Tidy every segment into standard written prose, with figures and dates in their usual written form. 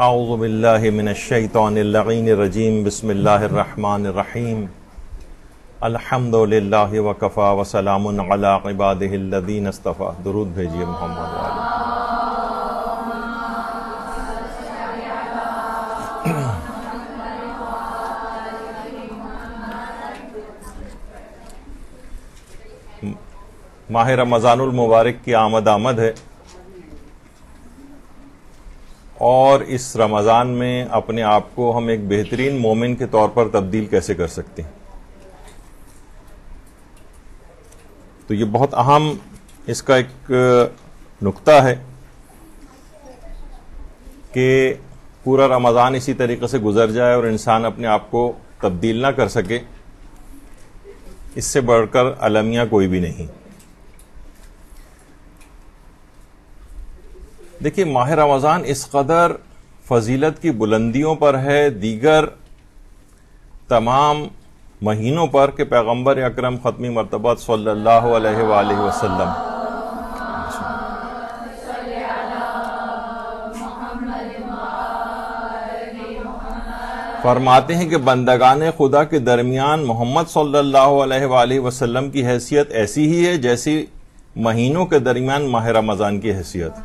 اعوذ باللہ من الشیطان اللعین الرجیم بسم اللہ الرحمن الرحیم الحمد للہ وکفا وسلام علی عبادہ الذین اصطفیٰ. درود بھیجیے محمد والے. ماہ رمضان المبارک کی آمد ہے اور اس رمضان میں اپنے آپ کو ہم ایک بہترین مومن کے طور پر تبدیل کیسے کر سکتے ہیں. تو یہ بہت اہم اس کا ایک نقطہ ہے کہ پورا رمضان اسی طریقے سے گزر جائے اور انسان اپنے آپ کو تبدیل نہ کر سکے. اس سے بڑھ کر المیہ کوئی بھی نہیں. دیکھیے، ماہ رمضان اس قدر فضیلت کی بلندیوں پر ہے دیگر تمام مہینوں پر کہ پیغمبر اکرم ختمی مرتبہ صلی اللہ علیہ وآلہ وسلم فرماتے ہیں کہ بندگان خدا کے درمیان محمد صلی اللہ علیہ وآلہ وسلم کی حیثیت ایسی ہی ہے جیسی مہینوں کے درمیان ماہ رمضان کی حیثیت.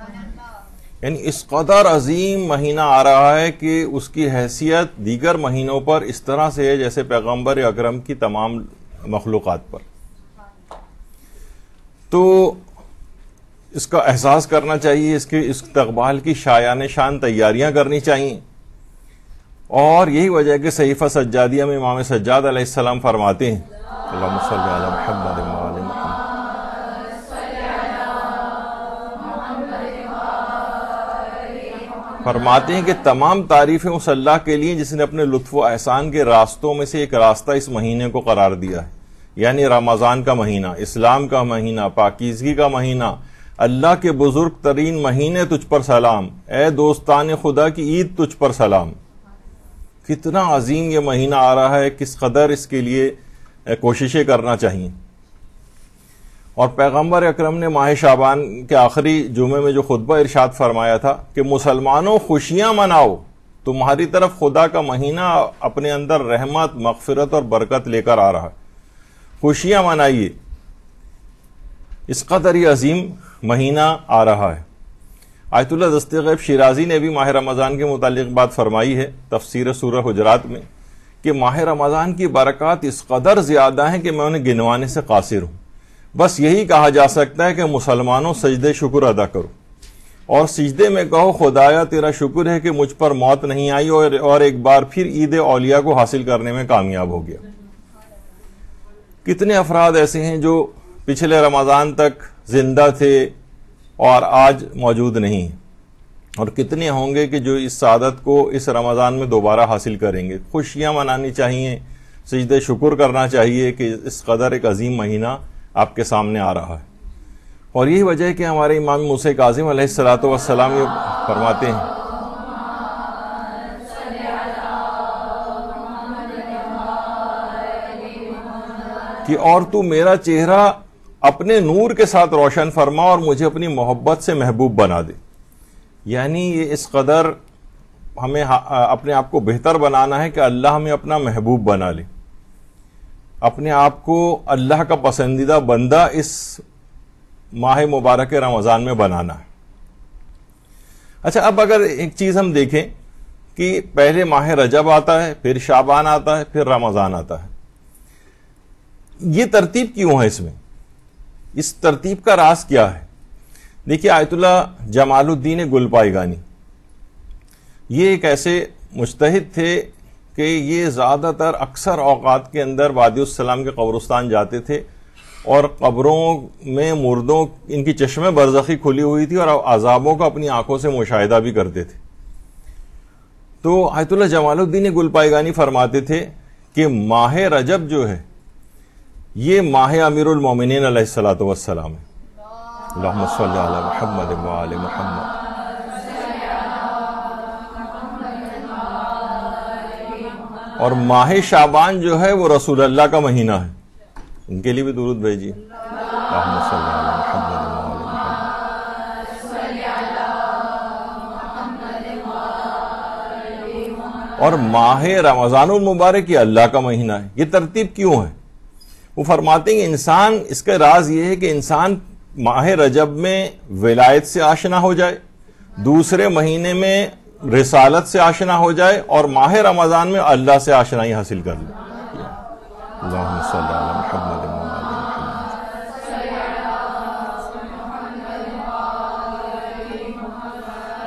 یعنی اس قدر عظیم مہینہ آ رہا ہے کہ اس کی حیثیت دیگر مہینوں پر اس طرح سے ہے جیسے پیغمبر اکرم کی تمام مخلوقات پر. تو اس کا احساس کرنا چاہیے، اس کے استقبال کی شایان شان تیاریاں کرنی چاہیے. اور یہی وجہ ہے کہ صحیفہ سجادیہ میں امام سجاد علیہ السلام فرماتے ہیں اللہم صلی علی محمد وآل محمد، فرماتے ہیں کہ تمام تعریفیں اس اللہ کے لیے جس نے اپنے لطف و احسان کے راستوں میں سے ایک راستہ اس مہینے کو قرار دیا ہے. یعنی رمضان کا مہینہ، اسلام کا مہینہ، پاکیزگی کا مہینہ، اللہ کے بزرگ ترین مہینے تجھ پر سلام، اے دوستان خدا کی عید تجھ پر سلام. کتنا عظیم یہ مہینہ آ رہا ہے، کس قدر اس کے لیے کوششیں کرنا چاہیے. اور پیغمبر اکرم نے ماہ شعبان کے آخری جمعے میں جو خطبہ ارشاد فرمایا تھا کہ مسلمانوں خوشیاں مناؤ، تمہاری طرف خدا کا مہینہ اپنے اندر رحمت، مغفرت اور برکت لے کر آ رہا ہے، خوشیاں منائیے. اس قدر ہی عظیم مہینہ آ رہا ہے. آیت اللہ دست غیب شیرازی نے بھی ماہ رمضان کے متعلق بات فرمائی ہے تفسیر سورہ حجرات میں کہ ماہ رمضان کی برکات اس قدر زیادہ ہیں کہ میں انہیں گنوانے سے قاصر ہوں. بس یہی کہا جا سکتا ہے کہ مسلمانوں سجدے شکر ادا کرو اور سجدے میں کہو خدایا تیرا شکر ہے کہ مجھ پر موت نہیں آئی اور ایک بار پھر عید اولیاء کو حاصل کرنے میں کامیاب ہو گیا. کتنے افراد ایسے ہیں جو پچھلے رمضان تک زندہ تھے اور آج موجود نہیں، اور کتنے ہوں گے کہ جو اس سعادت کو اس رمضان میں دوبارہ حاصل کریں گے. خوشیاں منانی چاہیے، سجدے شکر کرنا چاہیے کہ اس قدر ایک عظیم مہینہ آپ کے سامنے آ رہا ہے. اور یہی وجہ ہے کہ ہمارے امام موسیٰ کاظم علیہ السلام یہ فرماتے ہیں کہ اور تو میرا چہرہ اپنے نور کے ساتھ روشن فرما اور مجھے اپنی محبت سے محبوب بنا دے. یعنی یہ اس قدر ہمیں اپنے آپ کو بہتر بنانا ہے کہ اللہ ہمیں اپنا محبوب بنا لے، اپنے آپ کو اللہ کا پسندیدہ بندہ اس ماہ مبارک رمضان میں بنانا ہے. اچھا، اب اگر ایک چیز ہم دیکھیں کہ پہلے ماہ رجب آتا ہے، پھر شعبان آتا ہے، پھر رمضان آتا ہے. یہ ترتیب کیوں ہے؟ اس ترتیب کا راز کیا ہے؟ دیکھیے، آیت اللہ جمال الدین گلپائیگانی یہ ایک ایسے مجتہد تھے کہ یہ زیادہ تر اکثر اوقات کے اندر وادی السلام کے قبرستان جاتے تھے اور قبروں میں مردوں ان کی چشمے برزخی کھلی ہوئی تھی اور عذابوں کا اپنی آنکھوں سے مشاہدہ بھی کرتے تھے. تو آیت اللہ جمال الدین گلپائیگانی فرماتے تھے کہ ماہ رجب جو ہے یہ ماہ امیر المومنین علیہ السلام ہے. اللہم صلی علی محمد وآل محمد. اور ماہ شعبان جو ہے وہ رسول اللہ کا مہینہ ہے، ان کے لیے بھی درود بھیجیے. اللہم صلی علی محمد وآل محمد. اور ماہ رمضان المبارک یہ اللہ کا مہینہ ہے. یہ ترتیب کیوں ہے؟ وہ فرماتے ہیں انسان، اس کا راز یہ ہے کہ انسان ماہ رجب میں ولایت سے آشنا ہو جائے، دوسرے مہینے میں رسالت سے آشنا ہو جائے، اور ماہ رمضان میں اللہ سے آشنائی حاصل کر لے. اللہم صلی علی محمد و علی محمد.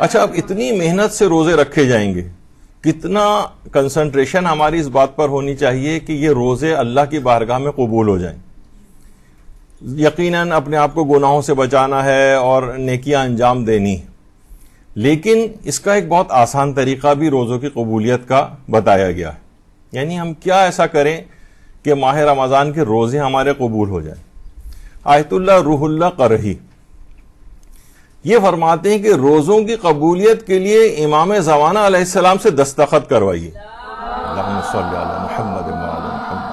اچھا، اب اتنی محنت سے روزے رکھے جائیں گے، کتنا کنسنٹریشن ہماری اس بات پر ہونی چاہیے کہ یہ روزے اللہ کی بارگاہ میں قبول ہو جائیں. یقیناً اپنے آپ کو گناہوں سے بچانا ہے اور نیکیاں انجام دینی، لیکن اس کا ایک بہت آسان طریقہ بھی روزوں کی قبولیت کا بتایا گیا ہے. یعنی ہم کیا ایسا کریں کہ ماہ رمضان کے روزے ہمارے قبول ہو جائیں. آیت اللہ روح اللہ قرہی یہ فرماتے ہیں کہ روزوں کی قبولیت کے لیے امام زمانہ علیہ السلام سے دستخط کروائیے. اللہم صلی علی محمد و علی محمد.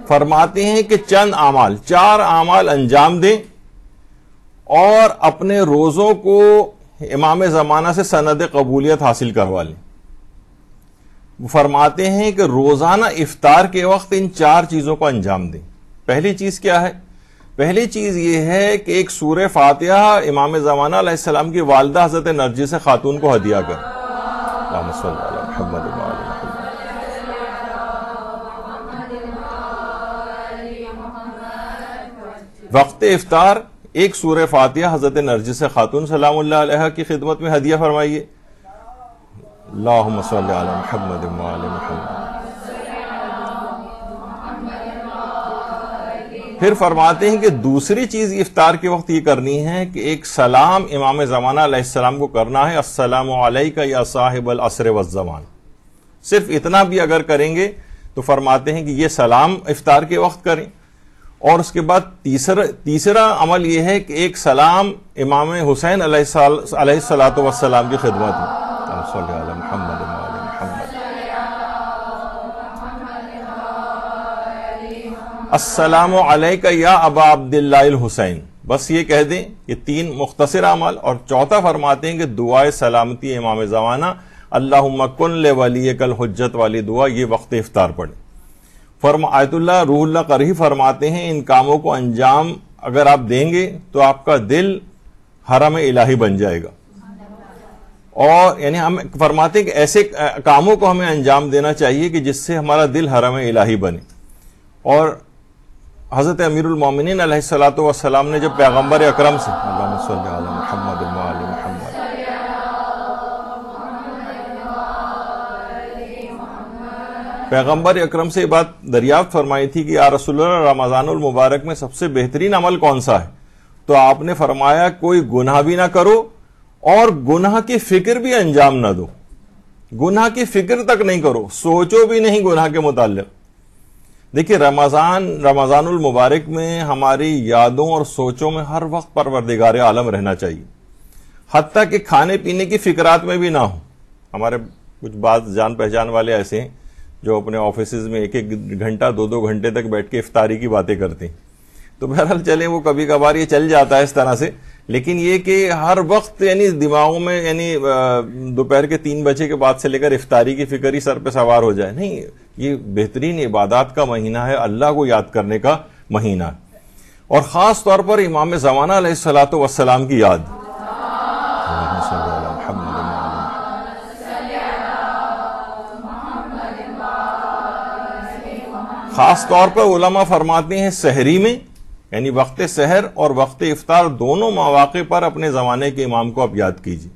فرماتے ہیں کہ چند اعمال، 4 اعمال انجام دیں اور اپنے روزوں کو امام زمانہ سے سند قبولیت حاصل کروا لیں. وہ فرماتے ہیں کہ روزانہ افطار کے وقت ان 4 چیزوں کو انجام دیں. پہلی چیز کیا ہے؟ پہلی چیز یہ ہے کہ ایک سورہ فاتحہ امام زمانہ علیہ السلام کی والدہ حضرت نرجس خاتون کو ہدیہ کریں. اللہم صلی علی محمد و علی محمد. وقت افطار ایک سورہ فاتحہ حضرت نرجس خاتون سلام اللہ علیہ کی خدمت میں ہدیہ فرمائیے. اللہم صلی علی محمد و علی محمد. پھر فرماتے ہیں کہ دوسری چیز افطار کے وقت یہ کرنی ہے کہ ایک سلام امام زمانہ علیہ السلام کو کرنا ہے، السلام علیک یا صاحب العصر والزمان. صرف اتنا بھی اگر کریں گے تو فرماتے ہیں کہ یہ سلام افطار کے وقت کریں. اور اس کے بعد تیسرا عمل یہ ہے کہ ایک سلام امام حسین علیہ الصلوۃ والسلام کی خدمت میں. صلی علی محمد و علی محمد. السلام علیک یا ابا عبداللہ الحسین. بس یہ کہہ دیں. یہ 3 مختصر اعمال. اور چوتھا فرماتے ہیں کہ دعائے سلامتی امام زمانہ اللہم کن لولیک الحجت والی دعا یہ وقت افطار پڑھیں. آیت اللہ روح اللہ قرہی فرماتے ہیں ان کاموں کو انجام اگر آپ دیں گے تو آپ کا دل حرم الہی بن جائے گا. اور یعنی ہم فرماتے ہیں کہ ایسے کاموں کو ہمیں انجام دینا چاہیے کہ جس سے ہمارا دل حرم الہی بنے. اور حضرت امیر المومنین علیہ الصلوۃ والسلام نے جب پیغمبر اکرم سے اللہم صلی علی محمد و علی محمد پیغمبر اکرم سے یہ بات دریافت فرمائی تھی کہ یا رسول اللہ رمضان المبارک میں سب سے بہترین عمل کون سا ہے، تو آپ نے فرمایا کوئی گناہ بھی نہ کرو اور گناہ کی فکر بھی انجام نہ دو. گناہ کی فکر تک نہیں کرو، سوچو بھی نہیں گناہ کے متعلق. دیکھیے رمضان المبارک میں ہماری یادوں اور سوچوں میں ہر وقت پروردگار عالم رہنا چاہیے، حتیٰ کہ کھانے پینے کی فکرات میں بھی نہ ہو. ہمارے کچھ بعض جان پہچان والے ایسے ہیں جو اپنے آفیسز میں 1 گھنٹہ 2 گھنٹے تک بیٹھ کے افطاری کی باتیں کرتے ہیں. تو بہرحال چلیں وہ کبھی کبھار یہ چل جاتا ہے اس طرح سے، لیکن یہ کہ ہر وقت یعنی دماغوں میں یعنی دوپہر کے 3 بجے کے بعد سے لے کر افطاری کی فکر ہی سر پہ سوار ہو جائے. نہیں، یہ بہترین عبادات کا مہینہ ہے، اللہ کو یاد کرنے کا مہینہ ہے. اور خاص طور پر امام زمانہ علیہ الصلوۃ والسلام کی یاد. خاص طور پر علماء فرماتے ہیں سحری میں یعنی وقت سحر اور وقت افطار دونوں مواقع پر اپنے زمانے کے امام کو آپ یاد کیجیے.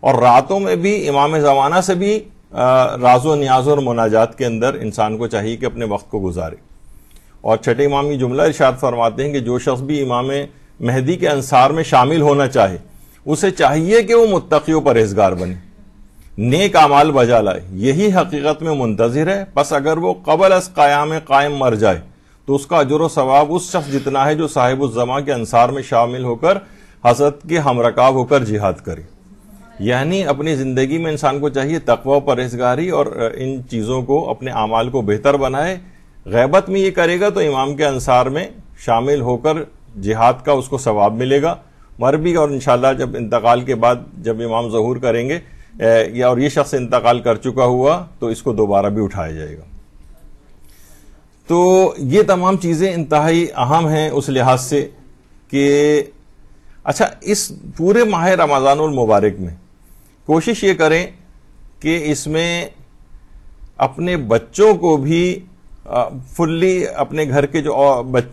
اور راتوں میں بھی امام زمانہ سے بھی راز و نیاز اور مناجات کے اندر انسان کو چاہیے کہ اپنے وقت کو گزارے. اور چھٹے امام یہ جملہ ارشاد فرماتے ہیں کہ جو شخص بھی امام مہدی کے انصار میں شامل ہونا چاہے اسے چاہیے کہ وہ متقی و پرہیزگار بنے، نیک اعمال بجا لائے، یہی حقیقت میں منتظر ہے. پس اگر وہ قبل از قائم مر جائے تو اس کا اجر و ثواب اس شخص جتنا ہے جو صاحب الزماں کے انصار میں شامل ہو کر حضرت کے ہمرکاب ہو کر جہاد کرے. یعنی اپنی زندگی میں انسان کو چاہیے تقوی و پرہیزگاری اور ان چیزوں کو اپنے اعمال کو بہتر بنائے. غیبت میں یہ کرے گا تو امام کے انصار میں شامل ہو کر جہاد کا اس کو ثواب ملے گا، مر بھی اور انشاءاللہ جب انتقال کے بعد جب امام ظہور کریں گے اور یہ شخص انتقال کر چکا ہوا تو اس کو دوبارہ بھی اٹھایا جائے گا. تو یہ تمام چیزیں انتہائی اہم ہیں اس لحاظ سے کہ اچھا اس پورے ماہ رمضان المبارک میں کوشش یہ کریں کہ اس میں اپنے بچوں کو بھی فلی اپنے گھر کے جو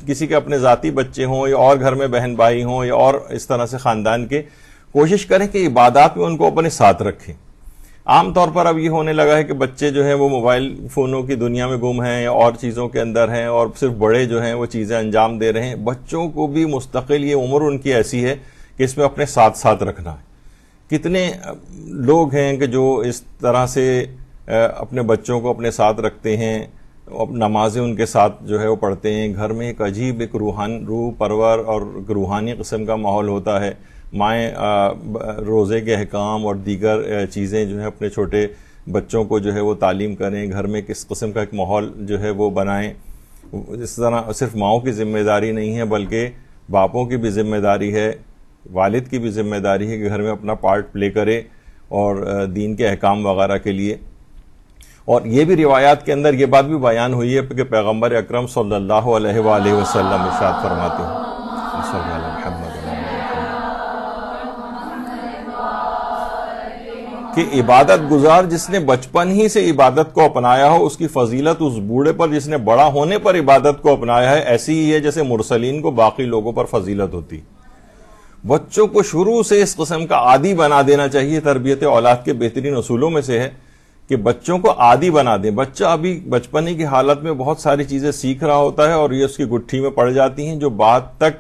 کسی کے اپنے ذاتی بچے ہوں یا اور گھر میں بہن بھائی ہوں یا اور اس طرح سے خاندان کے، کوشش کریں کہ عبادات میں ان کو اپنے ساتھ رکھیں. عام طور پر اب یہ ہونے لگا ہے کہ بچے جو ہیں وہ موبائل فونوں کی دنیا میں گم ہیں یا اور چیزوں کے اندر ہیں، اور صرف بڑے جو ہیں وہ چیزیں انجام دے رہے ہیں. بچوں کو بھی مستقل یہ عمر ان کی ایسی ہے کہ اس میں اپنے ساتھ ساتھ رکھنا ہے. کتنے لوگ ہیں کہ جو اس طرح سے اپنے بچوں کو اپنے ساتھ رکھتے ہیں، نمازیں ان کے ساتھ جو ہے وہ پڑھتے ہیں. گھر میں ایک عجیب ایک روح پرور اور روحانی قسم کا ماحول ہوتا ہے. مائیں روزے کے احکام اور دیگر چیزیں جو ہیں اپنے چھوٹے بچوں کو جو ہے وہ تعلیم کریں، گھر میں کس قسم کا ایک ماحول جو ہے وہ بنائیں. اس طرح صرف ماؤں کی ذمہ داری نہیں ہے بلکہ باپوں کی بھی ذمہ داری ہے، والد کی بھی ذمہ داری ہے کہ گھر میں اپنا پارٹ پلے کرے اور دین کے احکام وغیرہ کے لیے. اور یہ بھی روایات کے اندر یہ بات بھی بیان ہوئی ہے کہ پیغمبر اکرم صلی اللہ علیہ وآلہ وسلم ارشاد فرماتے ہیں کہ عبادت گزار جس نے بچپن ہی سے عبادت کو اپنایا ہو، اس کی فضیلت اس بوڑھے پر جس نے بڑا ہونے پر عبادت کو اپنایا ہے ایسی ہی ہے جیسے مرسلین کو باقی لوگوں پر فضیلت ہوتی. بچوں کو شروع سے اس قسم کا عادی بنا دینا چاہیے. تربیت اولاد کے بہترین اصولوں میں سے ہے کہ بچوں کو عادی بنا دیں. بچہ ابھی بچپنے کی حالت میں بہت ساری چیزیں سیکھ رہا ہوتا ہے اور یہ اس کی گٹھی میں پڑ جاتی ہیں جو بعد تک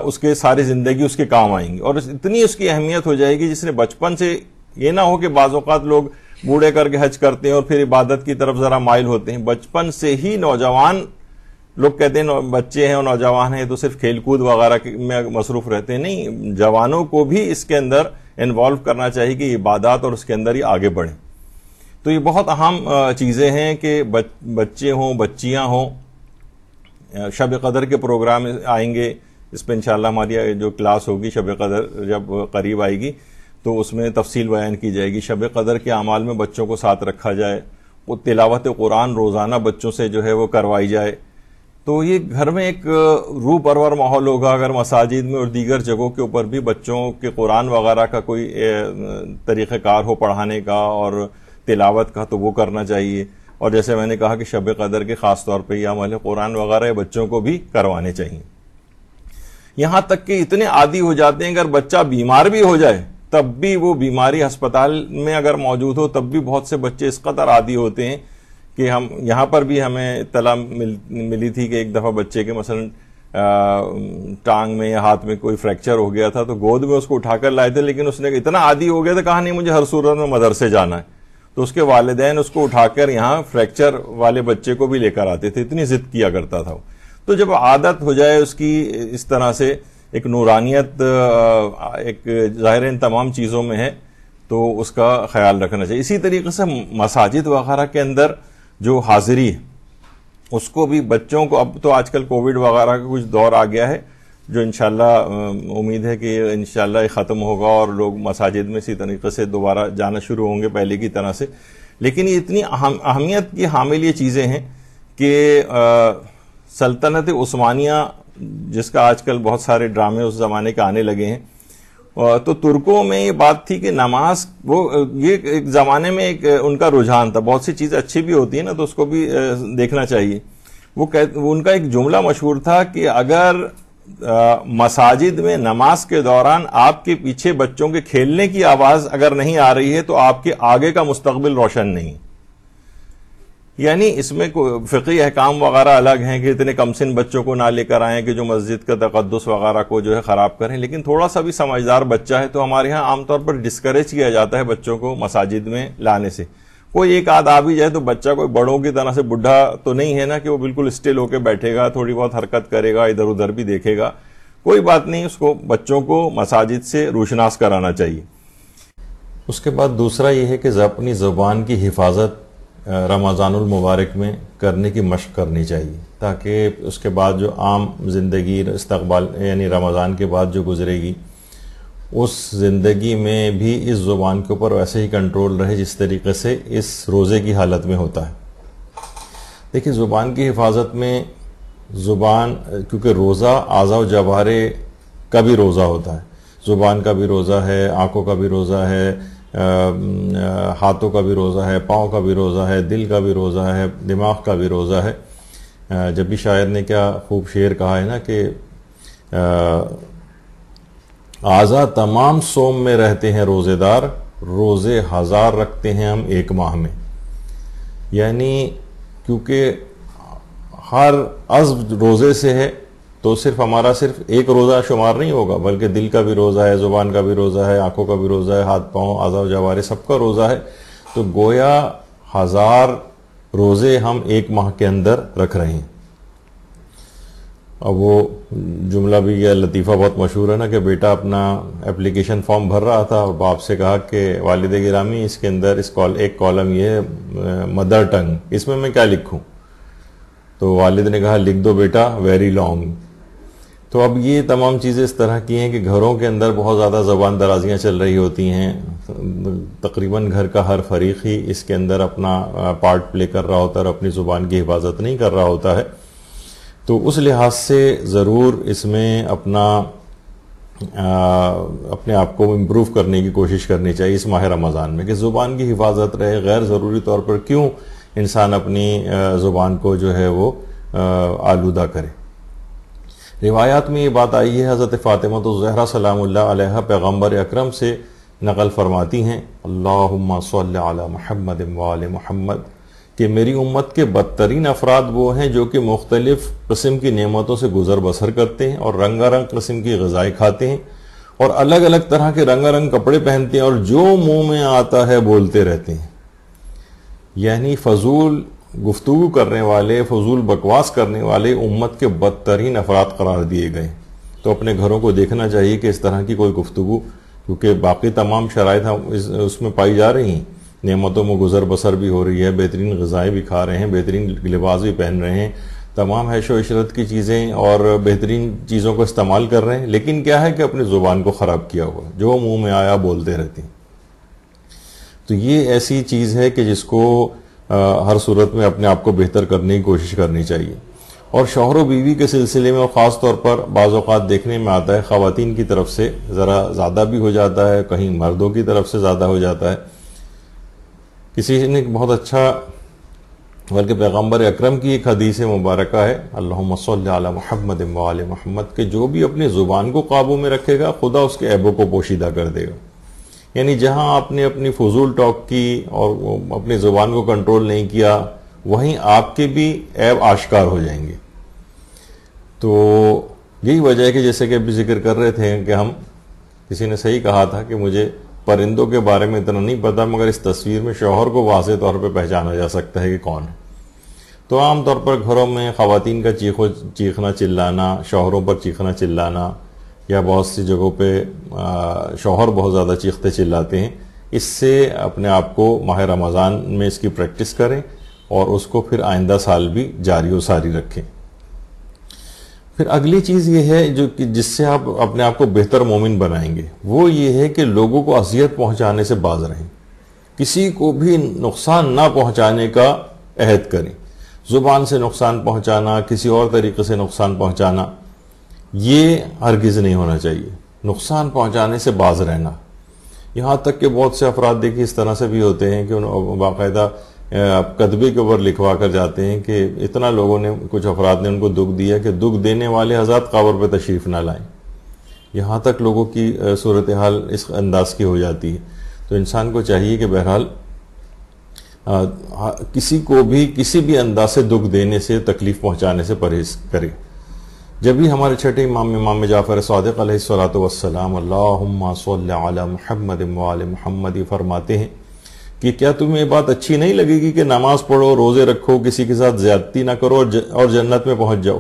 اس کے ساری زندگی اس کے کام آئیں گی، اور اتنی اس کی اہمیت ہو جائے گی. جس نے بچپن سے یہ نہ ہو کہ بعض اوقات لوگ بوڑھے کر کے حج کرتے ہیں اور پھر عبادت کی طرف ذرا مائل ہوتے ہیں. بچپن سے ہی نوجوان لوگ کہتے ہیں بچے ہیں اور نوجوان ہیں تو صرف کھیل کود وغیرہ میں مصروف رہتے ہیں. نہیں، جوانوں کو بھی اس کے اندر انوالو کرنا چاہیے کہ عبادات اور اس کے اندر ہی آگے بڑھیں. تو یہ بہت اہم چیزیں ہیں کہ بچے ہوں، بچیاں ہوں. شب قدر کے پروگرام آئیں گے، اس پہ انشاءاللہ ہماری جو کلاس ہوگی شب قدر جب قریب آئے گی تو اس میں تفصیل بیان کی جائے گی. شب قدر کے اعمال میں بچوں کو ساتھ رکھا جائے، وہ تلاوت قرآن روزانہ بچوں سے جو ہے وہ کروائی جائے. تو یہ گھر میں ایک روح پرور ماحول ہوگا. اگر مساجد میں اور دیگر جگہوں کے اوپر بھی بچوں کے قرآن وغیرہ کا کوئی طریقہ کار ہو پڑھانے کا اور تلاوت کا تو وہ کرنا چاہیے. اور جیسے میں نے کہا کہ شب قدر کے خاص طور پہ یہ عمل قرآن وغیرہ بچوں کو بھی کروانے چاہیے. یہاں تک کہ اتنے عادی ہو جاتے ہیں اگر بچہ بیمار بھی ہو جائے تب بھی وہ بیماری ہسپتال میں اگر موجود ہو تب بھی بہت سے بچے اس قدر عادی ہوتے ہیں کہ ہم یہاں پر بھی ہمیں اطلاع ملی تھی کہ ایک دفعہ بچے کے مثلا ٹانگ میں یا ہاتھ میں کوئی فریکچر ہو گیا تھا تو گود میں اس کو اٹھا کر لائے تھے، لیکن اس نے اتنا عادی ہو گیا تھا کہا نہیں مجھے ہر صورت میں مدرسے جانا ہے. تو اس کے والدین اس کو اٹھا کر یہاں فریکچر والے بچے کو بھی لے کر آتے تھے، اتنی ضد کیا کرتا تھا. تو جب عادت ہو جائے اس کی اس طرح سے ایک نورانیت ایک ظاہر ان تمام چیزوں میں ہے تو اس کا خیال رکھنا چاہیے. اسی طریقے سے مساجد وغیرہ کے اندر جو حاضری ہے اس کو بھی بچوں کو، اب تو آج کل کووڈ وغیرہ کا کچھ دور آ گیا ہے جو انشاءاللہ امید ہے کہ انشاءاللہ یہ ختم ہوگا اور لوگ مساجد میں اسی طریقے سے دوبارہ جانا شروع ہوں گے پہلے کی طرح سے. لیکن یہ اتنی اہمیت کی حامل یہ چیزیں ہیں کہ سلطنت عثمانیہ جس کا آج کل بہت سارے ڈرامے اس زمانے کے آنے لگے ہیں، تو ترکوں میں یہ بات تھی کہ نماز وہ یہ ایک زمانے میں ایک ان کا رجحان تھا. بہت سی چیزیں اچھی بھی ہوتی ہیں نا تو اس کو بھی دیکھنا چاہیے. وہ ان کا ایک جملہ مشہور تھا کہ اگر مساجد میں نماز کے دوران آپ کے پیچھے بچوں کے کھیلنے کی آواز اگر نہیں آ رہی ہے تو آپ کے آگے کا مستقبل روشن نہیں. یعنی اس میں فقہی احکام وغیرہ الگ ہیں کہ اتنے کم سن بچوں کو نہ لے کر آئیں کہ جو مسجد کا تقدس وغیرہ کو جو ہے خراب کریں، لیکن تھوڑا سا بھی سمجھدار بچہ ہے تو ہمارے ہاں عام طور پر ڈسکریج کیا جاتا ہے بچوں کو مساجد میں لانے سے. کوئی ایک آدھ آ بھی جائے تو بچہ کوئی بڑوں کی طرح سے بڈھا تو نہیں ہے نا کہ وہ بالکل اسٹل ہو کے بیٹھے گا، تھوڑی بہت حرکت کرے گا، ادھر ادھر بھی دیکھے گا، کوئی بات نہیں. اس کو بچوں کو مساجد سے روشناس کرانا چاہیے. اس کے بعد دوسرا یہ ہے کہ اپنی زبان کی حفاظت رمضان المبارک میں کرنے کی مشق کرنی چاہیے، تاکہ اس کے بعد جو عام زندگی استقبال یعنی رمضان کے بعد جو گزرے گی اس زندگی میں بھی اس زبان کے اوپر ویسے ہی کنٹرول رہے جس طریقے سے اس روزے کی حالت میں ہوتا ہے۔ دیکھیں زبان کی حفاظت میں زبان، کیونکہ روزہ اعضاء و جوارے کا بھی روزہ ہوتا ہے، زبان کا بھی روزہ ہے، آنکھوں کا بھی روزہ ہے، ہاتھوں کا بھی روزہ ہے، پاؤں کا بھی روزہ ہے، دل کا بھی روزہ ہے، دماغ کا بھی روزہ ہے۔ جب بھی شاعر نے کیا خوب شعر کہا ہے نا کہ اعضاء تمام صوم میں رہتے ہیں روزے دار، روزے ہزار رکھتے ہیں ہم ایک ماہ میں۔ یعنی کیونکہ ہر عضو روزے سے ہے تو ہمارا صرف ایک روزہ شمار نہیں ہوگا، بلکہ دل کا بھی روزہ ہے، زبان کا بھی روزہ ہے، آنکھوں کا بھی روزہ ہے، ہاتھ پاؤں اعضاء و جوارے سب کا روزہ ہے، تو گویا ہزار روزے ہم ایک ماہ کے اندر رکھ رہے ہیں۔ اب وہ جملہ بھی یہ لطیفہ بہت مشہور ہے نا کہ بیٹا اپنا اپلیکیشن فارم بھر رہا تھا اور باپ سے کہا کہ والد گرامی اس کے اندر ایک کالم یہ ہے مدر ٹنگ، اس میں کیا لکھوں؟ تو والد نے کہا لکھ دو بیٹا ویری لانگ۔ تو اب یہ تمام چیزیں اس طرح کی ہیں کہ گھروں کے اندر بہت زیادہ زبان درازیاں چل رہی ہوتی ہیں، تقریباً گھر کا ہر فریق ہی اس کے اندر اپنا پارٹ پلے کر رہا ہوتا ہے اور اپنی زبان کی حفاظت نہیں کر رہا ہوتا ہے۔ تو اس لحاظ سے ضرور اس میں اپنے آپ کو امپروو کرنے کی کوشش کرنی چاہیے اس ماہ رمضان میں، کہ زبان کی حفاظت رہے، غیر ضروری طور پر کیوں انسان اپنی زبان کو جو ہے وہ آلودہ کرے۔ روایات میں یہ بات آئی ہے، حضرت فاطمہ الزہرا سلام اللہ علیہا پیغمبر اکرم سے نقل فرماتی ہیں اللہم صلی علی محمد وآل محمد، کہ میری امت کے بدترین افراد وہ ہیں جو کہ مختلف قسم کی نعمتوں سے گزر بسر کرتے ہیں اور رنگا رنگ قسم کی غذائیں کھاتے ہیں اور الگ الگ طرح کے رنگا رنگ کپڑے پہنتے ہیں اور جو منہ میں آتا ہے بولتے رہتے ہیں۔ یعنی فضول گفتگو کرنے والے، فضول بکواس کرنے والے امت کے بدترین افراد قرار دیے گئے۔ تو اپنے گھروں کو دیکھنا چاہیے کہ اس طرح کی کوئی گفتگو، کیونکہ باقی تمام شرائط اس میں پائی جا رہی ہیں، نعمتوں میں گزر بسر بھی ہو رہی ہے، بہترین غذائیں بھی کھا رہے ہیں، بہترین لباس بھی پہن رہے ہیں، تمام عیش و عشرت کی چیزیں اور بہترین چیزوں کو استعمال کر رہے ہیں، لیکن کیا ہے کہ اپنی زبان کو خراب کیا ہوا، جو منہ میں آیا بولتے رہتے ہیں۔ تو یہ ایسی چیز ہے کہ جس کو ہر صورت میں اپنے آپ کو بہتر کرنے کی کوشش کرنی چاہیے۔ اور شوہر و بیوی کے سلسلے میں خاص طور پر بعض اوقات دیکھنے میں آتا ہے خواتین کی طرف سے ذرا زیادہ بھی ہو جاتا ہے، کہیں مردوں کی طرف سے زیادہ ہو جاتا ہے۔ کسی نے بہت اچھا، بلکہ پیغمبر اکرم کی ایک حدیث مبارکہ ہے اللہم صلی علی محمد وآل محمد، کہ جو بھی اپنی زبان کو قابو میں رکھے گا خدا اس کے عیبوں کو پوشیدہ کر دے گا۔ یعنی جہاں آپ نے اپنی فضول ٹاک کی اور اپنی زبان کو کنٹرول نہیں کیا، وہیں آپ کے بھی عیب آشکار ہو جائیں گے۔ تو یہی وجہ ہے کہ جیسے کہ ابھی ذکر کر رہے تھے کہ ہم، کسی نے صحیح کہا تھا کہ مجھے پرندوں کے بارے میں اتنا نہیں پتا، مگر اس تصویر میں شوہر کو واضح طور پہ پہچانا جا سکتا ہے کہ کون ہے۔ تو عام طور پر گھروں میں خواتین کا چیخنا چلانا، شوہروں پر چیخنا چلانا، یا بہت سی جگہوں پہ شوہر بہت زیادہ چیختے چلاتے ہیں، اس سے اپنے آپ کو ماہ رمضان میں اس کی پریکٹس کریں اور اس کو پھر آئندہ سال بھی جاری و ساری رکھیں۔ پھر اگلی چیز یہ ہے جو کہ جس سے آپ اپنے آپ کو بہتر مومن بنائیں گے، وہ یہ ہے کہ لوگوں کو اذیت پہنچانے سے باز رہیں، کسی کو بھی نقصان نہ پہنچانے کا عہد کریں۔ زبان سے نقصان پہنچانا، کسی اور طریقے سے نقصان پہنچانا، یہ ہرگز نہیں ہونا چاہیے۔ نقصان پہنچانے سے باز رہنا، یہاں تک کہ بہت سے افراد دیکھیں اس طرح سے بھی ہوتے ہیں کہ باقاعدہ کتبے کے اوپر لکھوا کر جاتے ہیں کہ اتنا لوگوں نے، کچھ افراد نے ان کو دکھ دیا کہ دکھ دینے والے حضرات قبر پہ تشریف نہ لائیں۔ یہاں تک لوگوں کی صورتحال اس انداز کی ہو جاتی ہے۔ تو انسان کو چاہیے کہ بہرحال کسی کو بھی کسی بھی انداز سے دکھ دینے سے، تکلیف پہنچانے سے پرہیز کرے۔ جب بھی ہمارے چھٹے امام جعفر صادق علیہ الصلوۃ والسلام اللہم صلی علی محمد وآل محمد فرماتے ہیں کہ کیا تمہیں یہ بات اچھی نہیں لگے گی کہ نماز پڑھو، روزے رکھو، کسی کے ساتھ زیادتی نہ کرو اور جنت میں پہنچ جاؤ؟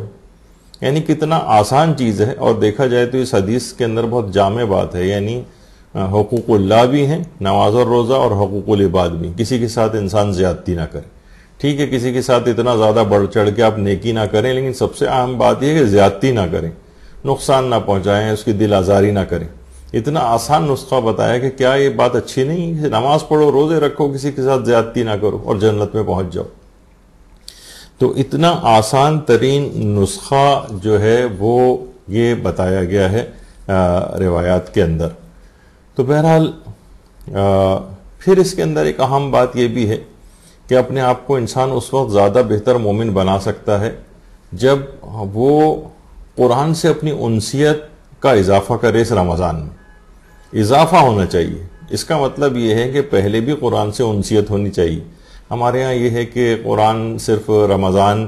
یعنی کتنا آسان چیز ہے، اور دیکھا جائے تو اس حدیث کے اندر بہت جامع بات ہے۔ یعنی حقوق اللہ بھی ہیں، نماز اور روزہ، اور حقوق العباد بھی، کسی کے ساتھ انسان زیادتی نہ کرے۔ ٹھیک ہے کسی کے ساتھ اتنا زیادہ بڑھ چڑھ کے آپ نیکی نہ کریں، لیکن سب سے اہم بات یہ ہے کہ زیادتی نہ کریں، نقصان نہ پہنچائیں، اس کی دل آزاری نہ کریں۔ اتنا آسان نسخہ بتایا کہ کیا یہ بات اچھی نہیں ہے؟ نماز پڑھو، روزے رکھو، کسی کے ساتھ زیادتی نہ کرو اور جنت میں پہنچ جاؤ۔ تو اتنا آسان ترین نسخہ جو ہے وہ یہ بتایا گیا ہے روایات کے اندر۔ تو بہرحال پھر اس کے اندر ایک اہم بات یہ بھی ہے کہ اپنے آپ کو انسان اس وقت زیادہ بہتر مومن بنا سکتا ہے جب وہ قرآن سے اپنی انسیت کا اضافہ کرے۔ اس رمضان میں اضافہ ہونا چاہیے، اس کا مطلب یہ ہے کہ پہلے بھی قرآن سے انسیت ہونی چاہیے۔ ہمارے ہاں یہ ہے کہ قرآن صرف رمضان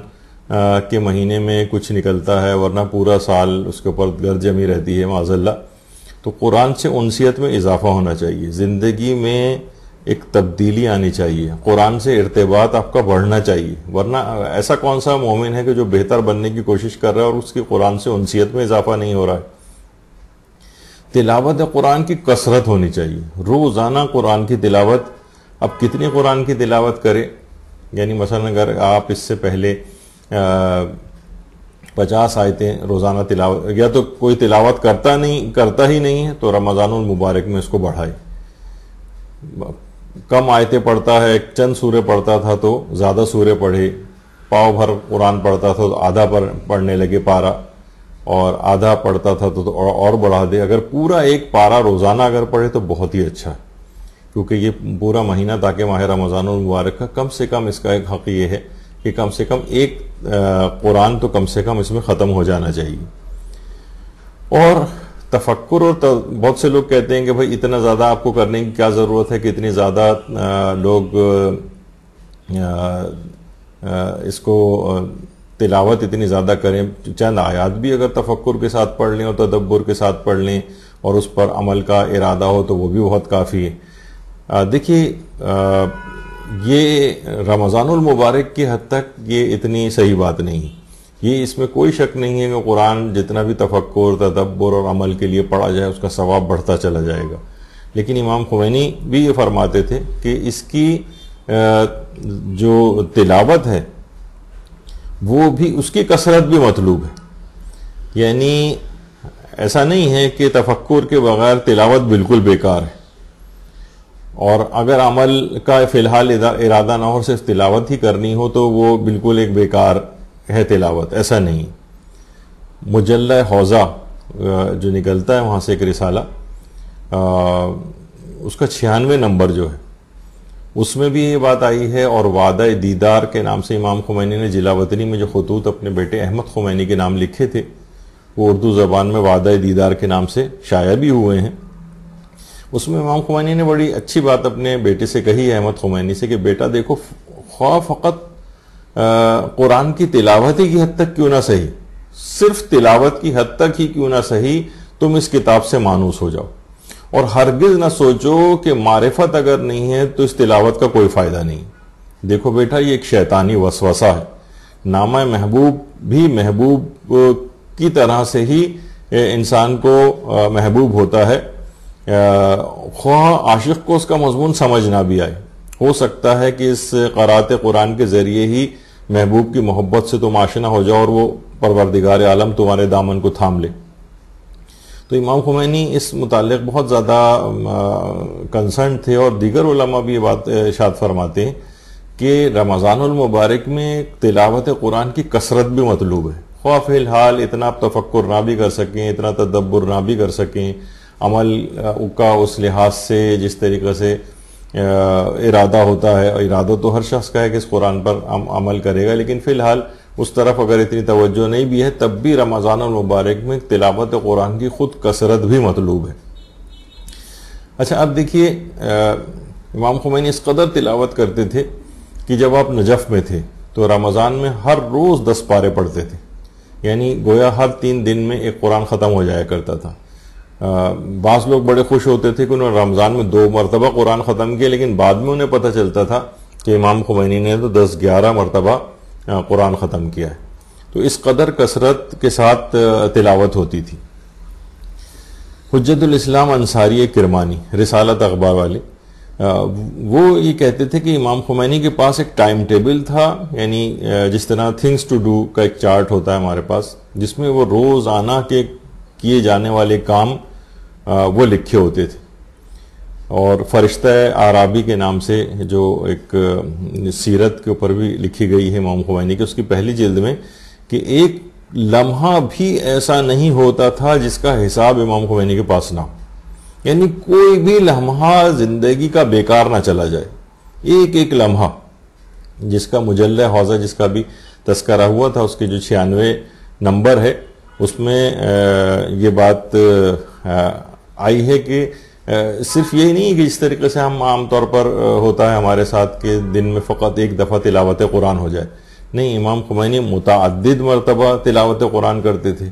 کے مہینے میں کچھ نکلتا ہے، ورنہ پورا سال اس کے اوپر گرد جمی رہتی ہے معاذ اللہ۔ تو قرآن سے انسیت میں اضافہ ہونا چاہیے، زندگی میں ایک تبدیلی آنی چاہیے، قرآن سے ارتباط آپ کا بڑھنا چاہیے، ورنہ ایسا کون سا مومن ہے کہ جو بہتر بننے کی کوشش کر رہا ہے اور اس کی قرآن سے انسیت میں اضافہ نہیں ہو رہا ہے۔ تلاوت قرآن کی کثرت ہونی چاہیے، روزانہ قرآن کی تلاوت۔ اب کتنی قرآن کی تلاوت کرے؟ یعنی مثلا اگر آپ اس سے پہلے 50 آیتیں روزانہ تلاوت، یا تو کوئی تلاوت کرتا ہی نہیں ہے تو رمضان المبارک میں اس کو بڑھائے۔ کم آیتیں پڑھتا ہے، چند سورے پڑھتا تھا تو زیادہ سورے پڑھے، پاؤ بھر قرآن پڑھتا تھا تو آدھا پڑھنے لگے پارا، اور آدھا پڑھتا تھا تو اور بڑھا دے۔ اگر پورا ایک پارا روزانہ اگر پڑھے تو بہت ہی اچھا ہے، کیونکہ یہ پورا مہینہ تاکہ ماہ رمضان المبارک کا کم سے کم اس کا ایک حق یہ ہے کہ کم سے کم ایک قرآن تو کم سے کم اس میں ختم ہو جانا چاہیے۔ اور تفکر، اور بہت سے لوگ کہتے ہیں کہ بھائی اتنا زیادہ آپ کو کرنے کی کیا ضرورت ہے کہ اتنی زیادہ لوگ اس کو تلاوت اتنی زیادہ کریں، چند آیات بھی اگر تفکر کے ساتھ پڑھ لیں اور تدبر کے ساتھ پڑھ لیں اور اس پر عمل کا ارادہ ہو تو وہ بھی بہت کافی ہے۔ دیکھیے یہ رمضان المبارک کی حد تک یہ اتنی صحیح بات نہیں ہے، یہ اس میں کوئی شک نہیں ہے کہ قرآن جتنا بھی تفکر، تدبر اور عمل کے لیے پڑھا جائے اس کا ثواب بڑھتا چلا جائے گا۔ لیکن امام خمینی بھی یہ فرماتے تھے کہ اس کی جو تلاوت ہے وہ بھی، اس کی کثرت بھی مطلوب ہے۔ یعنی ایسا نہیں ہے کہ تفکر کے بغیر تلاوت بالکل بیکار ہے، اور اگر عمل کا فی الحال ارادہ نہ ہو، صرف تلاوت ہی کرنی ہو تو وہ بالکل ایک بیکار ہے تلاوت، ایسا نہیں۔ مجلہ حوزہ جو نکلتا ہے وہاں سے ایک رسالہ، اس کا 96 نمبر جو ہے اس میں بھی یہ بات آئی ہے، اور وعدہ دیدار کے نام سے امام خمینی نے جلاوطنی میں جو خطوط اپنے بیٹے احمد خمینی کے نام لکھے تھے وہ اردو زبان میں وعدہ دیدار کے نام سے شائع بھی ہوئے ہیں۔ اس میں امام خمینی نے بڑی اچھی بات اپنے بیٹے سے کہی ہے، احمد خمینی سے، کہ بیٹا دیکھو، خواہ فقط قرآن کی تلاوت ہی کی حد تک کیوں نہ صحیح، صرف تلاوت کی حد تک ہی کیوں نہ صحیح، تم اس کتاب سے مانوس ہو جاؤ، اور ہرگز نہ سوچو کہ معرفت اگر نہیں ہے تو اس تلاوت کا کوئی فائدہ نہیں۔ دیکھو بیٹا، یہ ایک شیطانی وسوسہ ہے، نامہ محبوب بھی محبوب کی طرح سے ہی انسان کو محبوب ہوتا ہے، خواہ عاشق کو اس کا مضمون سمجھ نہ بھی آئے، ہو سکتا ہے کہ اس قرات قرآن کے ذریعے ہی محبوب کی محبت سے تم آشنا ہو جاؤ اور وہ پروردگار عالم تمہارے دامن کو تھام لے۔ تو امام خمینی اس متعلق بہت زیادہ کنسرن تھے، اور دیگر علماء بھی یہ بات ارشاد فرماتے ہیں کہ رمضان المبارک میں تلاوت قرآن کی کثرت بھی مطلوب ہے، خواہ فی الحال اتنا آپ تفکر نہ بھی کر سکیں، اتنا تدبر نہ بھی کر سکیں، عمل کا اس لحاظ سے جس طریقے سے ارادہ ہوتا ہے، ارادہ تو ہر شخص کا ہے کہ اس قرآن پر عمل کرے گا، لیکن فی الحال اس طرف اگر اتنی توجہ نہیں بھی ہے تب بھی رمضان المبارک میں تلاوت قرآن کی خود کثرت بھی مطلوب ہے۔ اچھا، اب دیکھیے امام خمینی اس قدر تلاوت کرتے تھے کہ جب آپ نجف میں تھے تو رمضان میں ہر روز 10 پارے پڑھتے تھے، یعنی گویا ہر 3 دن میں ایک قرآن ختم ہو جایا کرتا تھا۔ بعض لوگ بڑے خوش ہوتے تھے کہ انہوں نے رمضان میں 2 مرتبہ قرآن ختم کیا، لیکن بعد میں انہیں پتہ چلتا تھا کہ امام خمینی نے تو 10-11 مرتبہ قرآن ختم کیا ہے۔ تو اس قدر کثرت کے ساتھ تلاوت ہوتی تھی۔ حجت الاسلام انصاری کرمانی، رسالت اخبار والے، وہ یہ کہتے تھے کہ امام خمینی کے پاس ایک ٹائم ٹیبل تھا، یعنی جس طرح تھنگس ٹو ڈو کا ایک چارٹ ہوتا ہے ہمارے پاس، جس میں وہ روزانہ کے کیے جانے والے کام وہ لکھے ہوتے تھے. اور فرشتہ آرابی کے نام سے جو ایک سیرت کے اوپر بھی لکھی گئی ہے امام خمینی کی، اس کی پہلی جلد میں، کہ ایک لمحہ بھی ایسا نہیں ہوتا تھا جس کا حساب امام خمینی کے پاس نہ ہو. یعنی کوئی بھی لمحہ زندگی کا بیکار نہ چلا جائے، ایک ایک لمحہ. جس کا مجلہ حوضہ جس کا بھی تذکرہ ہوا تھا، اس کے جو 96 نمبر ہے، اس میں یہ بات آئی ہے کہ صرف یہی نہیں کہ جس طریقے سے ہم عام طور پر ہوتا ہے ہمارے ساتھ کہ دن میں فقط ایک دفعہ تلاوت قرآن ہو جائے. نہیں، امام خمینی متعدد مرتبہ تلاوت قرآن کرتے تھے.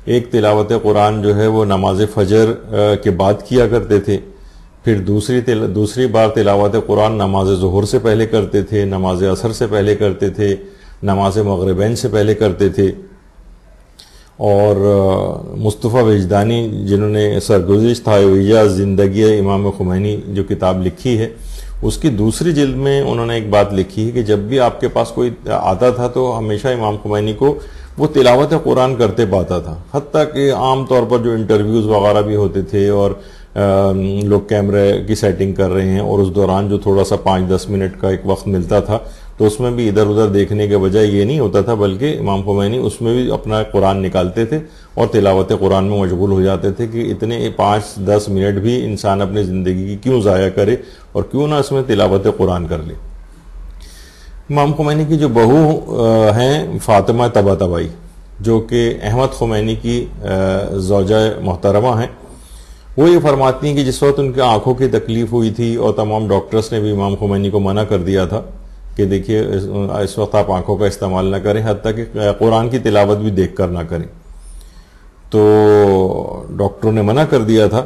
ایک تلاوت قرآن جو ہے وہ نماز فجر کے بعد کیا کرتے تھے، پھر دوسری بار تلاوت قرآن نماز ظہر سے پہلے کرتے تھے، نماز عصر سے پہلے کرتے تھے، نماز مغربین سے پہلے کرتے تھے. اور مصطفیٰ وجدانی جنہوں نے سرگزشت حیویہ زندگی امام خمینی جو کتاب لکھی ہے، اس کی دوسری جلد میں انہوں نے ایک بات لکھی ہے کہ جب بھی آپ کے پاس کوئی آتا تھا تو ہمیشہ امام خمینی کو وہ تلاوت قرآن کرتے پاتا تھا. حتیٰ کہ عام طور پر جو انٹرویوز وغیرہ بھی ہوتے تھے اور لوگ کیمرے کی سیٹنگ کر رہے ہیں، اور اس دوران جو تھوڑا سا 5-10 منٹ کا ایک وقت ملتا تھا، تو اس میں بھی ادھر ادھر دیکھنے کے بجائے یہ نہیں ہوتا تھا، بلکہ امام خمینی اس میں بھی اپنا قرآن نکالتے تھے اور تلاوت قرآن میں مشغول ہو جاتے تھے کہ اتنے 5-10 منٹ بھی انسان اپنی زندگی کی کیوں ضائع کرے اور کیوں نہ اس میں تلاوت قرآن کر لے. امام خمینی کی جو بہو ہیں فاطمہ طباطبائی، جو کہ احمد خمینی کی زوجہ محترمہ ہیں، وہ یہ فرماتی ہیں کہ جس وقت ان کی آنکھوں کی تکلیف ہوئی تھی اور تمام ڈاکٹرز نے بھی امام خمینی کو منع کر دیا تھا کہ دیکھیے اس وقت آپ آنکھوں کا استعمال نہ کریں، حتیٰ کہ قرآن کی تلاوت بھی دیکھ کر نہ کریں، تو ڈاکٹروں نے منع کر دیا تھا.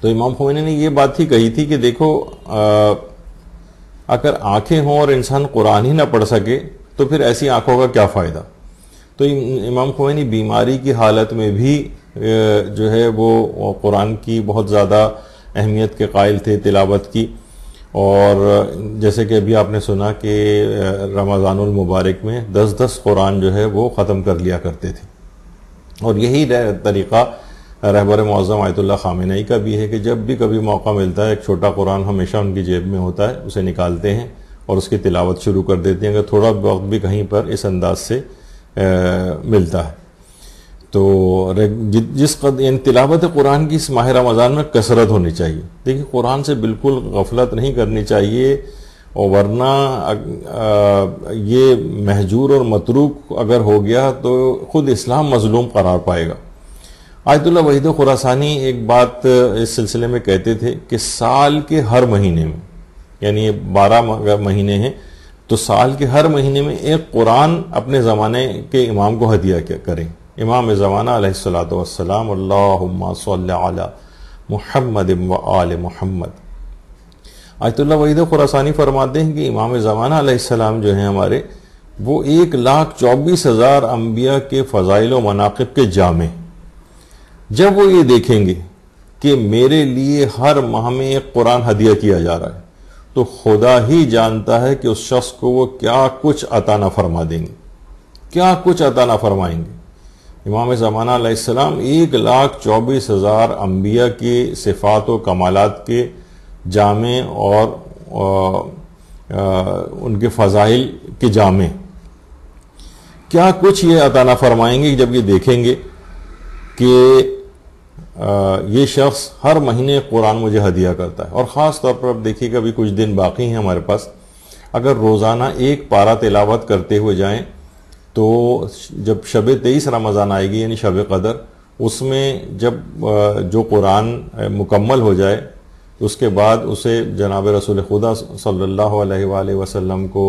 تو امام خمینی نے یہ بات ہی کہی تھی کہ دیکھو اگر آنکھیں ہوں اور انسان قرآن ہی نہ پڑھ سکے تو پھر ایسی آنکھوں کا کیا فائدہ. تو امام خمینی بیماری کی حالت میں بھی جو ہے وہ قرآن کی بہت زیادہ اہمیت کے قائل تھے، تلاوت کی. اور جیسے کہ ابھی آپ نے سنا کہ رمضان المبارک میں 10 قرآن جو ہے وہ ختم کر لیا کرتے تھے. اور یہی طریقہ رہبر معظم آیت اللہ خامنہئی کا بھی ہے کہ جب بھی کبھی موقع ملتا ہے ایک چھوٹا قرآن ہمیشہ ان کی جیب میں ہوتا ہے، اسے نکالتے ہیں اور اس کی تلاوت شروع کر دیتے ہیں اگر تھوڑا وقت بھی کہیں پر اس انداز سے ملتا ہے. تو جس یعنی تلاوت قرآن کی اس ماہ رمضان میں کثرت ہونی چاہیے. دیکھیں قرآن سے بالکل غفلت نہیں کرنی چاہیے، اور ورنہ یہ محجور اور متروک اگر ہو گیا تو خود اسلام مظلوم قرار پائے گا. آیت اللہ وحید خراسانی ایک بات اس سلسلے میں کہتے تھے کہ سال کے ہر مہینے میں، یعنی 12 مہینے ہیں، تو سال کے ہر مہینے میں ایک قرآن اپنے زمانے کے امام کو ہدیہ کریں. امام زمانہ علیہ الصلوۃ والسلام، اللہم صلی علی محمد و آل محمد. آیت اللہ وحید خراسانی فرماتے ہیں کہ امام زمانہ علیہ السلام جو ہیں ہمارے، وہ 1,24,000 انبیاء کے فضائل و مناقب کے جامع. جب وہ یہ دیکھیں گے کہ میرے لیے ہر ماہ میں ایک قرآن ہدیہ کیا جا رہا ہے، تو خدا ہی جانتا ہے کہ اس شخص کو وہ کیا کچھ عطا نہ فرما دیں گے، کیا کچھ عطا نہ فرمائیں گے. امام زمانہ علیہ السلام 1,24,000 انبیاء کی صفات و کمالات کے جامع اور ان کے فضائل کے جامع، کیا کچھ یہ عطا نہ فرمائیں گے جب یہ دیکھیں گے کہ یہ شخص ہر مہینے قرآن مجھے ہدیہ کرتا ہے. اور خاص طور پر اب دیکھیے کہ ابھی کچھ دن باقی ہیں ہمارے پاس، اگر روزانہ ایک پارہ تلاوت کرتے ہوئے جائیں تو جب شب 23 رمضان آئے گی یعنی شب قدر، اس میں جب جو قرآن مکمل ہو جائے اس کے بعد اسے جناب رسول خدا صلی اللہ علیہ وآلہ وسلم کو،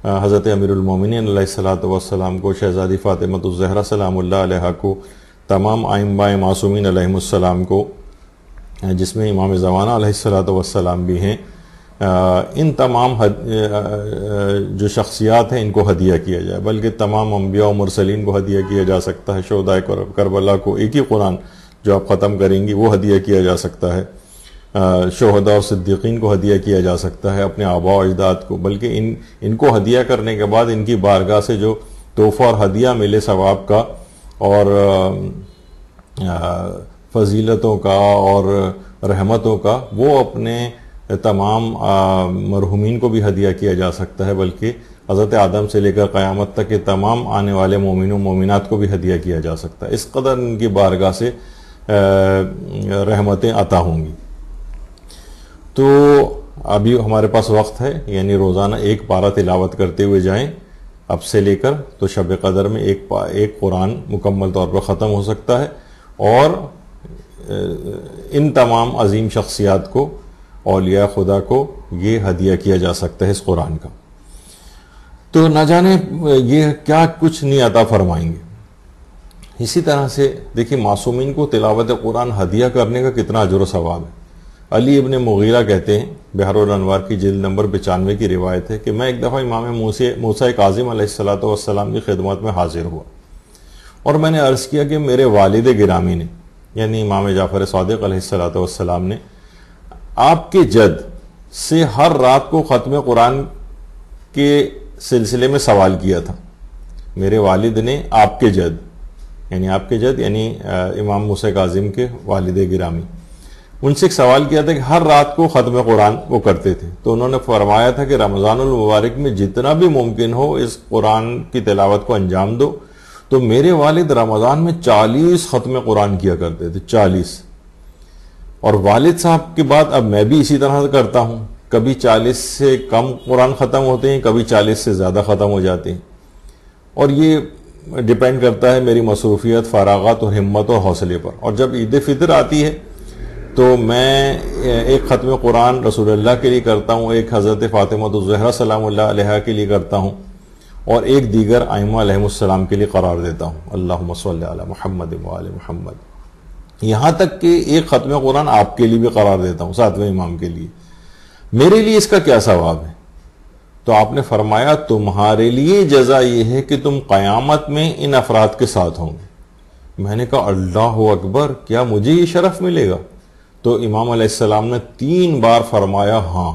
حضرت امیر المومنین علیہ الصلوۃ والسلام کو، شہزادی فاطمۃ الزہرا سلام اللہ علیہا کو، تمام ائمہ معصومین علیہم السلام کو، جس میں امام زمانہ علیہ الصلوۃ والسلام بھی ہیں، ان تمام جو شخصیات ہیں ان کو ہدیہ کیا جائے. بلکہ تمام انبیاء و مرسلین کو ہدیہ کیا جا سکتا ہے. شہداء کربلا کو ایک ہی قرآن جو آپ ختم کریں گی وہ ہدیہ کیا جا سکتا ہے. شہداء اور صدیقین کو ہدیہ کیا جا سکتا ہے، اپنے آباء و اجداد کو، بلکہ ان کو ہدیہ کرنے کے بعد ان کی بارگاہ سے جو تحفہ اور ہدیہ ملے ثواب کا اور فضیلتوں کا اور رحمتوں کا، وہ اپنے تمام مرحومین کو بھی ہدیہ کیا جا سکتا ہے، بلکہ حضرت آدم سے لے کر قیامت تک کے تمام آنے والے مومنوں مومنات کو بھی ہدیہ کیا جا سکتا ہے۔ اس قدر ان کی بارگاہ سے رحمتیں عطا ہوں گی۔ تو ابھی ہمارے پاس وقت ہے، یعنی روزانہ ایک پارہ تلاوت کرتے ہوئے جائیں اب سے لے کر، تو شب قدر میں ایک قرآن مکمل طور پر ختم ہو سکتا ہے، اور ان تمام عظیم شخصیات کو، اولیاء خدا کو یہ ہدیہ کیا جا سکتا ہے اس قرآن کا۔ تو نہ جانے یہ کیا کچھ نہیں عطا فرمائیں گے۔ اسی طرح سے دیکھیں معصومین کو تلاوت قرآن ہدیہ کرنے کا کتنا اجر و ثواب ہے۔ علی ابن مغیرہ کہتے ہیں، بحر الانوار کی جلد نمبر 95 کی روایت ہے کہ میں ایک دفعہ امام موسیٰ کاظم علیہ السلام کی خدمت میں حاضر ہوا، اور میں نے عرض کیا کہ میرے والد گرامی نے، یعنی امام جعفر صادق علیہ السلام نے آپ کے جد سے ہر رات کو ختم قرآن کے سلسلے میں سوال کیا تھا۔ میرے والد نے آپ کے جد یعنی امام موسیٰ کاظم کے والد گرامی، ان سے ایک سوال کیا تھا کہ ہر رات کو ختم قرآن وہ کرتے تھے، تو انہوں نے فرمایا تھا کہ رمضان المبارک میں جتنا بھی ممکن ہو اس قرآن کی تلاوت کو انجام دو۔ تو میرے والد رمضان میں 40 ختم قرآن کیا کرتے تھے، 40۔ اور والد صاحب کے بعد اب میں بھی اسی طرح کرتا ہوں، کبھی 40 سے کم قرآن ختم ہوتے ہیں، کبھی 40 سے زیادہ ختم ہو جاتے ہیں، اور یہ ڈیپینڈ کرتا ہے میری مصروفیت، فراغت اور ہمت اور حوصلے پر۔ اور جب عید فطر آتی ہے تو میں ایک ختم قرآن رسول اللہ کے لیے کرتا ہوں، ایک حضرت فاطمہ الزہرا سلام اللہ علیہا کے لیے کرتا ہوں، اور ایک دیگر ائمہ علیہم السلام کے لیے قرار دیتا ہوں، اللہم صلی علی محمد وآل محمد، یہاں تک کہ ایک ختم قرآن آپ کے لیے بھی قرار دیتا ہوں، 7ویں امام کے لیے۔ میرے لیے اس کا کیا ثواب ہے؟ تو آپ نے فرمایا تمہارے لیے جزا یہ ہے کہ تم قیامت میں ان افراد کے ساتھ ہوں گے۔ میں نے کہا اللہ اکبر، کیا مجھے یہ شرف ملے گا؟ تو امام علیہ السلام نے 3 بار فرمایا ہاں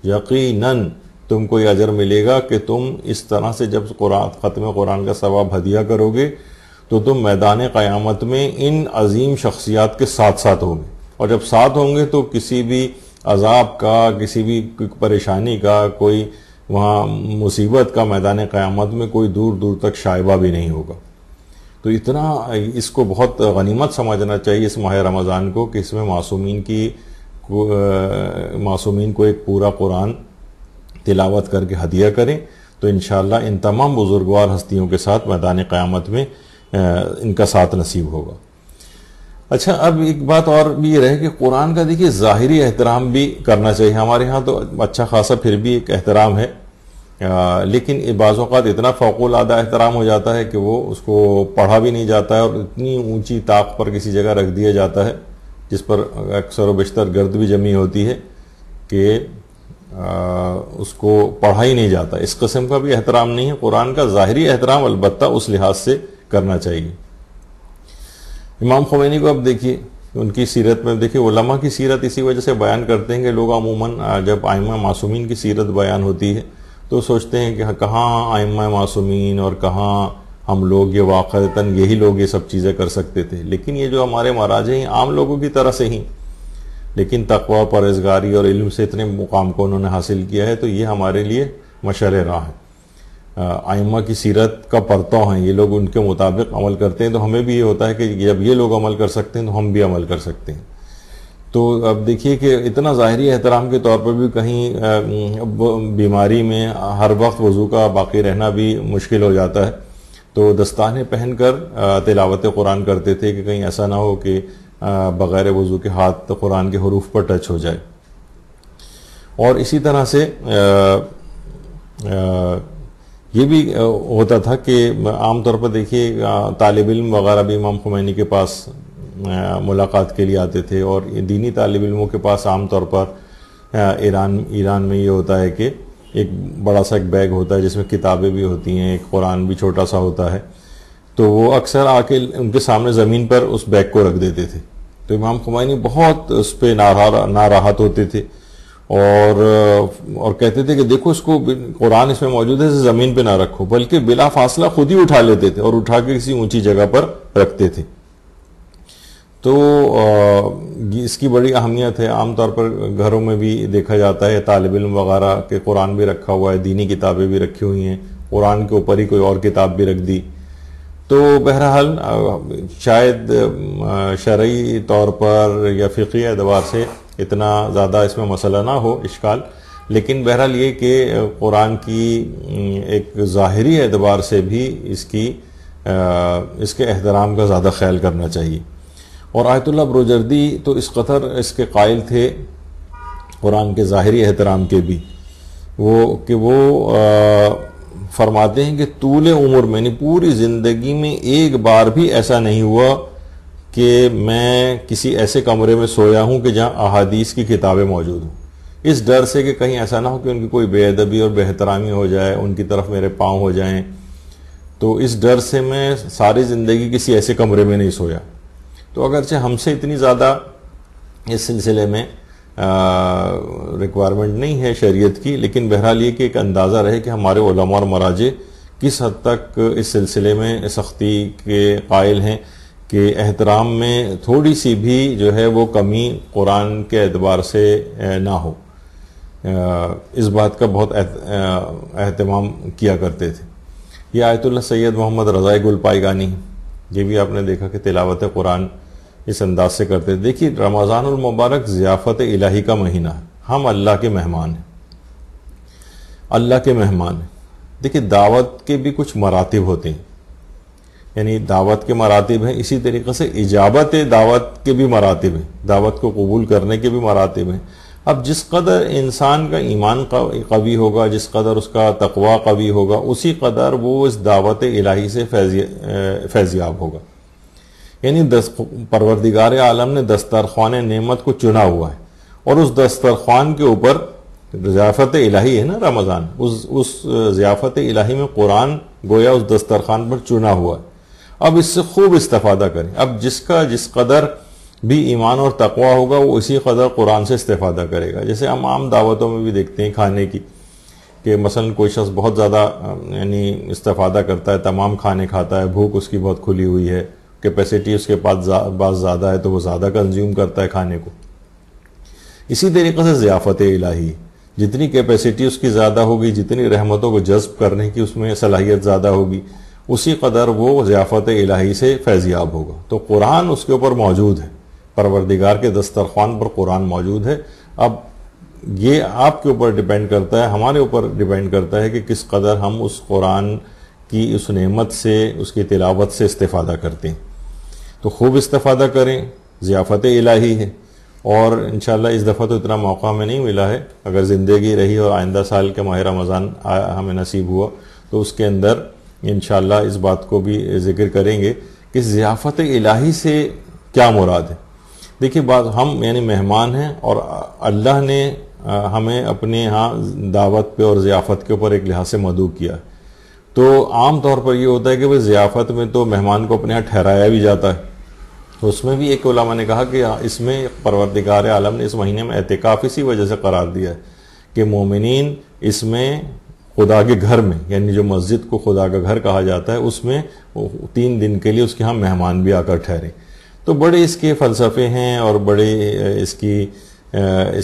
یقیناً تم کو یہ اجر ملے گا کہ تم اس طرح سے جب ختم قرآن کا ثواب ہدیہ کرو گے تو تم میدان قیامت میں ان عظیم شخصیات کے ساتھ ساتھ ہوں گے، اور جب ساتھ ہوں گے تو کسی بھی عذاب کا، کسی بھی پریشانی کا، کوئی وہاں مصیبت کا میدان قیامت میں کوئی دور دور تک شائبہ بھی نہیں ہوگا۔ تو اتنا اس کو بہت غنیمت سمجھنا چاہیے اس ماہ رمضان کو، کہ اس میں معصومین کو ایک پورا قرآن تلاوت کر کے ہدیہ کریں، تو انشاءاللہ ان تمام بزرگوار ہستیوں کے ساتھ میدان قیامت میں ان کا ساتھ نصیب ہوگا۔ اچھا، اب ایک بات اور بھی یہ رہے کہ قرآن کا دیکھیے ظاہری احترام بھی کرنا چاہیے۔ ہمارے ہاں تو اچھا خاصا پھر بھی ایک احترام ہے، لیکن بعض اوقات اتنا فوق العادہ احترام ہو جاتا ہے کہ وہ اس کو پڑھا بھی نہیں جاتا ہے، اور اتنی اونچی طاق پر کسی جگہ رکھ دیا جاتا ہے جس پر اکثر و بیشتر گرد بھی جمی ہوتی ہے کہ اس کو پڑھا ہی نہیں جاتا۔ اس قسم کا بھی احترام نہیں ہے۔ قرآن کا ظاہری احترام البتہ اس لحاظ سے کرنا چاہیے۔ امام خمینی کو اب دیکھیے، ان کی سیرت میں دیکھیے، علماء کی سیرت اسی وجہ سے بیان کرتے ہیں کہ لوگ عموماً جب ائمہ معصومین کی سیرت بیان ہوتی ہے تو سوچتے ہیں کہ کہاں ائمہ معصومین اور کہاں ہم لوگ، یہ واقعتاً یہی لوگ یہ سب چیزیں کر سکتے تھے، لیکن یہ جو ہمارے مراجع ہیں عام لوگوں کی طرح سے ہی، لیکن تقوی، پرہیزگاری اور علم سے اتنے مقام کو انہوں نے حاصل کیا ہے، تو یہ ہمارے لیے مشعل راہ ہے۔ ائمہ کی سیرت کا پرتو ہیں یہ لوگ، ان کے مطابق عمل کرتے ہیں، تو ہمیں بھی یہ ہوتا ہے کہ جب یہ لوگ عمل کر سکتے ہیں تو ہم بھی عمل کر سکتے ہیں۔ تو اب دیکھیے کہ اتنا ظاہری احترام کے طور پر بھی کہیں بیماری میں ہر وقت وضو کا باقی رہنا بھی مشکل ہو جاتا ہے، تو دستانے پہن کر تلاوت قرآن کرتے تھے کہ کہیں ایسا نہ ہو کہ بغیر وضو کے ہاتھ قرآن کے حروف پر ٹچ ہو جائے۔ اور اسی طرح سے یہ بھی ہوتا تھا کہ عام طور پر دیکھیے طالب علم وغیرہ بھی امام خمینی کے پاس ملاقات کے لیے آتے تھے، اور دینی طالب علموں کے پاس عام طور پر ایران میں یہ ہوتا ہے کہ ایک بڑا سا ایک بیگ ہوتا ہے جس میں کتابیں بھی ہوتی ہیں، ایک قرآن بھی چھوٹا سا ہوتا ہے، تو وہ اکثر آ کے ان کے سامنے زمین پر اس بیگ کو رکھ دیتے تھے تو امام خمینی بہت اس پہ ناراحت ہوتے تھے اور کہتے تھے کہ دیکھو اس کو قرآن اس میں موجود ہے، زمین پہ نہ رکھو، بلکہ بلا فاصلہ خود ہی اٹھا لیتے تھے اور اٹھا کے کسی اونچی جگہ پر رکھتے تھے۔ تو اس کی بڑی اہمیت ہے۔ عام طور پر گھروں میں بھی دیکھا جاتا ہے طالب علم وغیرہ کہ قرآن بھی رکھا ہوا ہے، دینی کتابیں بھی رکھی ہوئی ہیں، قرآن کے اوپر ہی کوئی اور کتاب بھی رکھ دی۔ تو بہرحال شاید شرعی طور پر یا فقہی اعتبار سے اتنا زیادہ اس میں مسئلہ نہ ہو، اشکال، لیکن بہرحال یہ کہ قرآن کی ایک ظاہری اعتبار سے بھی اس کے احترام کا زیادہ خیال کرنا چاہیے۔ اور آیت اللہ بروجردی تو اس قدر اس کے قائل تھے قرآن کے ظاہری احترام کے بھی، وہ فرماتے ہیں کہ طول عمر میں یعنی پوری زندگی میں ایک بار بھی ایسا نہیں ہوا کہ میں کسی ایسے کمرے میں سویا ہوں کہ جہاں احادیث کی کتابیں موجود ہوں، اس ڈر سے کہ کہیں ایسا نہ ہو کہ ان کی کوئی بے ادبی اور بے احترامی ہو جائے، ان کی طرف میرے پاؤں ہو جائیں، تو اس ڈر سے میں ساری زندگی کسی ایسے کمرے میں نہیں سویا۔ تو اگرچہ ہم سے اتنی زیادہ اس سلسلے میں ریکوائرمنٹ نہیں ہے شریعت کی، لیکن بہرحال یہ کہ ایک اندازہ رہے کہ ہمارے علماء اور مراجع کس حد تک اس سلسلے میں سختی کے قائل ہیں کہ احترام میں تھوڑی سی بھی جو ہے وہ کمی قرآن کے اعتبار سے نہ ہو، اس بات کا بہت اہتمام کیا کرتے تھے۔ یہ آیت اللہ سید محمد رضا گل پائیگانی، یہ بھی آپ نے دیکھا کہ تلاوت قرآن اس انداز سے کرتے تھے۔ دیکھیے رمضان المبارک ضیافت الہی کا مہینہ ہے، ہم اللہ کے مہمان ہیں، اللہ کے مہمان ہیں۔ دیکھیے دعوت کے بھی کچھ مراتب ہوتے ہیں، یعنی دعوت کے مراتب ہیں، اسی طریقے سے اجابت دعوت کے بھی مراتب ہیں، دعوت کو قبول کرنے کے بھی مراتب ہیں۔ اب جس قدر انسان کا ایمان قوی ہوگا، جس قدر اس کا تقوی قوی ہوگا، اسی قدر وہ اس دعوت الہی سے فیضیاب ہوگا۔ یعنی پروردگار عالم نے دسترخوان نعمت کو چنا ہوا ہے، اور اس دسترخوان کے اوپر ضیافت الہی ہے نا رمضان، اس ضیافت الہی میں قرآن گویا اس دسترخوان پر چنا ہوا ہے۔ اب اس سے خوب استفادہ کریں۔ اب جس قدر بھی ایمان اور تقوی ہوگا وہ اسی قدر قرآن سے استفادہ کرے گا۔ جیسے ہم عام دعوتوں میں بھی دیکھتے ہیں کھانے کی کہ مثلا کوئی شخص بہت زیادہ یعنی استفادہ کرتا ہے، تمام کھانے کھاتا ہے، بھوک اس کی بہت کھلی ہوئی ہے، کیپیسٹی اس کے پاس بعض زیادہ ہے تو وہ زیادہ کنزیوم کرتا ہے کھانے کو۔ اسی طریقے سے ضیافت الہی، جتنی کیپیسٹی اس کی زیادہ ہوگی، جتنی رحمتوں کو جذب کرنے کی اس میں صلاحیت زیادہ ہوگی، اسی قدر وہ ضیافت الہی سے فیضیاب ہوگا۔ تو قرآن اس کے اوپر موجود ہے، پروردگار کے دسترخوان پر قرآن موجود ہے۔ اب یہ آپ کے اوپر ڈیپینڈ کرتا ہے، ہمارے اوپر ڈیپینڈ کرتا ہے کہ کس قدر ہم اس قرآن کی اس نعمت سے، اس کی تلاوت سے استفادہ کرتے ہیں۔ تو خوب استفادہ کریں، ضیافت الہی ہے، اور انشاءاللہ اس دفعہ تو اتنا موقع ہمیں نہیں ملا ہے، اگر زندگی رہی اور آئندہ سال کے ماہ رمضان ہمیں نصیب ہوا تو اس کے اندر انشاءاللہ اس بات کو بھی ذکر کریں گے کہ ضیافت الہی سے کیا مراد ہے۔ دیکھیے بات ہم یعنی مہمان ہیں، اور اللہ نے ہمیں اپنے ہاں دعوت پہ اور ضیافت کے اوپر ایک لحاظ سے مدعو کیا ہے۔ تو عام طور پر یہ ہوتا ہے کہ وہ ضیافت میں تو مہمان کو اپنے ہاں ٹھہرایا بھی جاتا ہے، تو اس میں بھی ایک علماء نے کہا کہ اس میں پروردگار عالم نے اس مہینے میں اعتکاف اسی وجہ سے قرار دیا ہے کہ مومنین اس میں خدا کے گھر میں، یعنی جو مسجد کو خدا کا گھر کہا جاتا ہے، اس میں 3 دن کے لیے اس کے ہاں مہمان بھی آ کر ٹھہرے۔ تو بڑے اس کے فلسفے ہیں اور بڑے اس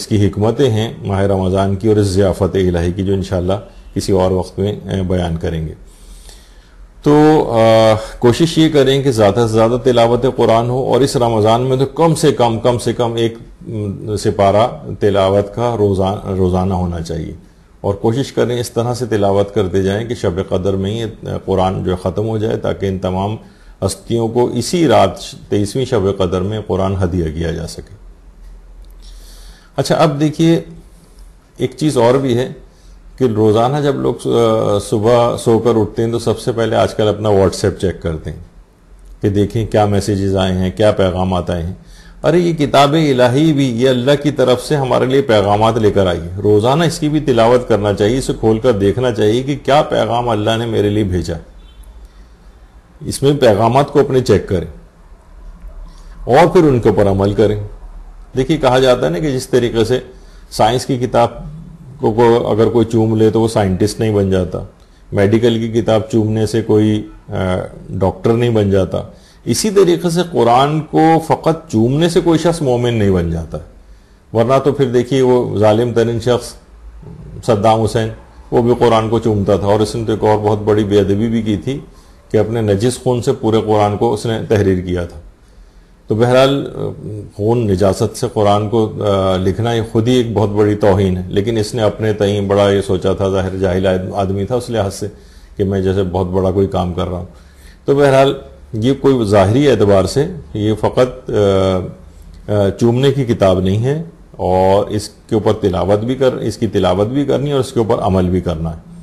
کی حکمتیں ہیں ماہ رمضان کی اور اس ضیافت الہی کی، جو انشاءاللہ کسی اور وقت میں بیان کریں گے۔ تو کوشش یہ کریں کہ زیادہ سے زیادہ تلاوت قرآن ہو، اور اس رمضان میں تو کم سے کم ایک سپارہ تلاوت کا روزانہ ہونا چاہیے، اور کوشش کریں اس طرح سے تلاوت کرتے جائیں کہ شب قدر میں ہی قرآن جو ختم ہو جائے، تاکہ ان تمام ہستیوں کو اسی رات 23ویں شب قدر میں قرآن ہدیہ کیا جا سکے۔ اچھا اب دیکھیے ایک چیز اور بھی ہے کہ روزانہ جب لوگ صبح سو کر اٹھتے ہیں تو سب سے پہلے آج کل اپنا واٹس ایپ چیک کرتے ہیں کہ دیکھیں کیا میسیجز آئے ہیں، کیا پیغامات آئے ہیں۔ ارے یہ کتاب الہی بھی یہ اللہ کی طرف سے ہمارے لیے پیغامات لے کر آئی ہے، روزانہ اس کی بھی تلاوت کرنا چاہیے، اسے کھول کر دیکھنا چاہیے کہ کیا پیغام اللہ نے میرے لیے بھیجا ہے، اس میں پیغامات کو اپنے چیک کریں۔ اور پھر ان کے اوپر عمل کریں. دیکھیے کہا جاتا ہے نا کہ جس طریقے سے سائنس کی کتاب کو اگر کوئی چوم لے تو وہ سائنٹسٹ نہیں بن جاتا, میڈیکل کی کتاب چومنے سے کوئی ڈاکٹر نہیں بن جاتا, اسی طریقے سے قرآن کو فقط چومنے سے کوئی شخص مومن نہیں بن جاتا. ورنہ تو پھر دیکھیے وہ ظالم ترین شخص صدام حسین, وہ بھی قرآن کو چومتا تھا, اور اس نے تو ایک اور بہت بڑی بے ادبی بھی کی تھی کہ اپنے نجس خون سے پورے قرآن کو اس نے تحریر کیا تھا. تو بہرحال خون نجاست سے قرآن کو لکھنا یہ خود ہی ایک بہت بڑی توہین ہے, لیکن اس نے اپنے تئیں بڑا یہ سوچا تھا, ظاہر جاہل آدمی تھا اس لحاظ سے کہ میں جیسے بہت بڑا کوئی کام کر رہا ہوں. تو بہرحال یہ کوئی ظاہری اعتبار سے یہ فقط چومنے کی کتاب نہیں ہے, اور اس کے اوپر اس کی تلاوت بھی کرنی ہے اور اس کے اوپر عمل بھی کرنا ہے.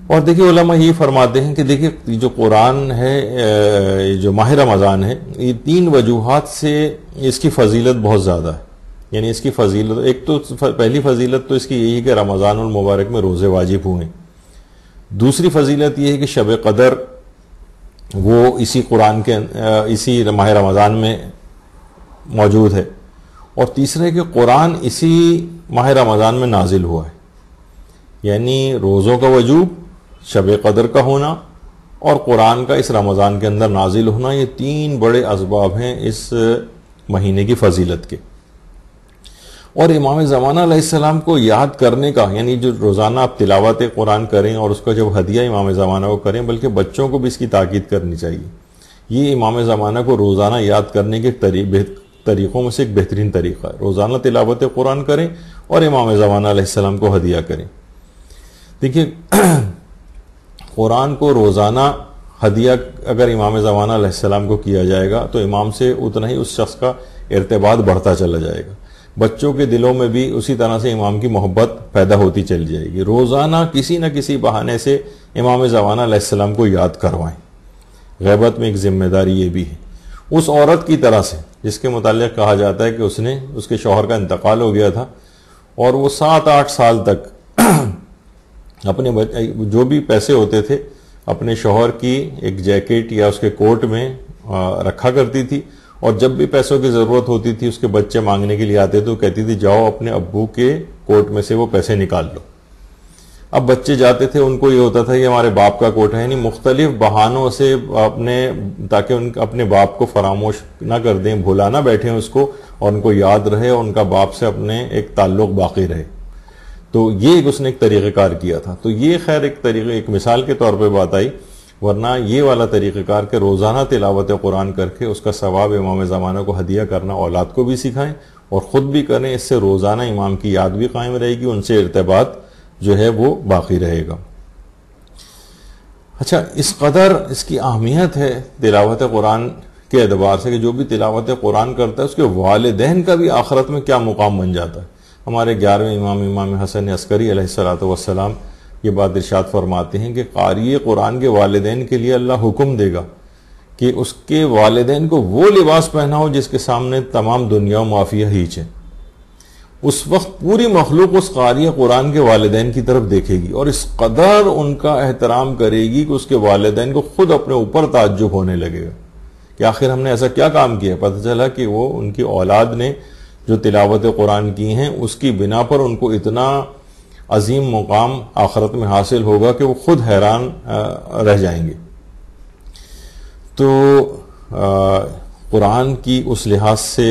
اور دیکھیے علماء یہ فرماتے ہیں کہ دیکھیے جو قرآن ہے, جو ماہ رمضان ہے, یہ 3 وجوہات سے اس کی فضیلت بہت زیادہ ہے. یعنی اس کی فضیلت, ایک تو پہلی فضیلت تو اس کی یہی ہے کہ رمضان المبارک میں روزے واجب ہوئے. دوسری فضیلت یہ ہے کہ شب قدر وہ اسی ماہ رمضان میں موجود ہے. اور تیسرا ہے کہ قرآن اسی ماہ رمضان میں نازل ہوا ہے. یعنی روزوں کا وجوب, شب قدر کا ہونا اور قرآن کا اس رمضان کے اندر نازل ہونا, یہ 3 بڑے اسباب ہیں اس مہینے کی فضیلت کے. اور امام زمانہ علیہ السلام کو یاد کرنے کا, یعنی جو روزانہ آپ تلاوت قرآن کریں اور اس کا جب ہدیہ امام زمانہ کو کریں, بلکہ بچوں کو بھی اس کی تاکید کرنی چاہیے. یہ امام زمانہ کو روزانہ یاد کرنے کے طریقوں میں سے ایک بہترین طریقہ ہے. روزانہ تلاوت قرآن کریں اور امام زمانہ علیہ السلام کو ہدیہ کریں. دیکھیے قرآن کو روزانہ ہدیہ اگر امام زمانہ علیہ السلام کو کیا جائے گا تو امام سے اتنا ہی اس شخص کا ارتباط بڑھتا چلا جائے گا. بچوں کے دلوں میں بھی اسی طرح سے امام کی محبت پیدا ہوتی چلی جائے گی. روزانہ کسی نہ کسی بہانے سے امام زمانہ علیہ السلام کو یاد کروائیں. غیبت میں ایک ذمہ داری یہ بھی ہے. اس عورت کی طرح سے جس کے متعلق کہا جاتا ہے کہ اس کے شوہر کا انتقال ہو گیا تھا, اور وہ 7-8 سال تک اپنے جو بھی پیسے ہوتے تھے اپنے شوہر کی ایک جیکٹ یا اس کے کوٹ میں رکھا کرتی تھی, اور جب بھی پیسوں کی ضرورت ہوتی تھی, اس کے بچے مانگنے کے لیے آتے تو کہتی تھی جاؤ اپنے ابو کے کوٹ میں سے وہ پیسے نکال لو. اب بچے جاتے تھے, ان کو یہ ہوتا تھا کہ ہمارے باپ کا کوٹ ہے, یعنی مختلف بہانوں سے تاکہ اپنے باپ کو فراموش نہ کر دیں, بھولا نہ بیٹھیں اس کو, اور ان کو یاد رہے اور ان کا باپ سے اپنے ایک تعلق باقی رہے. تو یہ اس نے ایک طریقہ کار کیا تھا. تو یہ خیر ایک مثال کے طور پہ بات آئی, ورنہ یہ والا طریقہ کار کہ روزانہ تلاوت قرآن کر کے اس کا ثواب امام زمانہ کو ہدیہ کرنا, اولاد کو بھی سکھائیں اور خود بھی کریں. اس سے روزانہ امام کی یاد بھی قائم رہے گی, ان سے ارتباط جو ہے وہ باقی رہے گا. اچھا, اس قدر اس کی اہمیت ہے تلاوت قرآن کے اعتبار سے کہ جو بھی تلاوت قرآن کرتا ہے اس کے والدین کا بھی آخرت میں کیا مقام بن جاتا ہے. ہمارے 11ویں امام حسن عسکری علیہ السلام یہ بات ارشاد فرماتے ہیں کہ قاری قرآن کے والدین کے لیے اللہ حکم دے گا کہ اس کے والدین کو وہ لباس پہناؤ جس کے سامنے تمام دنیا و معافیہ ہیچ ہے. اس وقت پوری مخلوق اس قاری قرآن کے والدین کی طرف دیکھے گی اور اس قدر ان کا احترام کرے گی کہ اس کے والدین کو خود اپنے اوپر تعجب ہونے لگے گا کہ آخر ہم نے ایسا کیا کام کیا. پتہ چلا کہ وہ ان کی اولاد نے جو تلاوت قرآن کی ہیں اس کی بنا پر ان کو اتنا عظیم مقام آخرت میں حاصل ہوگا کہ وہ خود حیران رہ جائیں گے. تو قرآن کی اس لحاظ سے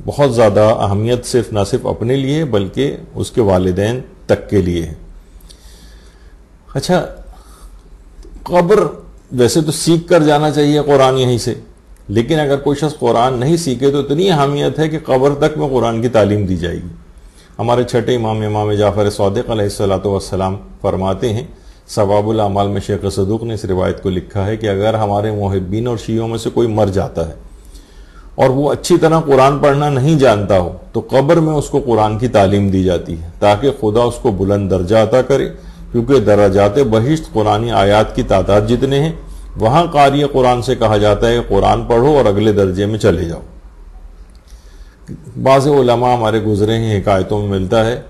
بہت زیادہ اہمیت نہ صرف اپنے لیے بلکہ اس کے والدین تک کے لیے ہے. اچھا, قبر ویسے تو سیکھ کر جانا چاہیے قرآن یہیں سے, لیکن اگر کوئی شخص قرآن نہیں سیکھے تو اتنی اہمیت ہے کہ قبر تک میں قرآن کی تعلیم دی جائے گی. ہمارے چھٹے امام جعفر صادق علیہ السلام فرماتے ہیں, ثواب الاعمال میں شیخ صدوق نے اس روایت کو لکھا ہے کہ اگر ہمارے محبین اور شیعوں میں سے کوئی مر جاتا ہے اور وہ اچھی طرح قرآن پڑھنا نہیں جانتا ہو تو قبر میں اس کو قرآن کی تعلیم دی جاتی ہے تاکہ خدا اس کو بلند درجہ عطا کرے, کیونکہ درجات بہشت قرآنی آیات کی تعداد جتنے ہیں وہاں قاری قرآن سے کہا جاتا ہے کہ قرآن پڑھو اور اگلے درجے میں چلے جاؤ. بعض علماء ہمارے گزرے ہیں حکایتوں میں ملتا ہے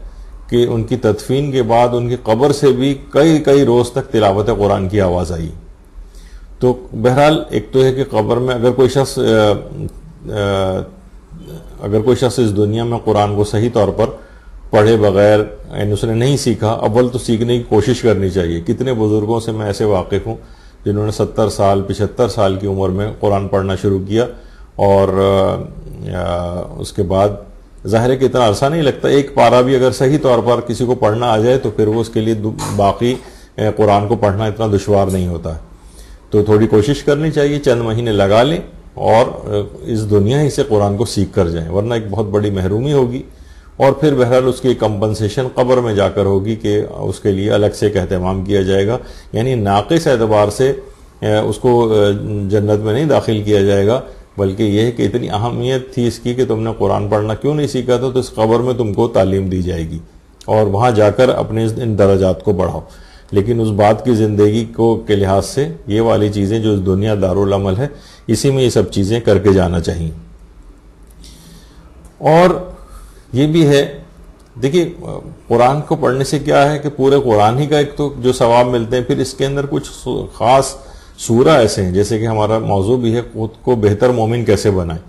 کہ ان کی تدفین کے بعد ان کی قبر سے بھی کئی روز تک تلاوت قرآن کی آواز آئی. تو بہرحال ایک تو ہے کہ قبر میں اگر کوئی شخص اس دنیا میں قرآن کو صحیح طور پر پڑھے بغیر، یعنی اس نے نہیں سیکھا، اول تو سیکھنے کی کوشش کرنی چاہیے. کتنے بزرگوں سے میں ایسے واقف ہوں جنہوں نے 70 سال 75 سال کی عمر میں قرآن پڑھنا شروع کیا، اور اس کے بعد ظاہر ہے کہ اتنا عرصہ نہیں لگتا. ایک پارہ بھی اگر صحیح طور پر کسی کو پڑھنا آ جائے تو پھر وہ اس کے لیے باقی قرآن کو پڑھنا اتنا دشوار نہیں ہوتا ہے. تو تھوڑی کوشش کرنی چاہیے، چند مہینے لگا لیں اور اس دنیا ہی سے قرآن کو سیکھ کر جائیں، ورنہ ایک بہت بڑی محرومی ہوگی. اور پھر بہرحال اس کی کمپنسیشن قبر میں جا کر ہوگی کہ اس کے لیے الگ سے ایک اہتمام کیا جائے گا. یعنی ناقص اعتبار سے اس کو جنت میں نہیں داخل کیا جائے گا، بلکہ یہ ہے کہ اتنی اہمیت تھی اس کی کہ تم نے قرآن پڑھنا کیوں نہیں سیکھا تھا، تو اس قبر میں تم کو تعلیم دی جائے گی اور وہاں جا کر اپنے ان درجات کو بڑھاؤ. لیکن اس بات کی زندگی کے لحاظ سے یہ والی چیزیں جو اس دنیا دارالعمل ہے، اسی میں یہ سب چیزیں کر کے جانا چاہیے. اور یہ بھی ہے، دیکھیے قرآن کو پڑھنے سے کیا ہے کہ پورے قرآن ہی کا ایک تو جو ثواب ملتے ہیں، پھر اس کے اندر کچھ خاص سورہ ایسے ہیں، جیسے کہ ہمارا موضوع بھی ہے خود کو بہتر مومن کیسے بنائیں.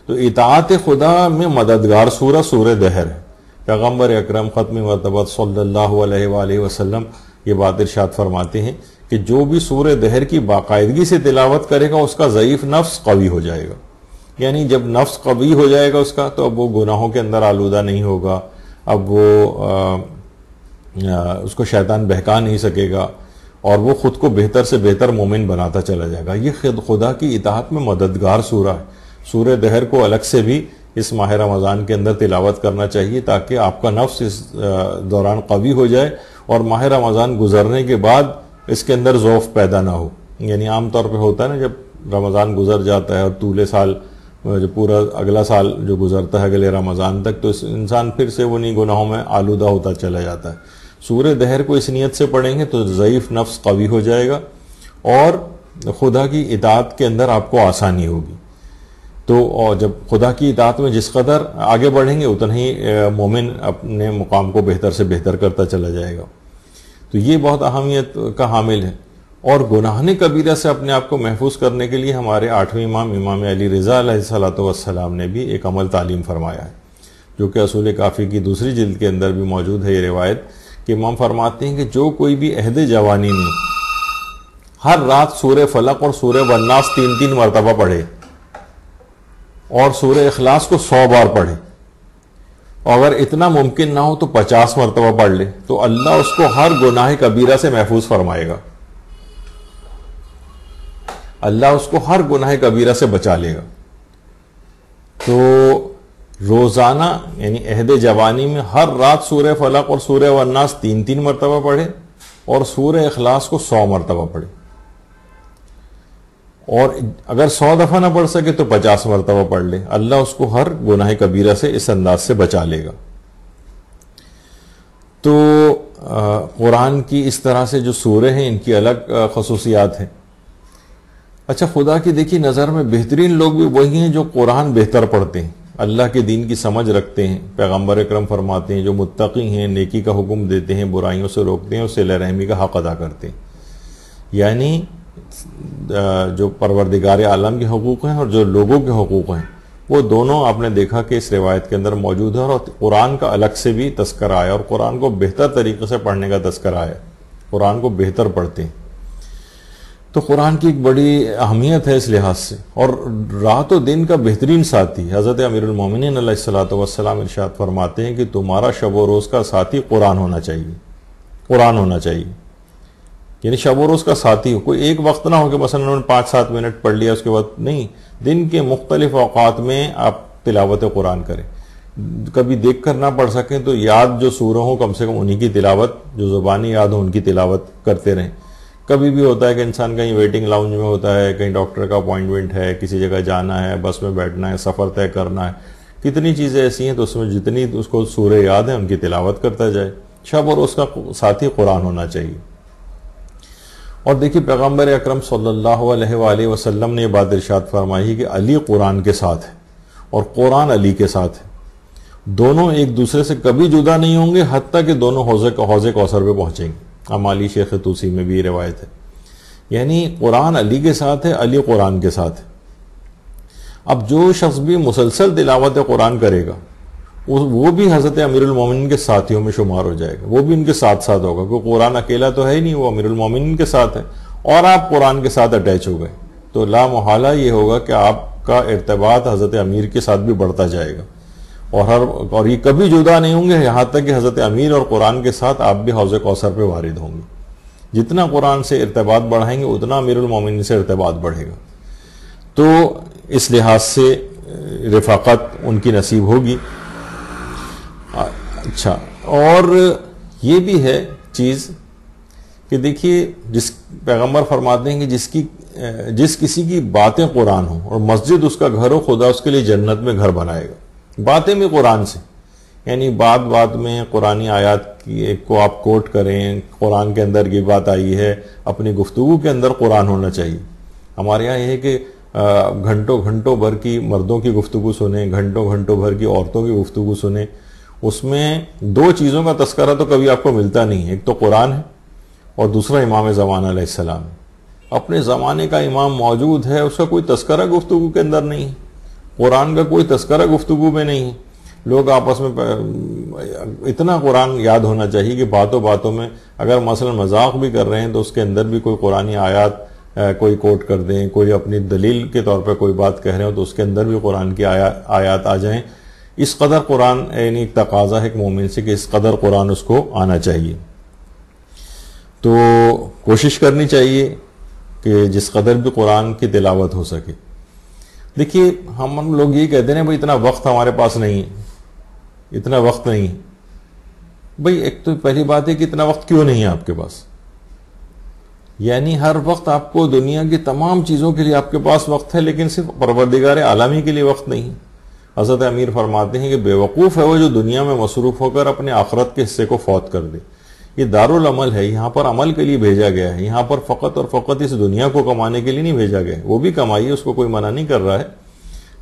تو اطاعت خدا میں مددگار سورہ دہر ہے. پیغمبر اکرم ختم مرتبہ صلی اللہ علیہ وآلہ وسلم یہ بات ارشاد فرماتے ہیں کہ جو بھی سورہ دہر کی باقاعدگی سے تلاوت کرے گا اس کا ضعیف نفس قوی ہو جائے گا. یعنی جب نفس قوی ہو جائے گا اس کا، تو اب وہ گناہوں کے اندر آلودہ نہیں ہوگا، اب وہ اس کو شیطان بہکا نہیں سکے گا، اور وہ خود کو بہتر سے بہتر مومن بناتا چلا جائے گا. یہ خدا کی اطاعت میں مددگار سورہ ہے. سورہ دہر کو الگ سے بھی اس ماہ رمضان کے اندر تلاوت کرنا چاہیے تاکہ آپ کا نفس اس دوران قوی ہو جائے اور ماہ رمضان گزرنے کے بعد اس کے اندر ضعف پیدا نہ ہو. یعنی عام طور پہ ہوتا ہے نا، جب رمضان گزر جاتا ہے اور طول سال جو پورا اگلا سال جو گزرتا ہے اگلے رمضان تک، تو انسان پھر سے انہی گناہوں میں آلودہ ہوتا چلا جاتا ہے. سورہ دہر کو اس نیت سے پڑھیں گے تو ضعیف نفس قوی ہو جائے گا اور خدا کی اطاعت کے اندر آپ کو آسانی ہوگی. تو جب خدا کی اطاعت میں جس قدر آگے بڑھیں گے اتنا ہی مومن اپنے مقام کو بہتر سے بہتر کرتا چلا جائے گا. تو یہ بہت اہمیت کا حامل ہے. اور گناہ کبیرہ سے اپنے آپ کو محفوظ کرنے کے لیے ہمارے 8ویں امام علی رضا علیہ الصلوۃ والسلام نے بھی ایک عمل تعلیم فرمایا ہے، جو کہ اصول کافی کی دوسری جلد کے اندر بھی موجود ہے. یہ روایت کہ امام فرماتے ہیں کہ جو کوئی بھی عہد جوانی میں ہر رات سورہ فلق اور سورہ والناس 3 مرتبہ پڑھے اور سورہ اخلاص کو 100 بار پڑھے، اور اگر اتنا ممکن نہ ہو تو 50 مرتبہ پڑھ لے، تو اللہ اس کو ہر گناہ کبیرہ سے محفوظ فرمائے گا. اللہ اس کو ہر گناہ کبیرہ سے بچا لے گا. تو روزانہ یعنی عہد جوانی میں ہر رات سورہ فلق اور سورہ والناس 3 مرتبہ پڑھے اور سورہ اخلاص کو 100 مرتبہ پڑھے، اور اگر 100 دفعہ نہ پڑھ سکے تو 50 مرتبہ پڑھ لے. اللہ اس کو ہر گناہ کبیرہ سے اس انداز سے بچا لے گا. تو قرآن کی اس طرح سے جو سورے ہیں ان کی الگ خصوصیات ہیں. اچھا، خدا کی دیکھی نظر میں بہترین لوگ بھی وہی ہیں جو قرآن بہتر پڑھتے ہیں، اللہ کے دین کی سمجھ رکھتے ہیں. پیغمبر اکرم فرماتے ہیں جو متقی ہیں، نیکی کا حکم دیتے ہیں، برائیوں سے روکتے ہیں، اور صلہ رحمی کا حق ادا کرتے ہیں. یعنی جو پروردگار عالم کے حقوق ہیں اور جو لوگوں کے حقوق ہیں، وہ دونوں آپ نے دیکھا کہ اس روایت کے اندر موجود ہے. اور قرآن کا الگ سے بھی تذکرہ آیا، اور قرآن کو بہتر طریقے سے پڑھنے کا تذکرہ آیا. قرآن کو بہتر پڑھتے ہیں. تو قرآن کی ایک بڑی اہمیت ہے اس لحاظ سے. اور رات و دن کا بہترین ساتھی حضرت امیر المومنین علیہ الصلوۃ والسلام ارشاد فرماتے ہیں کہ تمہارا شب و روز کا ساتھی قرآن ہونا چاہیے. قرآن ہونا چاہیے، یعنی شب و روز کا ساتھی ہو. کوئی ایک وقت نہ ہو کہ مثلا انہوں نے 5-7 منٹ پڑھ لیا اس کے بعد نہیں. دن کے مختلف اوقات میں آپ تلاوت قرآن کریں. کبھی دیکھ کر نہ پڑھ سکیں تو یاد جو سورہ ہوں کم سے کم انہی کی تلاوت، جو زبانی یاد ہو ان کی تلاوت کرتے رہیں. کبھی بھی ہوتا ہے کہ انسان کہیں ویٹنگ لاؤنج میں ہوتا ہے، کہیں ڈاکٹر کا اپوائنٹمنٹ ہے، کسی جگہ جانا ہے، بس میں بیٹھنا ہے، سفر طے کرنا ہے، کتنی چیزیں ایسی ہیں، تو اس میں جتنی اس کو سورہ یاد ہیں ان کی تلاوت کرتا جائے. شب اور اس کا ساتھی قرآن ہونا چاہیے. اور دیکھیے پیغمبر اکرم صلی اللہ علیہ وآلہ وسلم نے یہ بات ارشاد فرمائی کہ علی قرآن کے ساتھ ہے اور قرآن علی کے ساتھ ہے. دونوں ایک دوسرے سے کبھی جدا نہیں ہوں گے حتیٰ کہ دونوں حوض کوثر پہ پہنچیں گے. امالی شیخ توسی میں بھی یہ روایت ہے. یعنی قرآن علی کے ساتھ ہے، علی قرآن کے ساتھ ہے۔ اب جو شخص بھی مسلسل تلاوت قرآن کرے گا وہ بھی حضرت امیر المومنین کے ساتھیوں میں شمار ہو جائے گا، وہ بھی ان کے ساتھ ساتھ ہوگا، کیونکہ قرآن اکیلا تو ہے ہی نہیں، وہ امیر المومنین کے ساتھ ہے، اور آپ قرآن کے ساتھ اٹیچ ہو گئے تو لا محالہ یہ ہوگا کہ آپ کا ارتباط حضرت امیر کے ساتھ بھی بڑھتا جائے گا، اور یہ کبھی جدا نہیں ہوں گے یہاں تک کہ حضرت امیر اور قرآن کے ساتھ آپ بھی حوض کوثر پہ وارد ہوں گے۔ جتنا قرآن سے ارتباط بڑھائیں گے اتنا امیر المومنین سے ارتباط بڑھے گا، تو اس لحاظ سے رفاقت ان کی نصیب ہوگی۔ اچھا، اور یہ بھی ہے چیز کہ دیکھیے جس پیغمبر فرماتے ہیں کہ جس کسی کی باتیں قرآن ہوں اور مسجد اس کا گھر ہو، خدا اس کے لیے جنت میں گھر بنائے گا۔ باتیں بھی قرآن سے، یعنی بات میں قرآنی آیات کو آپ کوٹ کریں، قرآن کے اندر یہ بات آئی ہے، اپنی گفتگو کے اندر قرآن ہونا چاہیے۔ ہمارے یہاں یہ ہے کہ گھنٹوں بھر کی مردوں کی گفتگو سنیں، گھنٹوں بھر کی عورتوں کی گفتگو سنیں، اس میں دو چیزوں کا تذکرہ تو کبھی آپ کو ملتا نہیں ہے، ایک تو قرآن ہے اور دوسرا امام زمانہ علیہ السلام ہے۔ اپنے زمانے کا امام موجود ہے، اس کا کوئی تذکرہ گفتگو کے اندر نہیں ہے، قرآن کا کوئی تذکرہ گفتگو میں نہیں ہے۔ لوگ آپس میں اتنا قرآن یاد ہونا چاہیے کہ باتوں میں اگر مثلا مذاق بھی کر رہے ہیں تو اس کے اندر بھی کوئی قرآنی آیات کوئی کوٹ کر دیں، کوئی اپنی دلیل کے طور پہ کوئی بات کہہ رہے ہو تو اس کے اندر بھی قرآن کی آیات آ جائیں۔ اس قدر قرآن یعنی ایک تقاضا ہے ایک مومن سے کہ اس قدر قرآن اس کو آنا چاہیے، تو کوشش کرنی چاہیے کہ جس قدر بھی قرآن کی تلاوت ہو سکے۔ دیکھیے ہم لوگ یہ کہتے ہیں بھائی اتنا وقت ہمارے پاس نہیں ہے، اتنا وقت نہیں ہے۔ بھائی ایک تو پہلی بات ہے کہ اتنا وقت کیوں نہیں ہے آپ کے پاس؟ یعنی ہر وقت آپ کو دنیا کی تمام چیزوں کے لیے آپ کے پاس وقت ہے، لیکن صرف پروردگار عالمی کے لیے وقت نہیں۔ حضرت امیر فرماتے ہیں کہ بے وقوف ہے وہ جو دنیا میں مصروف ہو کر اپنے آخرت کے حصے کو فوت کر دے۔ یہ دارالعمل ہے، یہاں پر عمل کے لیے بھیجا گیا ہے، یہاں پر فقط اور فقط اس دنیا کو کمانے کے لیے نہیں بھیجا گیا ہے۔ وہ بھی کمائیے، اس کو کوئی منع نہیں کر رہا ہے،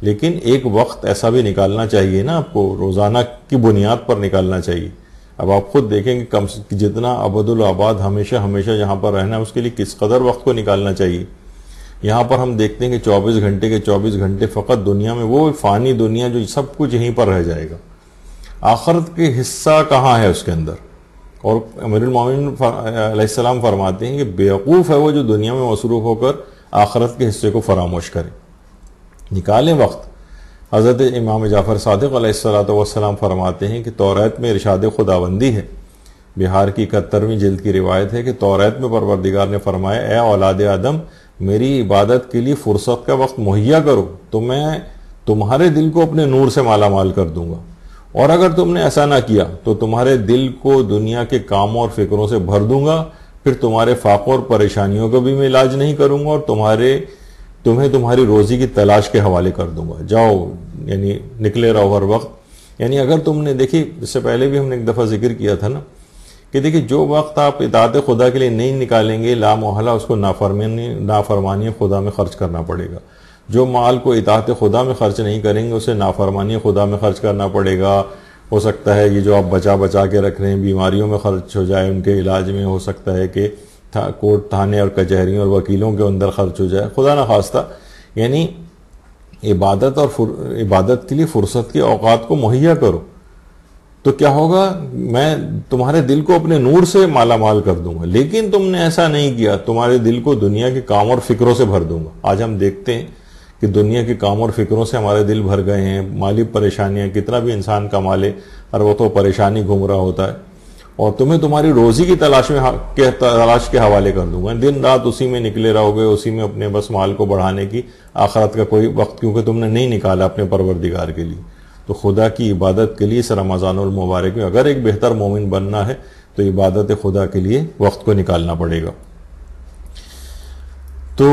لیکن ایک وقت ایسا بھی نکالنا چاہیے نا، آپ کو روزانہ کی بنیاد پر نکالنا چاہیے۔ اب آپ خود دیکھیں کہ جتنا ابد الآباد ہمیشہ جہاں پر رہنا ہے اس کے لیے کس قدر وقت کو نکالنا چاہیے۔ یہاں پر ہم دیکھتے ہیں کہ 24 گھنٹے کے 24 گھنٹے فقط دنیا میں، وہ فانی دنیا جو سب کچھ یہیں پر رہ جائے گا، آخرت کے حصہ کہاں ہے اس کے اندر؟ اور امیر المومنین علیہ السلام فرماتے ہیں کہ بیوقوف ہے وہ جو دنیا میں مصروف ہو کر آخرت کے حصے کو فراموش کرے۔ نکالیں وقت۔ حضرت امام جعفر صادق علیہ السلام فرماتے ہیں کہ توریت میں ارشاد خداوندی ہے، بہار کی 71ویں جلد کی روایت ہے کہ توریت میں پروردگار نے فرمایا، اے اولاد آدم، میری عبادت کے لیے فرصت کا وقت مہیا کرو تو میں تمہارے دل کو اپنے نور سے مالا مال کر دوں گا، اور اگر تم نے ایسا نہ کیا تو تمہارے دل کو دنیا کے کاموں اور فکروں سے بھر دوں گا، پھر تمہارے فاقوں اور پریشانیوں کا بھی میں علاج نہیں کروں گا، اور تمہیں تمہاری روزی کی تلاش کے حوالے کر دوں گا۔ جاؤ، یعنی نکلے رہو ہر وقت۔ یعنی اگر تم نے دیکھی، اس سے پہلے بھی ہم نے ایک دفعہ ذکر کیا تھا نا کہ دیکھیں جو وقت آپ اطاعت خدا کے لیے نہیں نکالیں گے، لا محالہ اس کو نافرمانی خدا میں خرچ کرنا پڑے گا۔ جو مال کو اطاعت خدا میں خرچ نہیں کریں گے اسے نافرمانی خدا میں خرچ کرنا پڑے گا۔ ہو سکتا ہے یہ جو آپ بچا کے رکھ رہے ہیں بیماریوں میں خرچ ہو جائے، ان کے علاج میں، ہو سکتا ہے کہ کورٹ تھانے اور کچہریوں اور وکیلوں کے اندر خرچ ہو جائے، خدا نہ خواستہ۔ یعنی عبادت کے لیے فرصت کے اوقات کو مہیا کرو، تو کیا ہوگا؟ میں تمہارے دل کو اپنے نور سے مالا مال کر دوں گا۔ لیکن تم نے ایسا نہیں کیا، تمہارے دل کو دنیا کے کام اور فکروں سے بھر دوں گا۔ آج ہم دیکھتے ہیں کہ دنیا کے کام اور فکروں سے ہمارے دل بھر گئے ہیں، مالی پریشانیاں، کتنا بھی انسان کما لے ہر وقت وہ پریشانی گھوم رہا ہوتا ہے، اور تمہیں تمہاری روزی کی تلاش کے حوالے کر دوں گا۔ دن رات اسی میں نکلے رہو گے، اسی میں اپنے بس مال کو بڑھانے کی، آخرت کا کوئی وقت کیونکہ تم نے نہیں نکالا اپنے پروردگار کے لیے۔ تو خدا کی عبادت کے لیے اس رمضان المبارک میں اگر ایک بہتر مومن بننا ہے تو عبادت خدا کے لیے وقت کو نکالنا پڑے گا۔ تو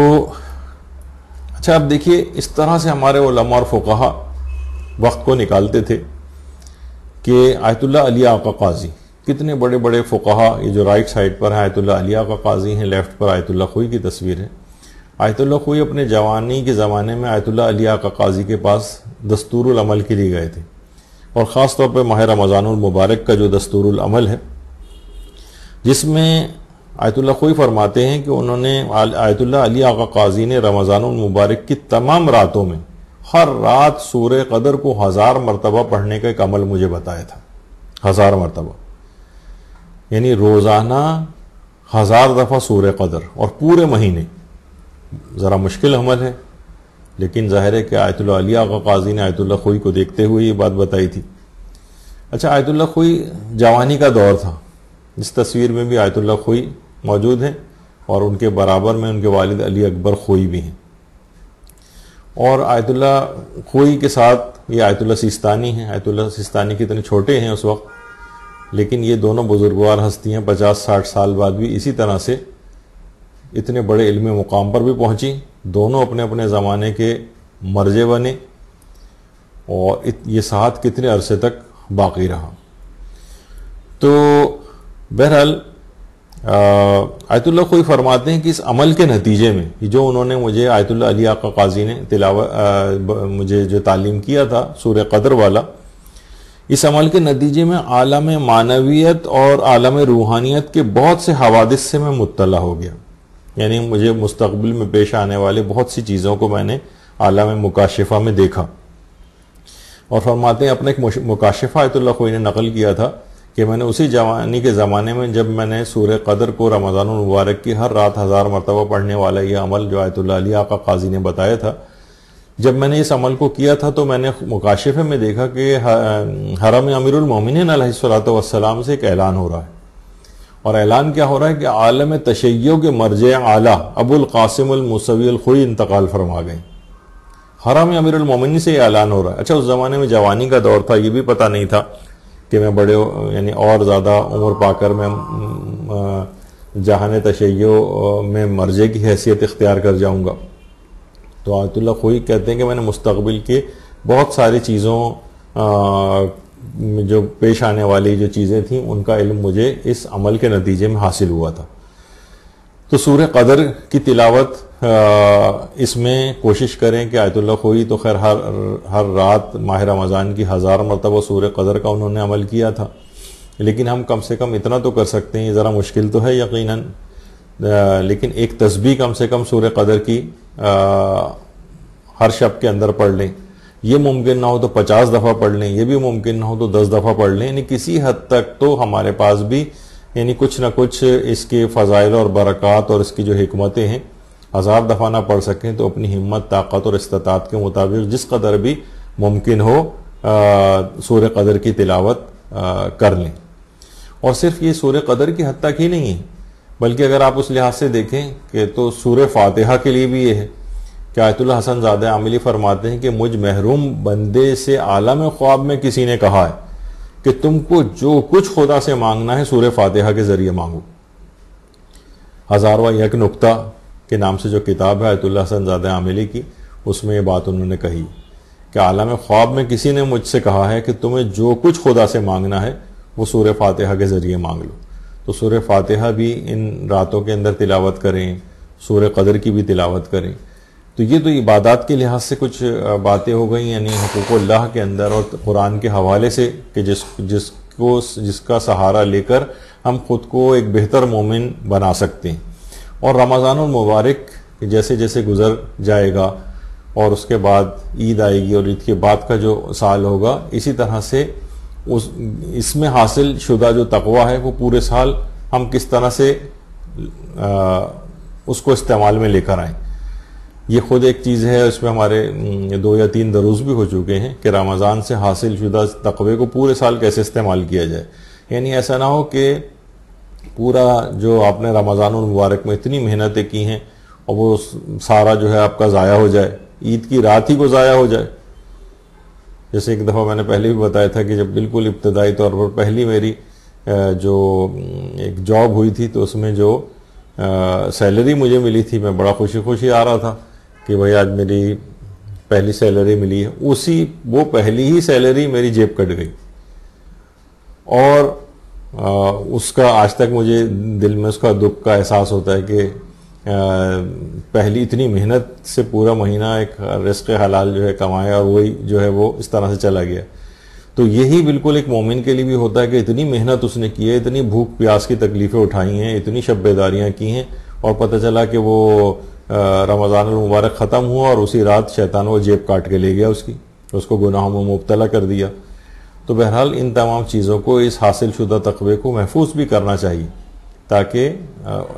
اچھا، اب دیکھیے اس طرح سے ہمارے علماء اور فقہا وقت کو نکالتے تھے کہ آیت اللہ علی آقا قاضی، کتنے بڑے بڑے فقہا، یہ جو رائٹ سائڈ پر ہیں آیت اللہ علی آقا قاضی ہیں، لیفٹ پر آیت اللہ خوئی کی تصویر ہے۔ آیت اللہ خوئی اپنے جوانی کے زمانے میں آیت اللہ علی آقا قاضی کے پاس دستور العمل کے لیے گئے تھے، اور خاص طور پہ ماہ رمضان المبارک کا جو دستور العمل ہے، جس میں آیت اللہ خوئی فرماتے ہیں کہ انہوں نے آیت اللہ علی آقا قاضی نے رمضان المبارک کی تمام راتوں میں ہر رات سورہ قدر کو 1000 مرتبہ پڑھنے کا ایک عمل مجھے بتایا تھا. 1000 مرتبہ یعنی روزانہ 1000 دفعہ سورہ قدر اور پورے مہینے. ذرا مشکل عمل ہے لیکن ظاہر ہے کہ آیت اللہ علی آقا قاضی نے آیت اللہ خوئی کو دیکھتے ہوئے یہ بات بتائی تھی. اچھا، آیت اللہ خوئی جوانی کا دور تھا. اس تصویر میں بھی آیت اللہ خوئی موجود ہیں اور ان کے برابر میں ان کے والد علی اکبر خوئی بھی ہیں. اور آیت اللہ خوئی کے ساتھ یہ آیت اللہ سیستانی ہیں. آیت اللہ سیستانی کتنے چھوٹے ہیں اس وقت، لیکن یہ دونوں بزرگوار ہستیاں 50-60 سال بعد بھی اسی طرح سے اتنے بڑے علمی مقام پر بھی پہنچی. دونوں اپنے اپنے زمانے کے مرجع بنے اور یہ ساتھ کتنے عرصے تک باقی رہا. تو بہرحال آیت اللہ خوئی فرماتے ہیں کہ اس عمل کے نتیجے میں جو انہوں نے مجھے آیت اللہ علی آقا قاضی نے مجھے جو تعلیم کیا تھا سورہ قدر والا، اس عمل کے نتیجے میں عالم معنویت اور عالم روحانیت کے بہت سے حوادث سے میں مطلع ہو گیا. یعنی مجھے مستقبل میں پیش آنے والے بہت سی چیزوں کو میں نے عالم مکاشفہ میں دیکھا. اور فرماتے ہیں اپنا ایک مکاشفہ آیت اللہ خوئی نے نقل کیا تھا کہ میں نے اسی جوانی کے زمانے میں جب میں نے سورہ قدر کو رمضان المبارک کی ہر رات 1000 مرتبہ پڑھنے والا یہ عمل جو آیت اللہ علی آقا قاضی نے بتایا تھا، جب میں نے اس عمل کو کیا تھا تو میں نے مکاشفے میں دیکھا کہ حرم امیر المومنین علیہ الصلوۃ والسلام سے ایک اعلان ہو رہا ہے. اور اعلان کیا ہو رہا ہے کہ عالم تشیع کے مرجع اعلیٰ ابو القاسم الموسوی الخوئی انتقال فرما گئے. حرم امیر المومنین سے یہ اعلان ہو رہا ہے. اچھا، اس زمانے میں جوانی کا دور تھا، یہ بھی پتہ نہیں تھا کہ میں بڑے یعنی اور زیادہ عمر پا کر میں جہان تشیع میں مرجع کی حیثیت اختیار کر جاؤں گا. تو آیت اللہ خوئی کہتے ہیں کہ میں نے مستقبل کے بہت ساری چیزوں جو پیش آنے والی جو چیزیں تھیں ان کا علم مجھے اس عمل کے نتیجے میں حاصل ہوا تھا. تو سورہ قدر کی تلاوت اس میں کوشش کریں کہ آیت اللہ خوئی تو خیر ہر رات ماہ رمضان کی 1000 مرتبہ سورہ قدر کا انہوں نے عمل کیا تھا، لیکن ہم کم سے کم اتنا تو کر سکتے ہیں. یہ ذرا مشکل تو ہے یقیناً، لیکن ایک تسبیح کم سے کم سورہ قدر کی ہر شب کے اندر پڑھ لیں. یہ ممکن نہ ہو تو 50 دفعہ پڑھ لیں، یہ بھی ممکن نہ ہو تو 10 دفعہ پڑھ لیں. یعنی کسی حد تک تو ہمارے پاس بھی یعنی کچھ نہ کچھ اس کے فضائل اور برکات اور اس کی جو حکمتیں ہیں 1000 دفعہ نہ پڑھ سکیں تو اپنی ہمت، طاقت اور استطاعت کے مطابق جس قدر بھی ممکن ہو سورہ قدر کی تلاوت کر لیں. اور صرف یہ سورہ قدر کی حد تک ہی نہیں ہے، بلکہ اگر آپ اس لحاظ سے دیکھیں کہ تو سورہ فاتحہ کے لیے بھی یہ ہے کہ آیت اللہ حسن زادہ عاملی فرماتے ہیں کہ مجھ محروم بندے سے عالم خواب میں کسی نے کہا ہے کہ تم کو جو کچھ خدا سے مانگنا ہے سورہ فاتحہ کے ذریعے مانگو. 1001 نکتہ کے نام سے جو کتاب ہے آیت اللہ حسن زادہ عاملی کی، اس میں یہ بات انہوں نے کہی کہ عالم خواب میں کسی نے مجھ سے کہا ہے کہ تمہیں جو کچھ خدا سے مانگنا ہے وہ سورہ فاتحہ کے ذریعے مانگ لو. تو سورہ فاتحہ بھی ان راتوں کے اندر تلاوت کریں، سورہ قدر کی بھی تلاوت کریں. تو یہ تو عبادات کے لحاظ سے کچھ باتیں ہو گئیں، یعنی حقوق اللہ کے اندر اور قرآن کے حوالے سے کہ جس کا سہارا لے کر ہم خود کو ایک بہتر مومن بنا سکتے ہیں. اور رمضان المبارک جیسے جیسے گزر جائے گا اور اس کے بعد عید آئے گی اور عید کے بعد کا جو سال ہوگا، اسی طرح سے اس میں حاصل شدہ جو تقوی ہے وہ پورے سال ہم کس طرح سے اس کو استعمال میں لے کر آئیں. یہ خود ایک چیز ہے، اس میں ہمارے 2 یا 3 دروس بھی ہو چکے ہیں کہ رمضان سے حاصل شدہ تقوی کو پورے سال کیسے استعمال کیا جائے. یعنی ایسا نہ ہو کہ پورا جو آپ نے رمضان المبارک میں اتنی محنتیں کی ہیں اور وہ سارا جو ہے آپ کا ضائع ہو جائے، عید کی رات ہی کو ضائع ہو جائے. جیسے ایک دفعہ میں نے پہلے بھی بتایا تھا کہ جب بالکل ابتدائی طور پر پہلی میری جو ایک جاب ہوئی تھی تو اس میں جو سیلری مجھے ملی تھی، میں بڑا خوشی آ رہا تھا کہ بھائی آج میری پہلی سیلری ملی ہے. وہ پہلی ہی سیلری میری جیب کٹ گئی اور اس کا آج تک مجھے دل میں اس کا دکھ کا احساس ہوتا ہے کہ پہلی اتنی محنت سے پورا مہینہ ایک رزق حلال جو ہے کمایا اور وہی جو ہے وہ اس طرح سے چلا گیا. تو یہی بالکل ایک مومن کے لیے بھی ہوتا ہے کہ اتنی محنت اس نے کی ہے، اتنی بھوک پیاس کی تکلیفیں اٹھائی ہیں، اتنی شب بیداریاں کی ہیں، اور پتہ چلا کہ وہ رمضان المبارک ختم ہوا اور اسی رات شیطان وہ جیب کاٹ کے لے گیا اس کو گناہوں میں مبتلا کر دیا. تو بہرحال ان تمام چیزوں کو، اس حاصل شدہ تقوی کو محفوظ بھی کرنا چاہیے تاکہ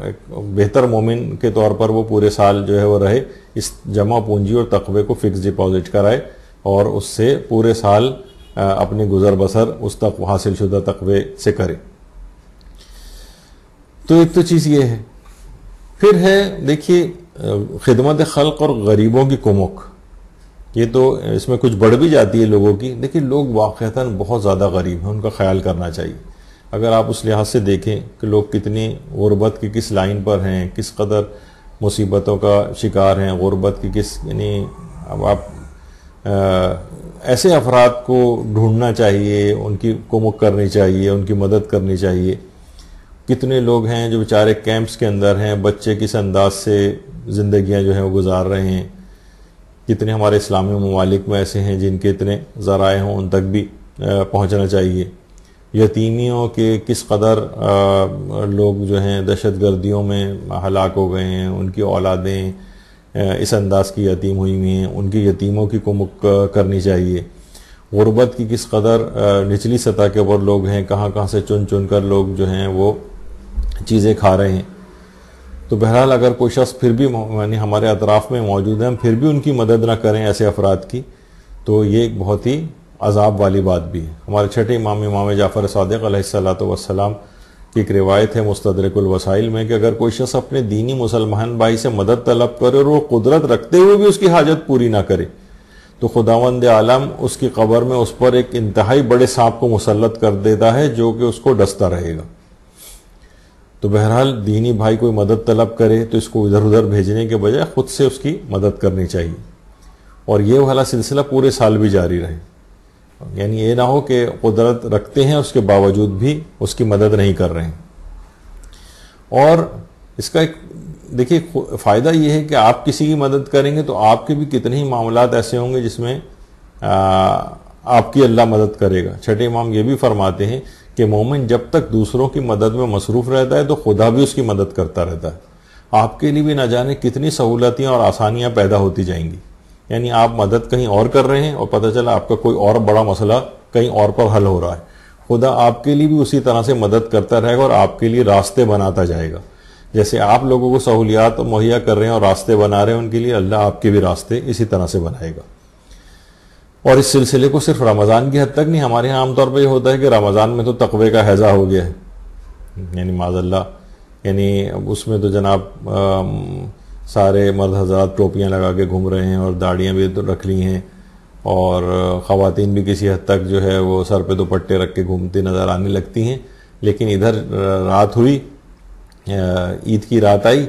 ایک بہتر مومن کے طور پر وہ پورے سال جو ہے وہ رہے، اس جمع پونجی اور تقوی کو فکس ڈپازٹ کرائے اور اس سے پورے سال اپنے گزر بسر اس تک حاصل شدہ تقوی سے کرے. تو ایک تو چیز یہ ہے. پھر ہے دیکھیے خدمت خلق اور غریبوں کی کمک. یہ تو اس میں کچھ بڑھ بھی جاتی ہے لوگوں کی. دیکھیے لوگ واقعتاً بہت زیادہ غریب ہیں، ان کا خیال کرنا چاہیے. اگر آپ اس لحاظ سے دیکھیں کہ لوگ کتنی غربت کی کس لائن پر ہیں، کس قدر مصیبتوں کا شکار ہیں، غربت کی کس، یعنی اب آپ ایسے افراد کو ڈھونڈنا چاہیے، ان کی کمک کرنی چاہیے، ان کی مدد کرنی چاہیے. کتنے لوگ ہیں جو بیچارے کیمپس کے اندر ہیں، بچے کس انداز سے زندگیاں جو ہیں وہ گزار رہے ہیں. کتنے ہمارے اسلامی ممالک میں ایسے ہیں جن کے اتنے ذرائع ہوں، ان تک بھی پہنچنا چاہیے. یتیمیوں کے کس قدر لوگ جو ہیں دہشت گردیوں میں ہلاک ہو گئے ہیں، ان کی اولادیں اس انداز کی یتیم ہوئی ہوئی ہیں، ان کی یتیموں کی کمک کرنی چاہیے. غربت کی کس قدر نچلی سطح کے اوپر لوگ ہیں، کہاں کہاں سے چن چن کر لوگ جو ہیں وہ چیزیں کھا رہے ہیں. تو بہرحال اگر کوئی شخص پھر بھی یعنی ہمارے اطراف میں موجود ہیں، ہم پھر بھی ان کی مدد نہ کریں ایسے افراد کی، تو یہ ایک بہت ہی عذاب والی بات بھی ہے. ہمارے چھٹے امام جعفر صادق علیہ الصلوۃ والسلام کی ایک روایت ہے مستدرک الوسائل میں کہ اگر کوئی شخص اپنے دینی مسلمان بھائی سے مدد طلب کرے اور وہ قدرت رکھتے ہوئے بھی اس کی حاجت پوری نہ کرے، تو خداوند عالم اس کی قبر میں اس پر ایک انتہائی بڑے سانپ کو مسلط کر دیتا ہے جو کہ اس کو ڈستا رہے گا. تو بہرحال دینی بھائی کوئی مدد طلب کرے تو اس کو ادھر ادھر بھیجنے کے بجائے خود سے اس کی مدد کرنی چاہیے، اور یہ والا سلسلہ پورے سال بھی جاری رہے. یعنی یہ نہ ہو کہ قدرت رکھتے ہیں اس کے باوجود بھی اس کی مدد نہیں کر رہے ہیں. اور اس کا ایک دیکھیے فائدہ یہ ہے کہ آپ کسی کی مدد کریں گے تو آپ کے بھی کتنے ہی معاملات ایسے ہوں گے جس میں آپ کی اللہ مدد کرے گا. چھٹے امام یہ بھی فرماتے ہیں کہ مومن جب تک دوسروں کی مدد میں مصروف رہتا ہے تو خدا بھی اس کی مدد کرتا رہتا ہے. آپ کے لیے بھی نہ جانے کتنی سہولتیں اور آسانیاں پیدا ہوتی جائیں گی. یعنی آپ مدد کہیں اور کر رہے ہیں اور پتہ چلا آپ کا کوئی اور بڑا مسئلہ کہیں اور پر حل ہو رہا ہے. خدا آپ کے لیے بھی اسی طرح سے مدد کرتا رہے گا اور آپ کے لیے راستے بناتا جائے گا. جیسے آپ لوگوں کو سہولیات مہیا کر رہے ہیں اور راستے بنا رہے ہیں ان کے لیے، اللہ آپ کے بھی راستے اسی طرح سے بنائے گا. اور اس سلسلے کو صرف رمضان کی حد تک نہیں، ہمارے یہاں عام طور پہ یہ ہوتا ہے کہ رمضان میں تو تقوی کا ہیضہ ہو گیا ہے، یعنی معاذ اللہ، یعنی اس میں تو جناب سارے مرد حضرات ٹوپیاں لگا کے گھوم رہے ہیں اور داڑیاں بھی تو رکھ لی ہیں، اور خواتین بھی کسی حد تک جو ہے وہ سر پہ دوپٹے رکھ کے گھومتی نظر آنے لگتی ہیں. لیکن ادھر رات ہوئی، عید کی رات آئی،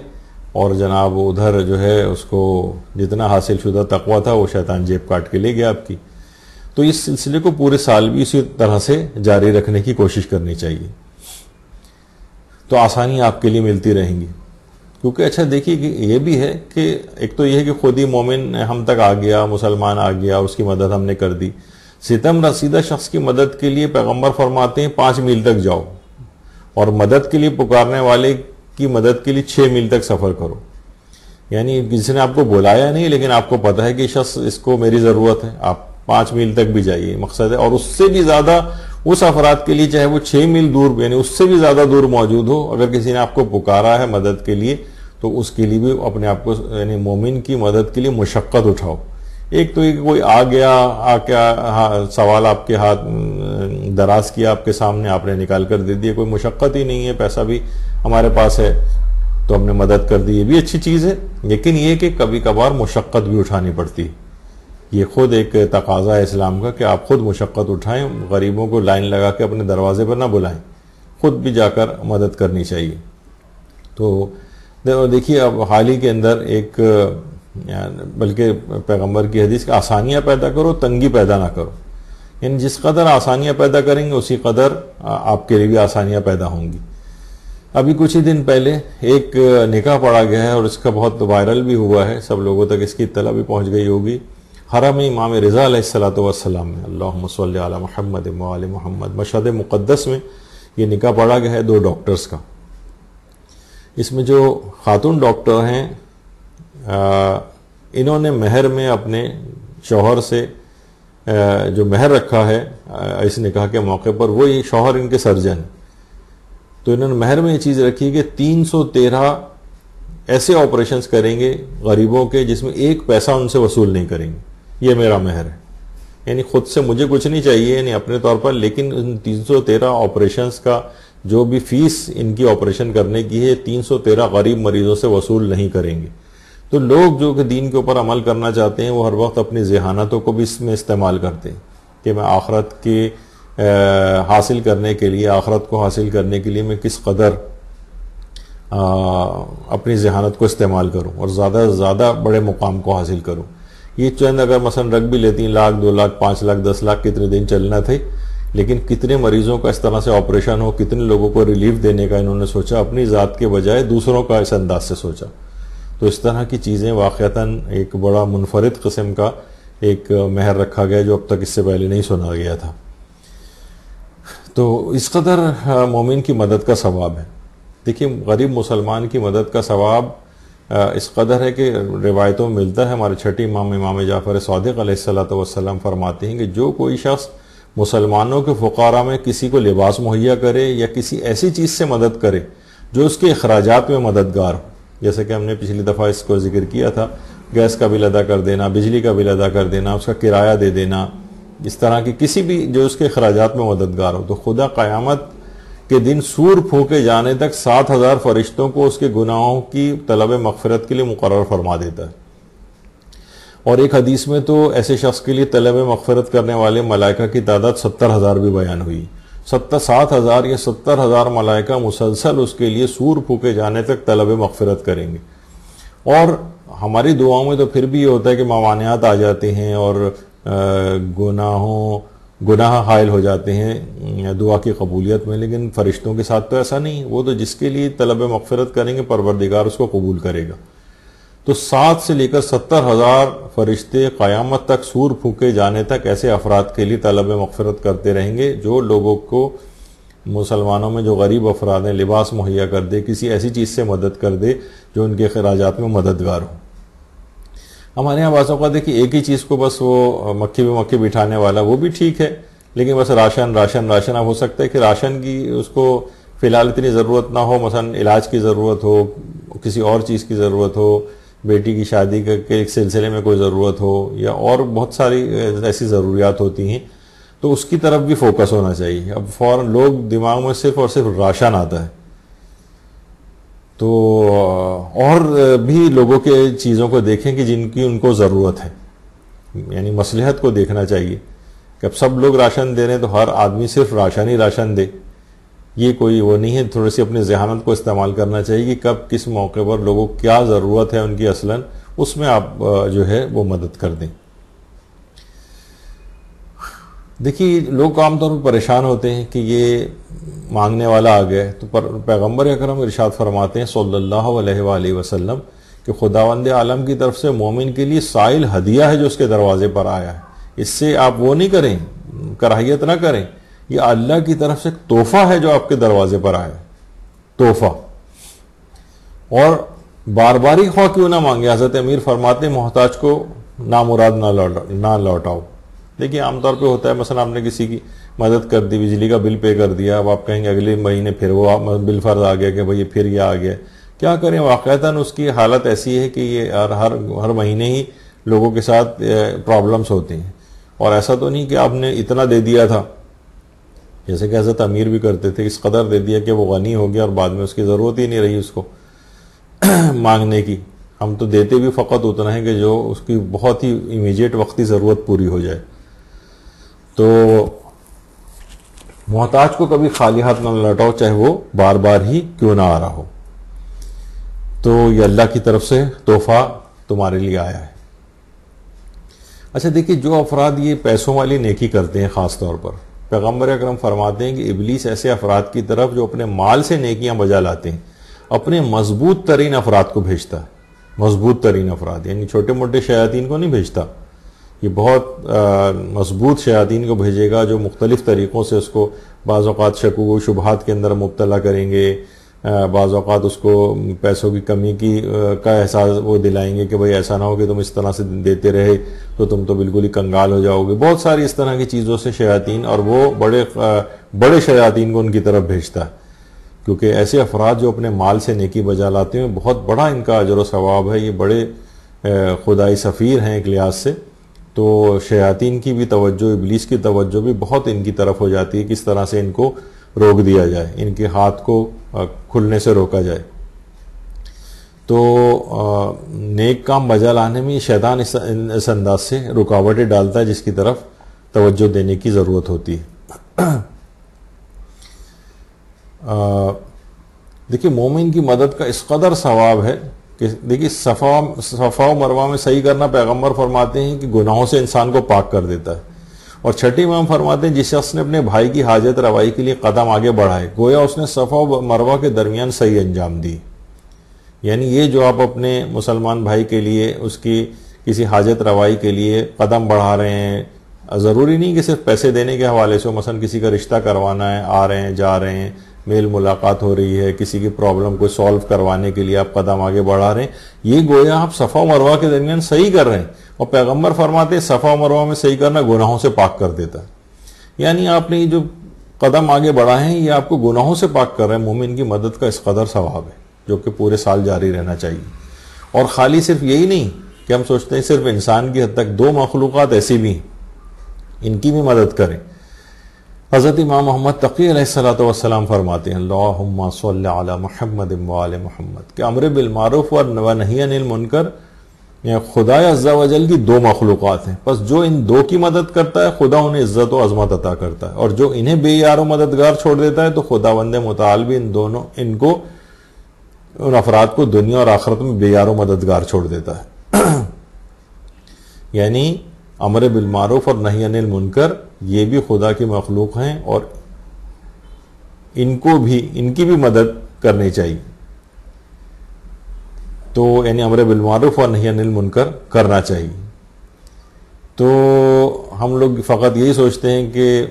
اور جناب ادھر جو ہے اس کو جتنا حاصل شدہ تقویٰ تھا وہ شیطان جیب کاٹ کے لے گیا آپ کی. تو اس سلسلے کو پورے سال بھی اسی طرح سے جاری رکھنے کی کوشش کرنی چاہیے، تو آسانی آپ کے لیے ملتی رہیں گی. کیونکہ اچھا دیکھیے کہ یہ بھی ہے کہ ایک تو یہ ہے کہ خود ہی مومن ہم تک آ گیا، مسلمان آ گیا، اس کی مدد ہم نے کر دی. ستم رسیدہ شخص کی مدد کے لیے پیغمبر فرماتے ہیں 5 میل تک جاؤ، اور مدد کے لیے پکارنے والے کی مدد کے لیے 6 میل تک سفر کرو. یعنی جس نے آپ کو بلایا نہیں لیکن آپ کو پتا ہے کہ شخص اس کو میری ضرورت ہے، آپ 5 میل تک بھی جائیے، مقصد ہے. اور اس سے بھی زیادہ اس افراد کے لیے چاہے وہ 6 میل دور یعنی اس سے بھی زیادہ دور موجود ہو، اگر کسی نے آپ کو پکارا ہے مدد کے لیے تو اس کے لیے بھی اپنے آپ کو یعنی مومن کی مدد کے لیے مشقت اٹھاؤ. ایک تو یہ کہ کوئی آ گیا، آ کے سوال آپ کے ہاتھ دراز کیا آپ کے سامنے، آپ نے نکال کر دے دیا، کوئی مشقت ہی نہیں ہے، پیسہ بھی ہمارے پاس ہے تو ہم نے مدد کر دی، یہ بھی اچھی چیز ہے. لیکن یہ کہ کبھی کبھار مشقت بھی اٹھانی پڑتی، یہ خود ایک تقاضا ہے اسلام کا کہ آپ خود مشقت اٹھائیں، غریبوں کو لائن لگا کے اپنے دروازے پر نہ بلائیں، خود بھی جا کر مدد کرنی چاہیے. تو دیکھیے اب حال ہی کے اندر ایک بلکہ پیغمبر کی حدیث کہ آسانیاں پیدا کرو، تنگی پیدا نہ کرو. یعنی جس قدر آسانیاں پیدا کریں گے اسی قدر آپ کے لیے بھی آسانیاں پیدا ہوں گی. ابھی کچھ ہی دن پہلے ایک نکاح پڑھا گیا ہے اور اس کا بہت وائرل بھی ہوا ہے، سب لوگوں تک اس کی اطلاع بھی پہنچ گئی ہوگی. حرم امام رضا علیہ الصلوۃ والسلام میں، اللہم صلی علی محمد وآل محمد، مشہد مقدس میں یہ نکاح پڑھا گیا ہے 2 ڈاکٹرز کا۔ اس میں جو خاتون ڈاکٹر ہیں انہوں نے مہر میں اپنے شوہر سے جو مہر رکھا ہے اس نکاح کے موقع پر، وہ یہ شوہر ان کے سرجن، تو انہوں نے مہر میں یہ چیز رکھی کہ 313 ایسے آپریشنز کریں گے غریبوں کے جس میں 1 پیسہ ان سے وصول نہیں کریں گے، یہ میرا مہر ہے۔ یعنی خود سے مجھے کچھ نہیں چاہیے یعنی اپنے طور پر، لیکن ان 313 آپریشنز کا جو بھی فیس ان کی آپریشن کرنے کی ہے 313 غریب مریضوں سے وصول نہیں کریں گے۔ تو لوگ جو کہ دین کے اوپر عمل کرنا چاہتے ہیں وہ ہر وقت اپنی ذہانتوں کو بھی اس میں استعمال کرتے ہیں کہ میں آخرت کے حاصل کرنے کے لیے، آخرت کو حاصل کرنے کے لیے میں کس قدر اپنی ذہانت کو استعمال کروں اور زیادہ سے زیادہ بڑے مقام کو حاصل کروں۔ یہ چند اگر مثلا رکھ بھی لیتی 1 لاکھ 2 لاکھ 5 لاکھ 10 لاکھ کتنے دن چلنا تھے، لیکن کتنے مریضوں کا اس طرح سے آپریشن ہو، کتنے لوگوں کو ریلیف دینے کا انہوں نے سوچا، اپنی ذات کے بجائے دوسروں کا اس انداز سے سوچا۔ تو اس طرح کی چیزیں واقعتاً ایک بڑا منفرد قسم کا ایک مہر رکھا گیا جو اب تک اس سے پہلے نہیں سنا گیا تھا۔ تو اس قدر مومن کی مدد کا ثواب ہے۔ دیکھیے غریب مسلمان کی مدد کا ثواب اس قدر ہے کہ روایتوں میں ملتا ہے، ہمارے چھٹے امام جعفر صادق علیہ الصلوۃ والسلام فرماتے ہیں کہ جو کوئی شخص مسلمانوں کے فقراء میں کسی کو لباس مہیا کرے یا کسی ایسی چیز سے مدد کرے جو اس کے اخراجات میں مددگار ہو، جیسے کہ ہم نے پچھلی دفعہ اس کو ذکر کیا تھا، گیس کا بل ادا کر دینا، بجلی کا بل ادا کر دینا، اس کا کرایہ دے دینا، اس طرح کی کسی بھی جو اس کے اخراجات میں مددگار ہو، تو خدا قیامت کے دن سور پھونکے جانے تک 7000 فرشتوں کو اس کے گناہوں کی طلب مغفرت کے لیے مقرر فرما دیتا ہے۔ اور ایک حدیث میں تو ایسے شخص کے لیے طلب مغفرت کرنے والے ملائکہ کی تعداد 70,000 بھی بیان ہوئی۔ 7,000 یا 70,000 ملائکہ مسلسل اس کے لیے سور پھونکے جانے تک طلب مغفرت کریں گے۔ اور ہماری دعاؤں میں تو پھر بھی یہ ہوتا ہے کہ موانعات آ جاتے ہیں اور گناہ حائل ہو جاتے ہیں دعا کی قبولیت میں، لیکن فرشتوں کے ساتھ تو ایسا نہیں، وہ تو جس کے لیے طلب مغفرت کریں گے پروردگار اس کو قبول کرے گا۔ تو 7 سے لے کر 70,000 فرشتے قیامت تک سور پھونکے جانے تک ایسے افراد کے لیے طلب مغفرت کرتے رہیں گے جو لوگوں کو، مسلمانوں میں جو غریب افراد ہیں، لباس مہیا کر دے، کسی ایسی چیز سے مدد کر دے جو ان کے اخراجات میں مددگار ہو۔ ہمارے یہاں بعض اوقات دیکھیے ایک ہی چیز کو بس وہ مکھی پہ مکھی بٹھانے والا، وہ بھی ٹھیک ہے، لیکن بس راشن راشن راشن، اب ہو سکتا ہے کہ راشن کی اس کو فی الحال اتنی ضرورت نہ ہو، مثلا علاج کی ضرورت ہو، کسی اور چیز کی ضرورت ہو، بیٹی کی شادی کے سلسلے میں کوئی ضرورت ہو، یا اور بہت ساری ایسی ضروریات ہوتی ہیں، تو اس کی طرف بھی فوکس ہونا چاہیے۔ اب فوراً لوگ دماغ میں صرف اور صرف راشن آتا ہے، تو اور بھی لوگوں کے چیزوں کو دیکھیں کہ جن کی ان کو ضرورت ہے، یعنی مصلحت کو دیکھنا چاہیے کہ اب سب لوگ راشن دے رہے ہیں تو ہر آدمی صرف راشن ہی راشن دے، یہ کوئی وہ نہیں ہے۔ تھوڑی سی اپنی ذہانت کو استعمال کرنا چاہیے کہ کب کس موقع پر لوگوں کو کیا ضرورت ہے ان کی اصلاً، اس میں آپ جو ہے وہ مدد کر دیں۔ دیکھیے لوگ عام طور پر پریشان ہوتے ہیں کہ یہ مانگنے والا آ گیا ہے، تو پیغمبر اکرم ارشاد فرماتے ہیں صلی اللہ علیہ وآلہ وسلم کہ خداوند عالم کی طرف سے مومن کے لیے سائل ہدیہ ہے جو اس کے دروازے پر آیا ہے، اس سے آپ وہ نہیں کریں، کراہیت نہ کریں، یہ اللہ کی طرف سے ایک تحفہ ہے جو آپ کے دروازے پر آیا ہے، تحفہ۔ اور بار بار ہی خواہ کیوں نہ مانگے، حضرت امیر فرماتے ہیں محتاج کو نامراد نہ لوٹاؤ۔ دیکھیے عام طور پہ ہوتا ہے، مثلا آپ نے کسی کی مدد کر دی، بجلی کا بل پے کر دیا، اب آپ کہیں گے اگلے مہینے پھر وہ بل فرض آ گیا کہ بھئی پھر یہ آ گیا، کیا کریں؟ واقعتاً اس کی حالت ایسی ہے کہ یہ ہر مہینے ہی لوگوں کے ساتھ پرابلمس ہوتے ہیں، اور ایسا تو نہیں کہ آپ نے اتنا دے دیا تھا، جیسے کہ حضرت امیر بھی کرتے تھے، اس قدر دے دیا کہ وہ غنی ہو گیا اور بعد میں اس کی ضرورت ہی نہیں رہی اس کو مانگنے کی۔ ہم تو دیتے بھی فقط اتنا ہے کہ جو اس کی بہت ہی امیجیٹ وقتی ضرورت پوری ہو جائے۔ تو محتاج کو کبھی خالی ہاتھ نہ لوٹاؤ، چاہے وہ بار بار ہی کیوں نہ آ رہا ہو۔ تو یہ اللہ کی طرف سے تحفہ تمہارے لیے آیا ہے۔ اچھا دیکھیے جو افراد یہ پیسوں والی نیکی کرتے ہیں، خاص طور پر پیغمبر اکرم فرماتے ہیں کہ ابلیس ایسے افراد کی طرف جو اپنے مال سے نیکیاں بجا لاتے ہیں، اپنے مضبوط ترین افراد کو بھیجتا ہے۔ مضبوط ترین افراد یعنی چھوٹے موٹے شیاطین کو نہیں بھیجتا، یہ بہت مضبوط شیاطین کو بھیجے گا جو مختلف طریقوں سے اس کو بعض اوقات شکوک و شبہات کے اندر مبتلا کریں گے، بعض اوقات اس کو پیسوں کی کمی کا احساس وہ دلائیں گے کہ بھئی ایسا نہ ہو کہ تم اس طرح سے دیتے رہے تو تم تو بالکل ہی کنگال ہو جاؤ گے. بہت ساری اس طرح کی چیزوں سے شیاطین، اور وہ بڑے شیاطین کو ان کی طرف بھیجتا ہے، کیونکہ ایسے افراد جو اپنے مال سے نیکی بجا لاتے ہیں بہت بڑا ان کا اجر و ثواب ہے. یہ بڑے خدائی سفیر ہیں ایک لحاظ سے. تو شیاطین کی بھی توجہ، ابلیس کی توجہ بھی بہت ان کی طرف ہو جاتی ہے، کس طرح سے ان کو روک دیا جائے، ان کے ہاتھ کو کھلنے سے روکا جائے. تو نیک کام بجا لانے میں شیطان اس انداز سے رکاوٹیں ڈالتا ہے جس کی طرف توجہ دینے کی ضرورت ہوتی ہے. دیکھیے مومن کی مدد کا اس قدر ثواب ہے کہ دیکھیے صفا و مروہ میں صحیح کرنا پیغمبر فرماتے ہیں کہ گناہوں سے انسان کو پاک کر دیتا ہے. اور چھٹی امام فرماتے ہیں جس شخص نے اپنے بھائی کی حاجت روائی کے لیے قدم آگے بڑھائے گویا اس نے صفا و مروہ کے درمیان صحیح انجام دی. یعنی یہ جو آپ اپنے مسلمان بھائی کے لیے اس کی کسی حاجت روائی کے لیے قدم بڑھا رہے ہیں، ضروری نہیں کہ صرف پیسے دینے کے حوالے سے، مثلا کسی کا رشتہ کروانا ہے، آ رہے ہیں جا رہے ہیں، میل ملاقات ہو رہی ہے، کسی کی پرابلم کو سالو کروانے کے لیے آپ قدم آگے بڑھا رہے ہیں، یہ گویا آپ صفا و مروہ کے درمیان صحیح کر رہے ہیں. اور پیغمبر فرماتے ہیں صفا و مروہ میں صحیح کرنا گناہوں سے پاک کر دیتا ہے. یعنی آپ نے یہ جو قدم آگے بڑھائے ہیں یہ آپ کو گناہوں سے پاک کر رہے ہیں. مومن کی مدد کا اس قدر ثواب ہے جو کہ پورے سال جاری رہنا چاہیے. اور خالی صرف یہی نہیں کہ ہم سوچتے ہیں صرف انسان کی حد تک، دو مخلوقات ایسی بھی ہیں ان کی بھی مدد کریں. حضرت امام محمد تقی علیہ الصلوۃ والسلام فرماتے ہیں اللہم صل علی محمد وآل محمد کہ امر بالمعروف و نہی عن المنکر خدا عز و جل کی دو مخلوقات ہیں، پس جو ان دو کی مدد کرتا ہے خدا انہیں عزت و عظمت عطا کرتا ہے، اور جو انہیں بے یار و مددگار چھوڑ دیتا ہے تو خدا بند متعال بھی ان افراد کو دنیا اور آخرت میں بے یار و مددگار چھوڑ دیتا ہے. یعنی امر بالمعروف اور نہی عن المنکر یہ بھی خدا کی مخلوق ہیں اور ان کی بھی مدد کرنی چاہیے. تو یعنی امر بالمعروف اور نہی عن المنکر کرنا چاہیے. تو ہم لوگ فقط یہی سوچتے ہیں کہ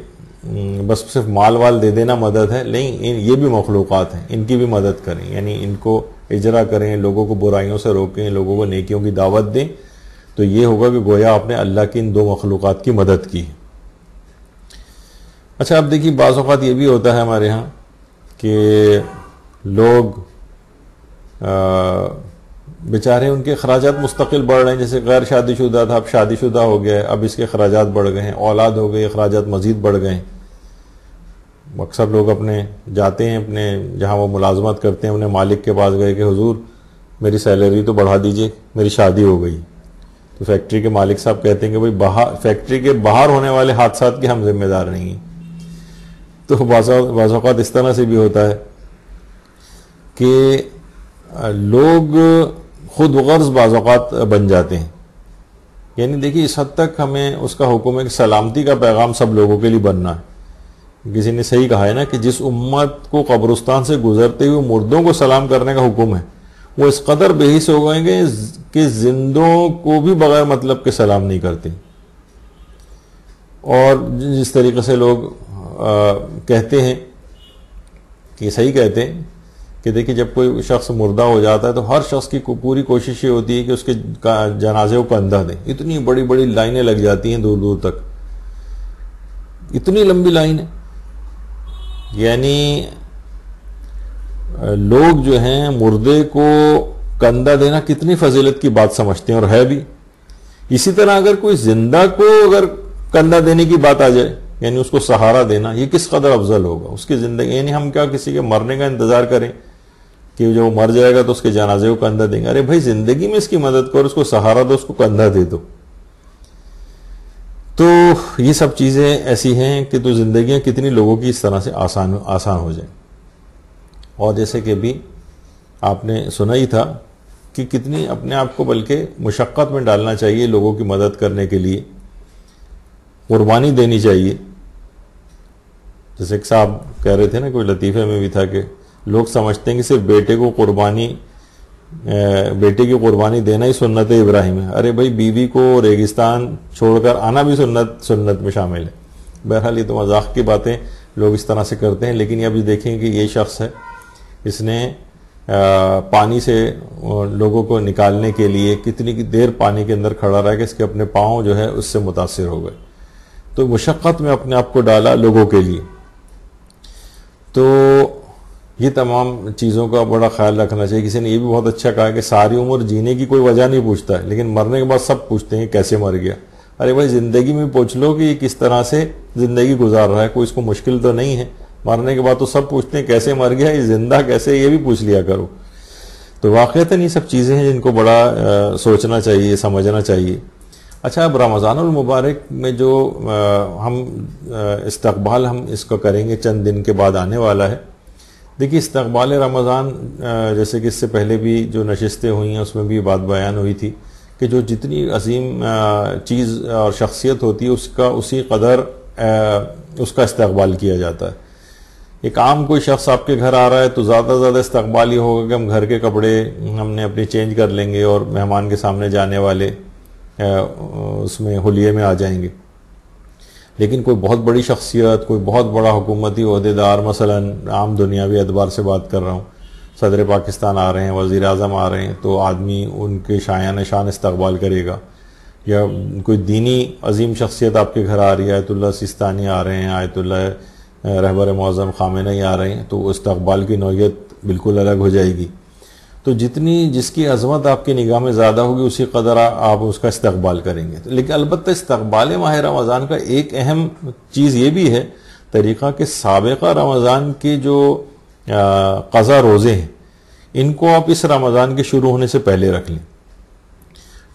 بس صرف مال وال دے دینا مدد ہے، نہیں، یہ بھی مخلوقات ہیں، ان کی بھی مدد کریں، یعنی ان کو اجرا کریں، لوگوں کو برائیوں سے روکیں، لوگوں کو نیکیوں کی دعوت دیں. تو یہ ہوگا کہ گویا آپ نے اللہ کی ان دو مخلوقات کی مدد کی. اچھا اب دیکھیے بعض اوقات یہ بھی ہوتا ہے ہمارے ہاں کہ لوگ بیچارے ان کے اخراجات مستقل بڑھ رہے ہیں، جیسے غیر شادی شدہ تھا اب شادی شدہ ہو گیا ہے، اب اس کے اخراجات بڑھ گئے ہیں، اولاد ہو گئی اخراجات مزید بڑھ گئے ہیں. اکثر لوگ اپنے جاتے ہیں اپنے جہاں وہ ملازمت کرتے ہیں اپنے مالک کے پاس گئے کہ حضور میری سیلری تو بڑھا دیجئے، میری شادی ہو گئی. تو فیکٹری کے مالک صاحب کہتے ہیں کہ بھئی فیکٹری کے باہر ہونے والے حادثات کے ہم ذمہ دار نہیں ہیں. تو بعض اوقات اس طرح سے بھی ہوتا ہے کہ لوگ خود غرض بعض اوقات بن جاتے ہیں. یعنی دیکھیے اس حد تک ہمیں اس کا حکم ہے کہ سلامتی کا پیغام سب لوگوں کے لیے بننا ہے. کسی نے صحیح کہا ہے نا کہ جس امت کو قبرستان سے گزرتے ہوئے مردوں کو سلام کرنے کا حکم ہے وہ اس قدر بے حس ہو گئے گے کہ زندوں کو بھی بغیر مطلب کے سلام نہیں کرتے. اور جس طریقے سے لوگ کہتے ہیں کہ صحیح کہتے ہیں کہ دیکھیے جب کوئی شخص مردہ ہو جاتا ہے تو ہر شخص کی پوری کوشش یہ ہوتی ہے کہ اس کے جنازے کو کندھا دیں. اتنی بڑی بڑی لائنیں لگ جاتی ہیں دور دور تک، اتنی لمبی لائنیں. یعنی لوگ جو ہیں مردے کو کندھا دینا کتنی فضیلت کی بات سمجھتے ہیں، اور ہے بھی. اسی طرح اگر کوئی زندہ کو اگر کندھا دینے کی بات آ جائے یعنی اس کو سہارا دینا، یہ کس قدر افضل ہوگا اس کی زندگی. یعنی ہم کیا کسی کے مرنے کا انتظار کریں کہ جب وہ مر جائے گا تو اس کے جنازے کو کندھا دیں گے؟ ارے بھائی زندگی میں اس کی مدد کرو، اس کو سہارا دو، اس کو کندھا دے دو. تو یہ سب چیزیں ایسی ہیں کہ تو زندگیاں کتنی لوگوں کی اس طرح سے آسان ہو جائیں. اور جیسے کہ بھی آپ نے سنا ہی تھا کہ کتنی اپنے آپ کو بلکہ مشقت میں ڈالنا چاہیے لوگوں کی مدد کرنے کے لیے، قربانی دینی چاہیے. جیسے کہ صاحب کہہ رہے تھے نا، کوئی لطیفے میں بھی تھا کہ لوگ سمجھتے ہیں کہ صرف بیٹے کو قربانی بیٹے کی قربانی دینا ہی سنت ابراہیم ہے. ارے بھائی بیوی کو ریگستان چھوڑ کر آنا بھی سنت میں شامل ہے. بہرحال یہ تو مذاق کی باتیں لوگ اس طرح سے کرتے ہیں. لیکن اب دیکھیں کہ یہ شخص ہے, اس نے پانی سے لوگوں کو نکالنے کے لیے کتنی دیر پانی کے اندر کھڑا رہا کہ اس کے اپنے پاؤں جو ہے اس سے متاثر ہو گئے. تو مشقت میں اپنے آپ کو ڈالا لوگوں کے لیے. تو یہ تمام چیزوں کا بڑا خیال رکھنا چاہیے. کسی نے یہ بھی بہت اچھا کہا کہ ساری عمر جینے کی کوئی وجہ نہیں پوچھتا ہے, لیکن مرنے کے بعد سب پوچھتے ہیں کیسے مر گیا. ارے بھائی زندگی میں پوچھ لو کہ یہ کس طرح سے زندگی گزار رہا ہے, کوئی اس کو مشکل تو نہیں ہے. مرنے کے بعد تو سب پوچھتے ہیں کیسے مر گیا, یہ زندہ کیسے, یہ بھی پوچھ لیا کرو. تو واقعتاً یہ سب چیزیں ہیں جن کو بڑا سوچنا چاہیے, سمجھنا چاہیے. اچھا, اب رمضان المبارک میں جو ہم استقبال ہم اس کو کریں گے, چند دن کے بعد آنے والا ہے. دیکھیے استقبال رمضان, جیسے کہ اس سے پہلے بھی جو نشستیں ہوئی ہیں اس میں بھی بات بیان ہوئی تھی کہ جو جتنی عظیم چیز اور شخصیت ہوتی ہے اس کا اسی قدر اس کا استقبال کیا جاتا ہے. ایک عام کوئی شخص آپ کے گھر آ رہا ہے تو زیادہ سے زیادہ استقبال یہ ہوگا کہ ہم گھر کے کپڑے ہم نے اپنی چینج کر لیں گے اور مہمان کے سامنے جانے والے اس میں حلیے میں آ جائیں گے. لیکن کوئی بہت بڑی شخصیت, کوئی بہت بڑا حکومتی عہدیدار, مثلا عام دنیاوی اعتبار سے بات کر رہا ہوں, صدر پاکستان آ رہے ہیں, وزیر اعظم آ رہے ہیں, تو آدمی ان کے شایان شان استقبال کرے گا. یا کوئی دینی عظیم شخصیت آپ کے گھر آ رہی ہے, آیت اللہ سیستانی آ رہے ہیں, آیت اللہ رہبر معظم خامنہئی آ رہے ہیں, تو استقبال کی نوعیت بالکل الگ ہو جائے گی. تو جس کی عظمت آپ کی نگاہ میں زیادہ ہوگی اسی قدر آپ اس کا استقبال کریں گے. لیکن البتہ استقبال ماہ رمضان کا ایک اہم چیز یہ بھی ہے طریقہ کہ سابقہ رمضان کے جو قضا روزے ہیں ان کو آپ اس رمضان کے شروع ہونے سے پہلے رکھ لیں.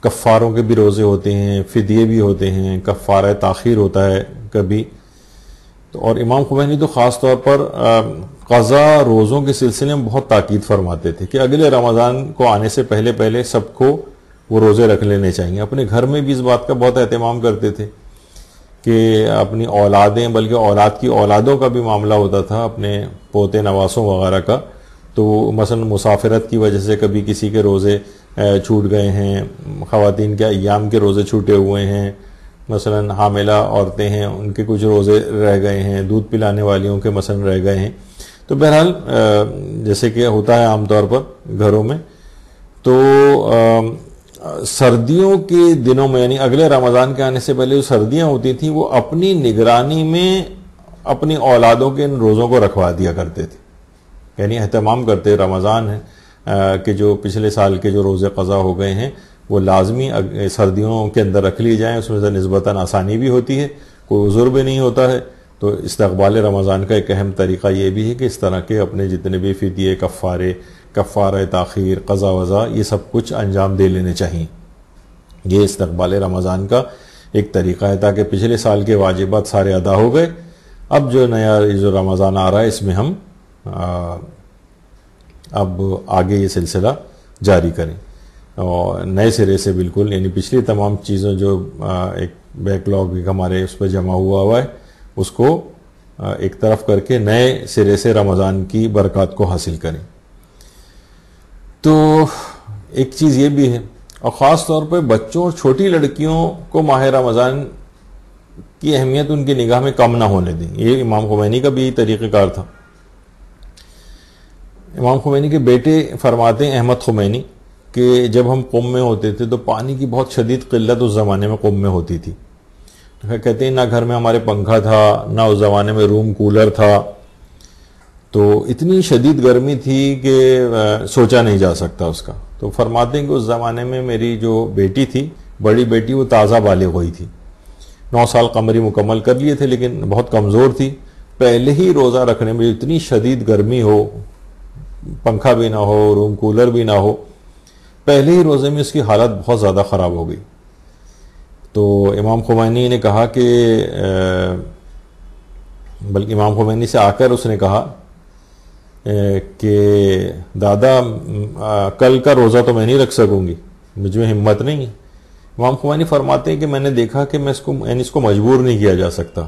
کفاروں کے بھی روزے ہوتے ہیں, فدیے بھی ہوتے ہیں, کفارہ تاخیر ہوتا ہے کبھی. اور امام خمینی تو خاص طور پر قضا روزوں کے سلسلے میں بہت تاکید فرماتے تھے کہ اگلے رمضان کو آنے سے پہلے سب کو وہ روزے رکھ لینے چاہیے. اپنے گھر میں بھی اس بات کا بہت اہتمام کرتے تھے کہ اپنی اولادیں, بلکہ اولاد کی اولادوں کا بھی معاملہ ہوتا تھا, اپنے پوتے نواسوں وغیرہ کا. تو مثلا مسافرت کی وجہ سے کبھی کسی کے روزے چھوٹ گئے ہیں, خواتین کے ایام کے روزے چھوٹے ہوئے ہیں, مثلا حاملہ عورتیں ہیں ان کے کچھ روزے رہ گئے ہیں, دودھ پلانے والیوں کے مثلا رہ گئے ہیں. تو بہرحال جیسے کہ ہوتا ہے عام طور پر گھروں میں, تو سردیوں کے دنوں میں یعنی اگلے رمضان کے آنے سے پہلے جو سردیاں ہوتی تھیں وہ اپنی نگرانی میں اپنی اولادوں کے ان روزوں کو رکھوا دیا کرتے تھے. یعنی اہتمام کرتے رمضان ہے کہ جو پچھلے سال کے جو روزے قضا ہو گئے ہیں وہ لازمی سردیوں کے اندر رکھ لی جائیں. اس میں سے نسبتاً آسانی بھی ہوتی ہے, کوئی عذر بھی نہیں ہوتا ہے. تو استقبال رمضان کا ایک اہم طریقہ یہ بھی ہے کہ اس طرح کے اپنے جتنے بھی فدیے, کفارہ تاخیر, قضا وضا, یہ سب کچھ انجام دے لینے چاہیے. یہ استقبال رمضان کا ایک طریقہ ہے تاکہ پچھلے سال کے واجبات سارے ادا ہو گئے. اب جو نیا جو رمضان آ رہا ہے اس میں ہم اب آگے یہ سلسلہ جاری کریں اور نئے سرے سے بالکل, یعنی پچھلی تمام چیزوں جو ایک بیک لاگ ہمارے اس پہ جمع ہوا ہے اس کو ایک طرف کر کے نئے سرے سے رمضان کی برکات کو حاصل کریں. تو ایک چیز یہ بھی ہے, اور خاص طور پہ بچوں اور چھوٹی لڑکیوں کو ماہ رمضان کی اہمیت ان کی نگاہ میں کم نہ ہونے دیں. یہ امام خمینی کا بھی طریقہ کار تھا. امام خمینی کے بیٹے فرماتے ہیں احمد خمینی کہ جب ہم قم میں ہوتے تھے تو پانی کی بہت شدید قلت اس زمانے میں قم میں ہوتی تھی. کہتے ہیں نہ گھر میں ہمارے پنکھا تھا, نہ اس زمانے میں روم کولر تھا, تو اتنی شدید گرمی تھی کہ سوچا نہیں جا سکتا اس کا. تو فرماتے ہیں کہ اس زمانے میں میری جو بیٹی تھی, بڑی بیٹی, وہ تازہ بالغ ہوئی تھی, 9 سال قمری مکمل کر لیے تھے لیکن بہت کمزور تھی. پہلے ہی روزہ رکھنے میں اتنی شدید گرمی ہو, پنکھا بھی نہ ہو, روم کولر بھی نہ ہو, پہلے ہی روزے میں اس کی حالت بہت زیادہ خراب ہو گئی. تو امام خمینی نے کہا کہ بلکہ امام خمینی سے آ کر اس نے کہا کہ دادا کل کا روزہ تو میں نہیں رکھ سکوں گی, مجھ میں ہمت نہیں ہے. امام خمینی فرماتے ہیں کہ میں نے دیکھا کہ میں اس کو مجبور نہیں کیا جا سکتا,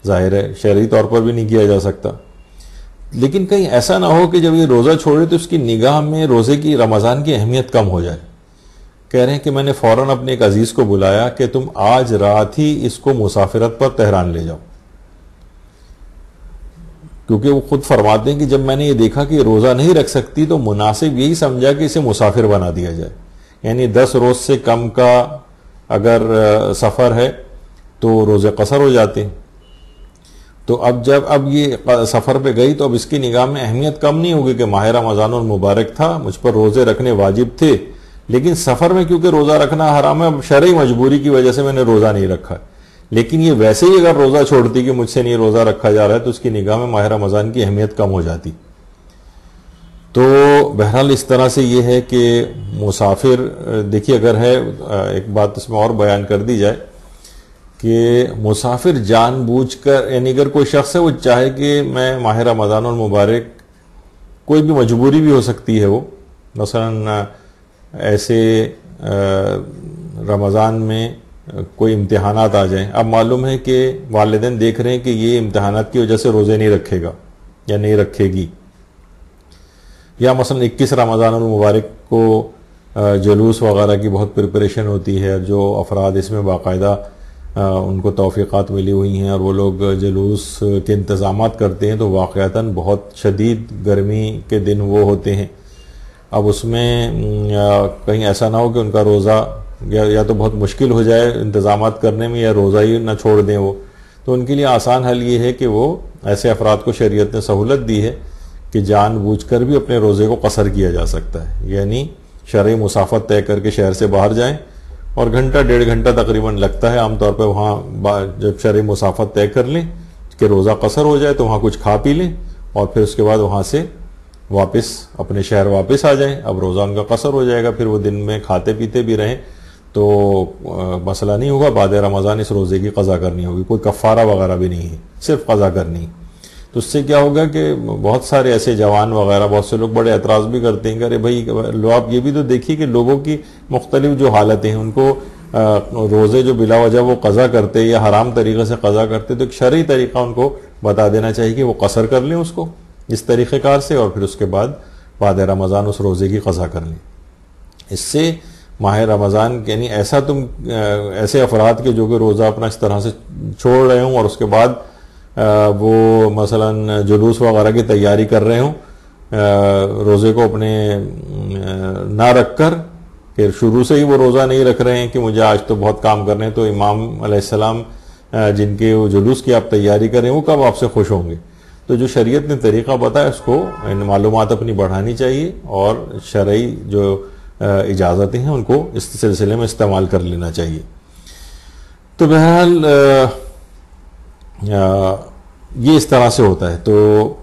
ظاہر ہے شرعی طور پر بھی نہیں کیا جا سکتا. لیکن کہیں ایسا نہ ہو کہ جب یہ روزہ چھوڑے تو اس کی نگاہ میں روزے کی رمضان کی اہمیت کم ہو جائے. کہہ رہے ہیں کہ میں نے فوراً اپنے ایک عزیز کو بلایا کہ تم آج رات ہی اس کو مسافرت پر تہران لے جاؤ، کیونکہ وہ خود فرماتے ہیں کہ جب میں نے یہ دیکھا کہ روزہ نہیں رکھ سکتی تو مناسب یہی سمجھا کہ اسے مسافر بنا دیا جائے. یعنی 10 روز سے کم کا اگر سفر ہے تو روزے قصر ہو جاتے ہیں. تو اب یہ سفر پہ گئی تو اب اس کی نگاہ میں اہمیت کم نہیں ہوگی کہ ماہ رمضان المبارک تھا، مجھ پر روزے رکھنے واجب تھے، لیکن سفر میں کیونکہ روزہ رکھنا حرام ہے، اب شرعی مجبوری کی وجہ سے میں نے روزہ نہیں رکھا. لیکن یہ ویسے ہی اگر روزہ چھوڑتی کہ مجھ سے نہیں روزہ رکھا جا رہا ہے تو اس کی نگاہ میں ماہ رمضان کی اہمیت کم ہو جاتی. تو بہرحال اس طرح سے یہ ہے کہ مسافر دیکھیے اگر ہے، ایک بات اس میں اور بیان کر دی جائے کہ مسافر جان بوجھ کر، یعنی اگر کوئی شخص ہے وہ چاہے کہ میں ماہ رمضان المبارک، کوئی بھی مجبوری بھی ہو سکتی ہے، وہ مثلا ایسے رمضان میں کوئی امتحانات آ جائیں، اب معلوم ہے کہ والدین دیکھ رہے ہیں کہ یہ امتحانات کی وجہ سے روزے نہیں رکھے گا یا نہیں رکھے گی، یا مثلا 21 رمضان المبارک کو جلوس وغیرہ کی بہت پریپریشن ہوتی ہے، جو افراد اس میں باقاعدہ ان کو توفیقات ملی ہوئی ہیں اور وہ لوگ جلوس کے انتظامات کرتے ہیں، تو واقعتاً بہت شدید گرمی کے دن وہ ہوتے ہیں. اب اس میں کہیں ایسا نہ ہو کہ ان کا روزہ یا تو بہت مشکل ہو جائے انتظامات کرنے میں، یا روزہ ہی نہ چھوڑ دیں وہ. تو ان کے لیے آسان حل یہ ہے کہ وہ ایسے افراد کو شریعت نے سہولت دی ہے کہ جان بوجھ کر بھی اپنے روزے کو قصر کیا جا سکتا ہے. یعنی شرعی مسافت طے کر کے شہر سے باہر جائیں، اور گھنٹہ 1.5 گھنٹہ تقریباً لگتا ہے عام طور پہ وہاں، جب شرعی مسافت طے کر لیں کہ روزہ قصر ہو جائے تو وہاں کچھ کھا پی لیں، اور پھر اس کے بعد وہاں سے واپس اپنے شہر واپس آ جائیں. اب روزہ ان کا قصر ہو جائے گا، پھر وہ دن میں کھاتے پیتے بھی رہیں تو مسئلہ نہیں ہوگا. بعد رمضان اس روزے کی قضا کرنی ہوگی، کوئی کفارہ وغیرہ بھی نہیں ہے، صرف قضا کرنی. تو اس سے کیا ہوگا کہ بہت سارے ایسے جوان وغیرہ، بہت سے لوگ بڑے اعتراض بھی کرتے ہیں کہ ارے بھائی آپ یہ بھی تو دیکھیے کہ لوگوں کی مختلف جو حالتیں ہیں، ان کو روزے جو بلا وجہ وہ قضا کرتے یا حرام طریقے سے قضا کرتے، تو ایک شرعی طریقہ ان کو بتا دینا چاہیے کہ وہ قصر کر لیں اس کو اس طریقہ کار سے، اور پھر اس کے بعد رمضان اس روزے کی قضا کر لیں. اس سے ماہ رمضان یعنی ایسے افراد کے جو کہ روزہ اپنا اس طرح سے چھوڑ رہے ہوں اور اس کے بعد وہ مثلا جلوس وغیرہ کی تیاری کر رہے ہوں، روزے کو اپنے نہ رکھ کر، کہ شروع سے ہی وہ روزہ نہیں رکھ رہے ہیں کہ مجھے آج تو بہت کام کرنے ہیں، تو امام علیہ السلام جن کے وہ جلوس کی آپ تیاری کریں وہ کب آپ سے خوش ہوں گے. تو جو شریعت نے طریقہ بتایا اس کو معلومات اپنی بڑھانی چاہیے، اور شرعی جو اجازتیں ہیں ان کو اس سلسلے میں استعمال کر لینا چاہیے. تو بہرحال یہ اس طرح سے ہوتا ہے. تو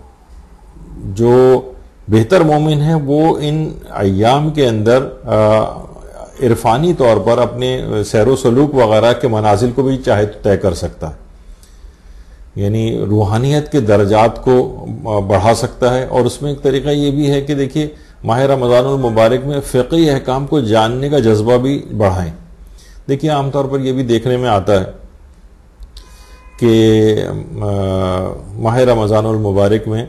جو بہتر مومن ہے وہ ان ایام کے اندر عرفانی طور پر اپنے سیر و سلوک وغیرہ کے منازل کو بھی چاہے تو طے کر سکتا ہے، یعنی روحانیت کے درجات کو بڑھا سکتا ہے. اور اس میں ایک طریقہ یہ بھی ہے کہ دیکھیے ماہ رمضان المبارک میں فقہی احکام کو جاننے کا جذبہ بھی بڑھائیں. دیکھیے عام طور پر یہ بھی دیکھنے میں آتا ہے کہ ماہ رمضان المبارک میں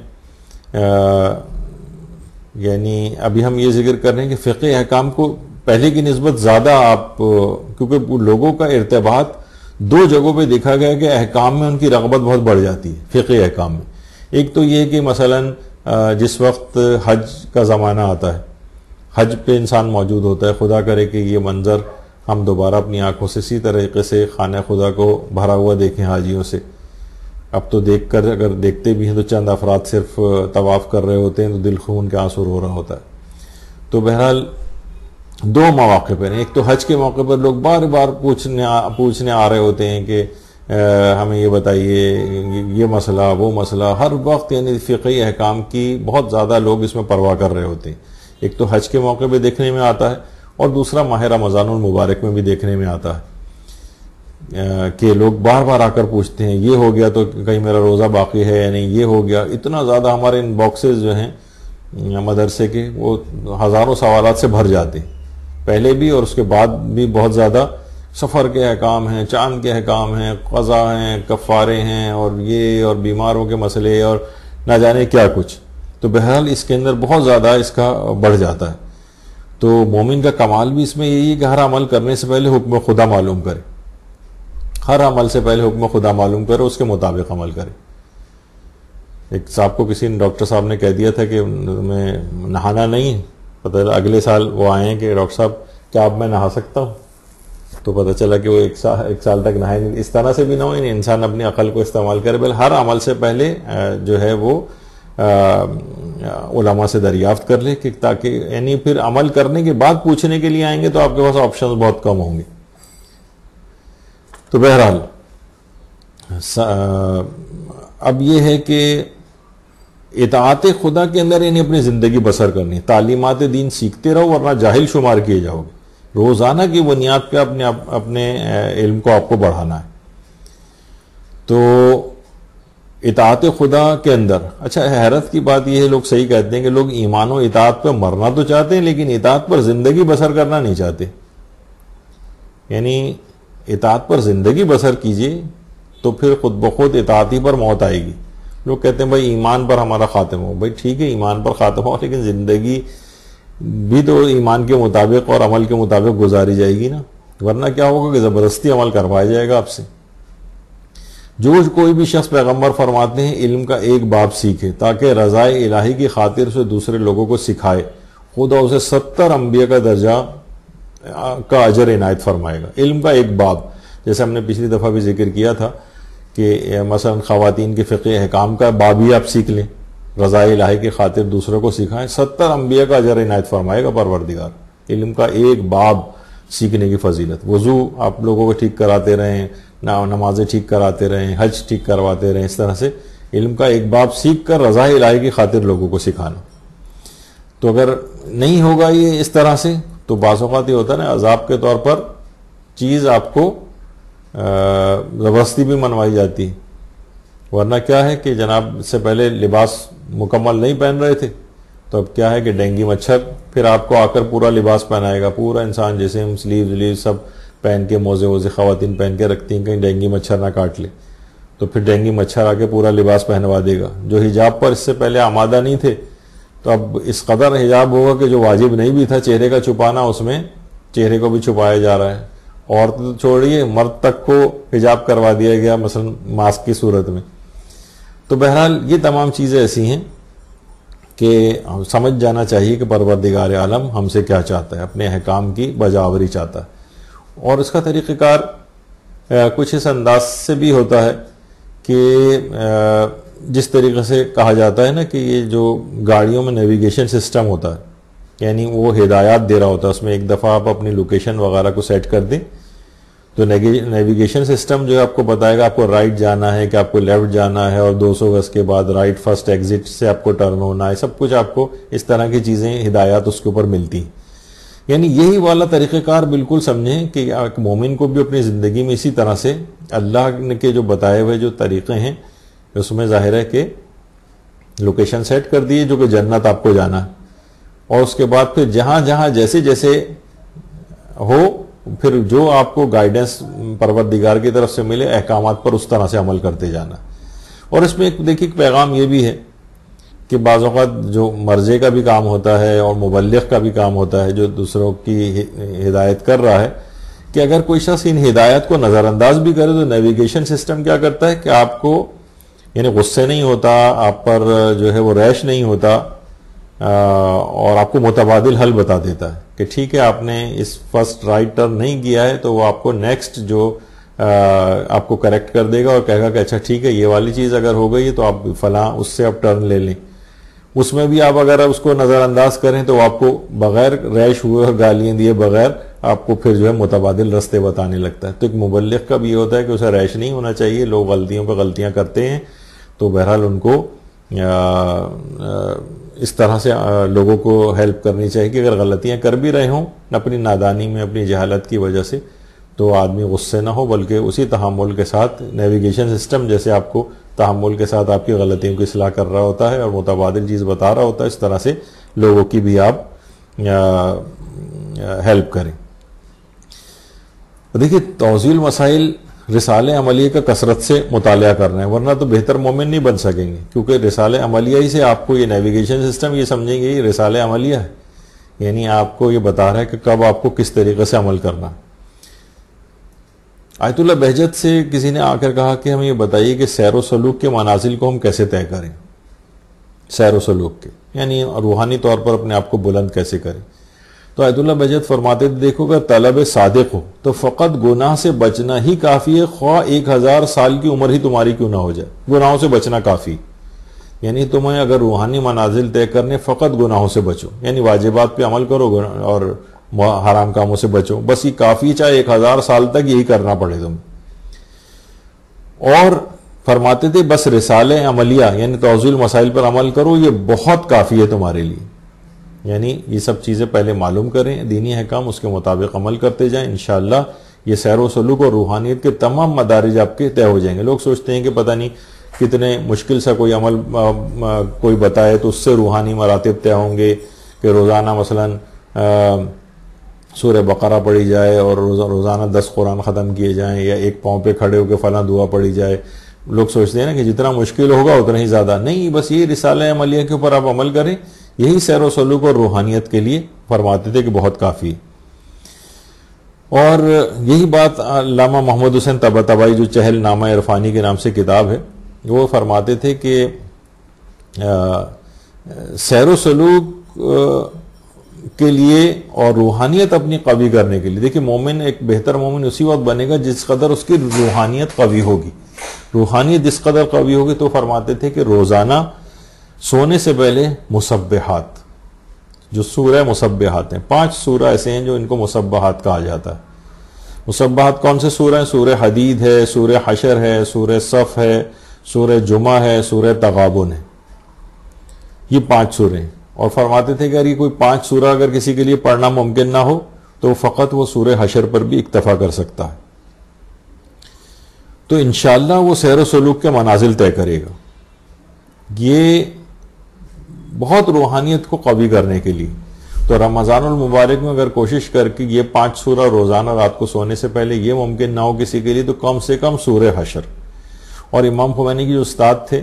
یعنی ابھی ہم یہ ذکر کر رہے ہیں کہ فقہی احکام کو پہلے کی نسبت زیادہ کیونکہ لوگوں کا ارتباط 2 جگہوں پہ دیکھا گیا کہ احکام میں ان کی رغبت بہت بڑھ جاتی ہے فقہی احکام میں. ایک تو یہ کہ مثلاً جس وقت حج کا زمانہ آتا ہے، حج پہ انسان موجود ہوتا ہے، خدا کرے کہ یہ منظر ہم دوبارہ اپنی آنکھوں سے اسی طریقے سے خانہ خدا کو بھرا ہوا دیکھیں حاجیوں سے. اب تو دیکھ کر اگر دیکھتے بھی ہیں تو چند افراد صرف طواف کر رہے ہوتے ہیں تو دل خون کے آنسو رو رہا ہوتا ہے. تو بہرحال 2 مواقع پر، ایک تو حج کے موقع پر لوگ بار بار پوچھنے آ رہے ہوتے ہیں کہ ہمیں یہ بتائیے یہ مسئلہ وہ مسئلہ، ہر وقت یعنی فقہی احکام کی بہت زیادہ لوگ اس میں پرواہ کر رہے ہوتے ہیں. ایک تو حج کے موقع پہ دیکھنے میں آتا ہے، اور دوسرا ماہ رمضان المبارک میں بھی دیکھنے میں آتا ہے کہ لوگ بار بار آ کر پوچھتے ہیں یہ ہو گیا تو کہیں میرا روزہ باقی ہے یا نہیں، یہ ہو گیا. اتنا زیادہ ہمارے ان باکسز جو ہیں مدرسے کے وہ ہزاروں سوالات سے بھر جاتے ہیں، پہلے بھی اور اس کے بعد بھی. بہت زیادہ سفر کے احکام ہیں، چاند کے احکام ہیں، قضا ہیں، کفارے ہیں، اور یہ اور بیماروں کے مسئلے اور نہ جانے کیا کچھ. تو بہرحال اس کے اندر بہت زیادہ اس کا بڑھ جاتا ہے. تو مومن کا کمال بھی اس میں یہی ہے کہ ہر عمل کرنے سے پہلے حکم خدا معلوم کرے, ہر عمل سے پہلے حکم خدا معلوم کرے, اس کے مطابق عمل کرے. ایک صاحب کو کسی نے, ڈاکٹر صاحب نے کہہ دیا تھا کہ میں نہانا نہیں ہے, پتہ چلا اگلے سال وہ آئے ہیں کہ ڈاکٹر صاحب کیا اب میں نہا سکتا ہوں, تو پتہ چلا کہ وہ ایک سال تک نہائے نہیں. اس طرح سے بھی نہ ہو, انسان اپنی عقل کو استعمال کرے, بلکہ ہر عمل سے پہلے جو ہے وہ علماء سے دریافت کر لے, کہ تاکہ یعنی پھر عمل کرنے کے بعد پوچھنے کے لیے آئیں گے تو آپ کے پاس آپشنز بہت کم ہوں گے. تو بہرحال اب یہ ہے کہ اطاعت خدا کے اندر یعنی اپنی زندگی بسر کرنی, تعلیمات دین سیکھتے رہو ورنہ جاہل شمار کیے جاؤ گے. روزانہ کی بنیاد پہ اپنے علم کو آپ کو بڑھانا ہے. تو اطاعت خدا کے اندر, اچھا حیرت کی بات یہ ہے, لوگ صحیح کہتے ہیں کہ لوگ ایمان و اطاعت پہ مرنا تو چاہتے ہیں لیکن اطاعت پر زندگی بسر کرنا نہیں چاہتے. یعنی اطاعت پر زندگی بسر کیجئے تو پھر خود بخود اطاعتی پر موت آئے گی. لوگ کہتے ہیں بھائی ایمان پر ہمارا خاتمہ ہو, بھائی ٹھیک ہے ایمان پر خاتمہ ہو, لیکن زندگی بھی تو ایمان کے مطابق اور عمل کے مطابق گزاری جائے گی نا, ورنہ کیا ہوگا کہ زبردستی عمل کروایا جائے گا آپ سے. جو کوئی بھی شخص, پیغمبر فرماتے ہیں, علم کا ایک باب سیکھے تاکہ رضائے الہی کی خاطر سے دوسرے لوگوں کو سکھائے, خدا اسے 70 انبیاء کا درجہ کا اجر عنایت فرمائے گا. علم کا ایک باب, جیسے ہم نے پچھلی دفعہ بھی ذکر کیا تھا کہ مثلا خواتین کے فقہ احکام کا باب ہی آپ سیکھ لیں, رضائے الہی کی خاطر دوسروں کو سکھائیں, 70 انبیاء کا اجر عنایت فرمائے گا پروردگار. علم کا ایک باب سیکھنے کی فضیلت. وضو آپ لوگوں کو ٹھیک کراتے رہیں, نمازیں ٹھیک کراتے رہیں, حج ٹھیک کرواتے رہیں, اس طرح سے علم کا ایک باب سیکھ کر رضائے الہی کی خاطر لوگوں کو سکھانا. تو اگر نہیں ہوگا یہ اس طرح سے تو بعض اوقات یہ ہوتا ہے نا, عذاب کے طور پر چیز آپ کو زبردستی بھی منوائی جاتی ہے. ورنہ کیا ہے کہ جناب سے پہلے لباس مکمل نہیں پہن رہے تھے, تو اب کیا ہے کہ ڈینگی مچھر پھر آپ کو آ کر پورا لباس پہنائے گا, پورا انسان جیسے ہم سلیو سب پہن کے, موزے ووزے خواتین پہن کے رکھتی ہیں کہیں ڈینگی مچھر نہ کاٹ لے, تو پھر ڈینگی مچھر آ کے پورا لباس پہنوا دے گا. جو حجاب پر اس سے پہلے آمادہ نہیں تھے تو اب اس قدر حجاب ہوگا کہ جو واجب نہیں بھی تھا چہرے کا چھپانا, اس میں چہرے کو بھی چھپایا جا رہا ہے. عورت تو چھوڑیے, مرد تک کو حجاب کروا دیا گیا مثلا ماسک کی صورت میں. تو بہرحال یہ تمام چیزیں ایسی ہیں کہ سمجھ جانا چاہیے کہ پروردگار عالم ہم سے کیا چاہتا ہے, اپنے احکام کی بجاوری چاہتا ہے. اور اس کا طریقہ کار کچھ اس انداز سے بھی ہوتا ہے کہ جس طریقے سے کہا جاتا ہے نا کہ یہ جو گاڑیوں میں نیویگیشن سسٹم ہوتا ہے, یعنی وہ ہدایات دے رہا ہوتا ہے, اس میں ایک دفعہ آپ اپنی لوکیشن وغیرہ کو سیٹ کر دیں تو نیویگیشن سسٹم جو ہے آپ کو بتائے گا آپ کو رائٹ جانا ہے کہ آپ کو لیفٹ جانا ہے, اور 200 گز کے بعد رائٹ فرسٹ ایگزٹ سے آپ کو ٹرن ہونا ہے, سب کچھ آپ کو اس طرح کی چیزیں ہدایات اس کے اوپر ملتی ہیں. یعنی یہی والا طریقہ کار بالکل سمجھیں کہ ایک مومن کو بھی اپنی زندگی میں اسی طرح سے اللہ کے جو بتائے ہوئے جو طریقے ہیں اس میں ظاہر ہے کہ لوکیشن سیٹ کر دیے جو کہ جنت آپ کو جانا ہے, اور اس کے بعد پھر جہاں جہاں جیسے جیسے ہو پھر جو آپ کو گائیڈنس پروردگار کی طرف سے ملے احکامات پر اس طرح سے عمل کرتے جانا. اور اس میں ایک دیکھیے پیغام یہ بھی ہے کہ بعض اوقات جو مرضے کا بھی کام ہوتا ہے اور مبلغ کا بھی کام ہوتا ہے جو دوسروں کی ہدایت کر رہا ہے, کہ اگر کوئی شخص ان ہدایات کو نظر انداز بھی کرے تو نیویگیشن سسٹم کیا کرتا ہے کہ آپ کو یعنی غصے نہیں ہوتا, آپ پر جو ہے وہ ریش نہیں ہوتا, اور آپ کو متبادل حل بتا دیتا ہے کہ ٹھیک ہے آپ نے اس فرسٹ رائٹ ٹرن نہیں کیا ہے تو وہ آپ کو نیکسٹ جو آپ کو کریکٹ کر دے گا اور کہے گا کہ اچھا ٹھیک ہے یہ والی چیز اگر ہو گئی ہے تو آپ فلاں اس سے اب ٹرن لے لیں. اس میں بھی آپ اگر اس کو نظر انداز کریں تو آپ کو بغیر ریش ہوئے اور گالیاں دیے بغیر آپ کو پھر جو ہے متبادل رستے بتانے لگتا ہے. تو ایک مبلغ کا بھی یہ ہوتا ہے کہ اسے ریش نہیں ہونا چاہیے, لوگ غلطیوں پہ غلطیاں کرتے ہیں تو بہرحال ان کو اس طرح سے لوگوں کو ہیلپ کرنی چاہیے کہ اگر غلطیاں کر بھی رہے ہوں اپنی نادانی میں, اپنی جہالت کی وجہ سے, تو آدمی غصے نہ ہو بلکہ اسی تحمل کے ساتھ نیویگیشن سسٹم جیسے آپ کو تحمل کے ساتھ آپ کی غلطیوں کی اصلاح کر رہا ہوتا ہے اور متبادل چیز بتا رہا ہوتا ہے, اس طرح سے لوگوں کی بھی آپ ہیلپ کریں. دیکھیے توضیح المسائل رسالہ عملیہ کا کثرت سے مطالعہ کرنا ہے، ورنہ تو بہتر مومن نہیں بن سکیں گے، کیونکہ رسالہ عملیہ ہی سے آپ کو یہ نیویگیشن سسٹم یہ سمجھیں گے یہ رسالہ عملیہ ہے، یعنی آپ کو یہ بتا رہا ہے کہ کب آپ کو کس طریقے سے عمل کرنا۔ آیت اللہ بہجت سے کسی نے آ کر کہا کہ ہمیں یہ بتائیے کہ سیر و سلوک کے منازل کو ہم کیسے طے کریں، سیر و سلوک کے، یعنی روحانی طور پر اپنے آپ کو بلند کیسے کریں۔ تو آیت اللہ بہجت فرماتے تھے دیکھو اگر طلب صادق ہو تو فقط گناہ سے بچنا ہی کافی ہے، خواہ 1000 سال کی عمر ہی تمہاری کیوں نہ ہو جائے، گناہوں سے بچنا کافی، یعنی تمہیں اگر روحانی منازل طے کرنے فقط گناہوں سے بچو، یعنی واجبات پہ عمل کرو اور حرام کاموں سے بچو، بس یہ کافی، چاہے 1000 سال تک یہی کرنا پڑے تمہیں۔ اور فرماتے تھے بس رسالہ عملیہ یعنی توضیح المسائل پر عمل کرو، یہ بہت کافی ہے تمہارے لیے، یعنی یہ سب چیزیں پہلے معلوم کریں، دینی احکام اس کے مطابق عمل کرتے جائیں، انشاءاللہ یہ سیر و سلوک اور روحانیت کے تمام مدارج آپ کے طے ہو جائیں گے۔ لوگ سوچتے ہیں کہ پتہ نہیں کتنے مشکل سا کوئی عمل کوئی بتائے تو اس سے روحانی مراتب طے ہوں گے، کہ روزانہ مثلاً سورہ بقرہ پڑھی جائے اور روزانہ 10 قرآن ختم کیے جائیں، یا ایک پاؤں پہ کھڑے ہو کے فلاں دعا پڑھی جائے۔ لوگ سوچتے ہیں نا کہ جتنا مشکل ہوگا اتنا ہی زیادہ، نہیں، بس یہ رسالہ عملیہ کے اوپر آپ عمل کریں، یہی سیر و سلوک اور روحانیت کے لیے فرماتے تھے کہ بہت کافی۔ اور یہی بات علامہ محمد حسین طباطبائی جو چہل نامہ عرفانی کے نام سے کتاب ہے، وہ فرماتے تھے کہ سیر و سلوک کے لیے اور روحانیت اپنی قوی کرنے کے لیے، دیکھیں مومن ایک بہتر مومن اسی وقت بنے گا جس قدر اس کی روحانیت قوی ہوگی، روحانیت جس قدر قوی ہوگی، تو فرماتے تھے کہ روزانہ سونے سے پہلے مسبحات، جو سورہ مسبحات ہیں، 5 سورہ ایسے ہیں جو ان کو مسبحات کہا جاتا ہے۔ مسبحات کون سے سورہ ہیں؟ سورہ حدید ہے، سورہ حشر ہے، سورہ صف ہے، سورہ جمعہ ہے، سورہ تغابن ہے، یہ 5 سورہ ہیں۔ اور فرماتے تھے کہ اگر یہ کوئی 5 سورہ اگر کسی کے لیے پڑھنا ممکن نہ ہو تو فقط وہ سورہ حشر پر بھی اکتفا کر سکتا ہے، تو انشاءاللہ وہ سیر و سلوک کے منازل طے کرے گا۔ یہ بہت روحانیت کو قوی کرنے کے لیے، تو رمضان المبارک میں اگر کوشش کر کے یہ 5 سورہ روزانہ رات کو سونے سے پہلے یہ ممکن نہ ہو کسی کے لیے، تو کم سے کم سورہ حشر۔ اور امام خمینی کے جو استاد تھے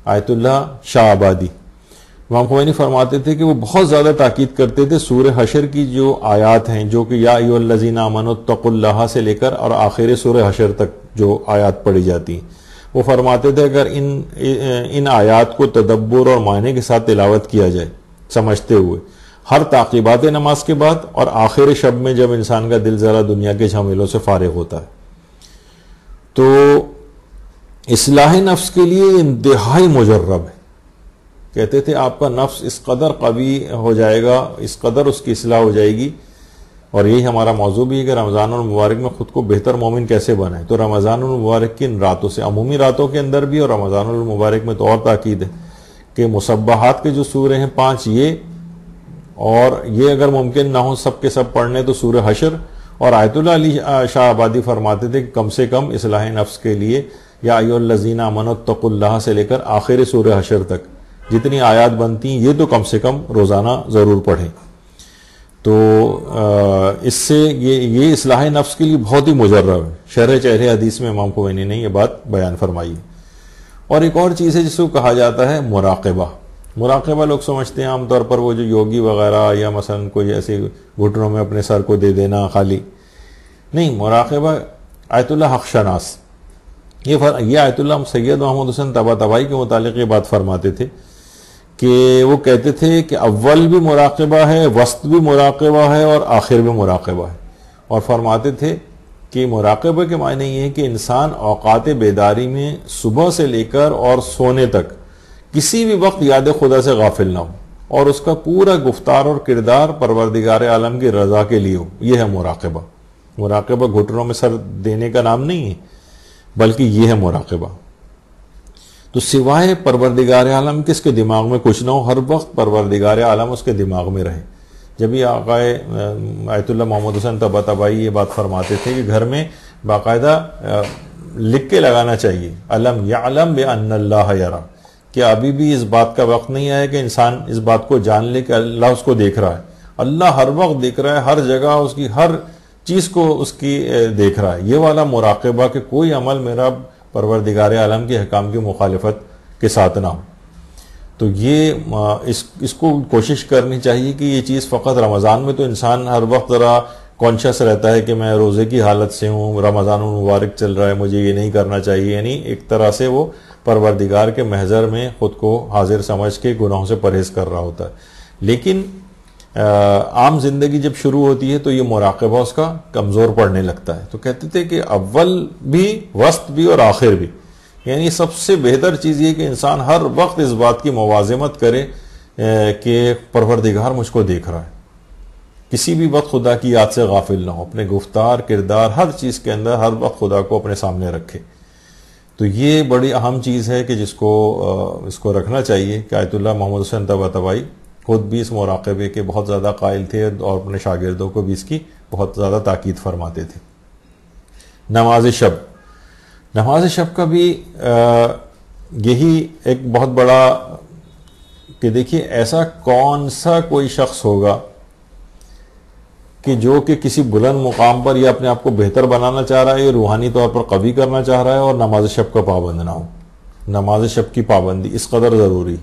آیت اللہ شاہ آبادی، امام خمینی فرماتے تھے کہ وہ بہت زیادہ تاکید کرتے تھے سورہ حشر کی جو آیات ہیں، جو کہ یا ایھا الذین آمنوا اتقوا اللہ سے لے کر اور آخر سورہ حشر تک جو آیات پڑھی جاتی ہیں، وہ فرماتے تھے اگر ان آیات کو تدبر اور معنی کے ساتھ تلاوت کیا جائے سمجھتے ہوئے ہر تعقیبات نماز کے بعد اور آخر شب میں جب انسان کا دل ذرا دنیا کے جھمیلوں سے فارغ ہوتا ہے، تو اصلاح نفس کے لیے انتہائی مجرب ہے۔ کہتے تھے آپ کا نفس اس قدر قوی ہو جائے گا، اس قدر اس کی اصلاح ہو جائے گی، اور یہی ہمارا موضوع بھی ہے کہ رمضان المبارک میں خود کو بہتر مومن کیسے بنائیں۔ تو رمضان المبارک کی ان راتوں سے، عمومی راتوں کے اندر بھی اور رمضان المبارک میں تو اور تاکید ہے کہ مسبحات کے جو سورے ہیں 5 یہ، اور یہ اگر ممکن نہ ہو سب کے سب پڑھنے تو سورہ حشر۔ اور آیت اللہ علی شاہ آبادی فرماتے تھے کہ کم سے کم اصلاح نفس کے لیے یا ایھا الذین آمنوا اتقوا اللہ سے لے کر آخر سورہ حشر تک جتنی آیات بنتی ہیں یہ تو کم سے کم روزانہ ضرور پڑھیں۔ تو اس سے یہ اصلاح نفس کے لیے بہت ہی مجرب ہے۔ شرح چہرے حدیث میں امام خمینی نے یہ بات بیان فرمائی ہے۔ اور ایک اور چیز ہے جس کو کہا جاتا ہے مراقبہ۔ مراقبہ لوگ سمجھتے ہیں عام طور پر وہ جو یوگی وغیرہ یا مثلا کوئی ایسے گھٹنوں میں اپنے سر کو دے دینا خالی، نہیں، مراقبہ آیت اللہ حق شناس، یہ آیت اللہ سید محمد حسین طباطبائی کے متعلق یہ بات فرماتے تھے کہ وہ کہتے تھے کہ اول بھی مراقبہ ہے، وسط بھی مراقبہ ہے اور آخر بھی مراقبہ ہے۔ اور فرماتے تھے کہ مراقبہ کے معنی یہ ہے کہ انسان اوقات بیداری میں صبح سے لے کر اور سونے تک کسی بھی وقت یاد خدا سے غافل نہ ہو، اور اس کا پورا گفتار اور کردار پروردگار عالم کی رضا کے لیے ہو، یہ ہے مراقبہ۔ مراقبہ گھٹنوں میں سر دینے کا نام نہیں ہے، بلکہ یہ ہے مراقبہ۔ تو سوائے پروردگار عالم کے اس کے دماغ میں کچھ نہ ہو، ہر وقت پروردگار عالم اس کے دماغ میں رہے۔ جب یہ آقائے آیت اللہ محمد حسین طباطبائی یہ بات فرماتے تھے کہ گھر میں باقاعدہ لکھ کے لگانا چاہیے الم یعلم بان اللہ یرا، کہ ابھی بھی اس بات کا وقت نہیں آیا کہ انسان اس بات کو جان لے کہ اللہ اس کو دیکھ رہا ہے۔ اللہ ہر وقت دیکھ رہا ہے، ہر جگہ اس کی ہر چیز کو اس کی دیکھ رہا ہے. یہ والا مراقبہ کہ کوئی عمل میرا پروردگار عالم کے احکام کی مخالفت کے ساتھ نہ ہو. تو یہ اس کو کوشش کرنی چاہیے کہ یہ چیز فقط رمضان میں تو انسان ہر وقت ذرا کانشیس رہتا ہے کہ میں روزے کی حالت سے ہوں, رمضان المبارک چل رہا ہے, مجھے یہ نہیں کرنا چاہیے. یعنی ایک طرح سے وہ پروردگار کے محضر میں خود کو حاضر سمجھ کے گناہوں سے پرہیز کر رہا ہوتا ہے. لیکن عام زندگی جب شروع ہوتی ہے تو یہ مراقبہ اس کا کمزور پڑنے لگتا ہے. تو کہتے تھے کہ اول بھی, وسط بھی اور آخر بھی. یعنی سب سے بہتر چیز یہ کہ انسان ہر وقت اس بات کی موازمت کرے کہ پروردگار مجھ کو دیکھ رہا ہے, کسی بھی وقت خدا کی یاد سے غافل نہ ہو, اپنے گفتار کردار ہر چیز کے اندر ہر وقت خدا کو اپنے سامنے رکھے. تو یہ بڑی اہم چیز ہے کہ اس کو رکھنا چاہیے. کہ آیت اللہ محمد حسین طباطبائی خود بھی اس مراقبے کے بہت زیادہ قائل تھے اور اپنے شاگردوں کو بھی اس کی بہت زیادہ تاکید فرماتے تھے. نماز شب کا بھی یہی ایک بہت بڑا کہ دیکھیے ایسا کون سا کوئی شخص ہوگا کہ جو کہ کسی بلند مقام پر یا اپنے آپ کو بہتر بنانا چاہ رہا ہے یا روحانی طور پر قوی کرنا چاہ رہا ہے اور نماز شب کا پابند نہ ہو. نماز شب کی پابندی اس قدر ضروری.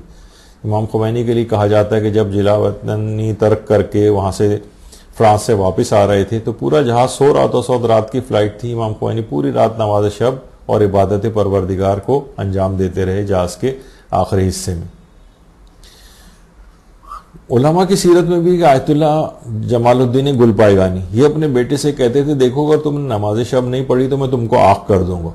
امام خمینی کے لیے کہا جاتا ہے کہ جب جلا وطنی ترک کر کے وہاں سے فرانس سے واپس آ رہے تھے تو پورا جہاز سو رات کی فلائٹ تھی. امام خمینی پوری رات نماز شب اور عبادت پروردگار کو انجام دیتے رہے جہاز کے آخری حصے میں. علماء کی سیرت میں بھی آیت اللہ جمال الدین گلپائگانی یہ اپنے بیٹے سے کہتے تھے, دیکھو اگر تم نے نماز شب نہیں پڑھی تو میں تم کو آنکھ کر دوں گا.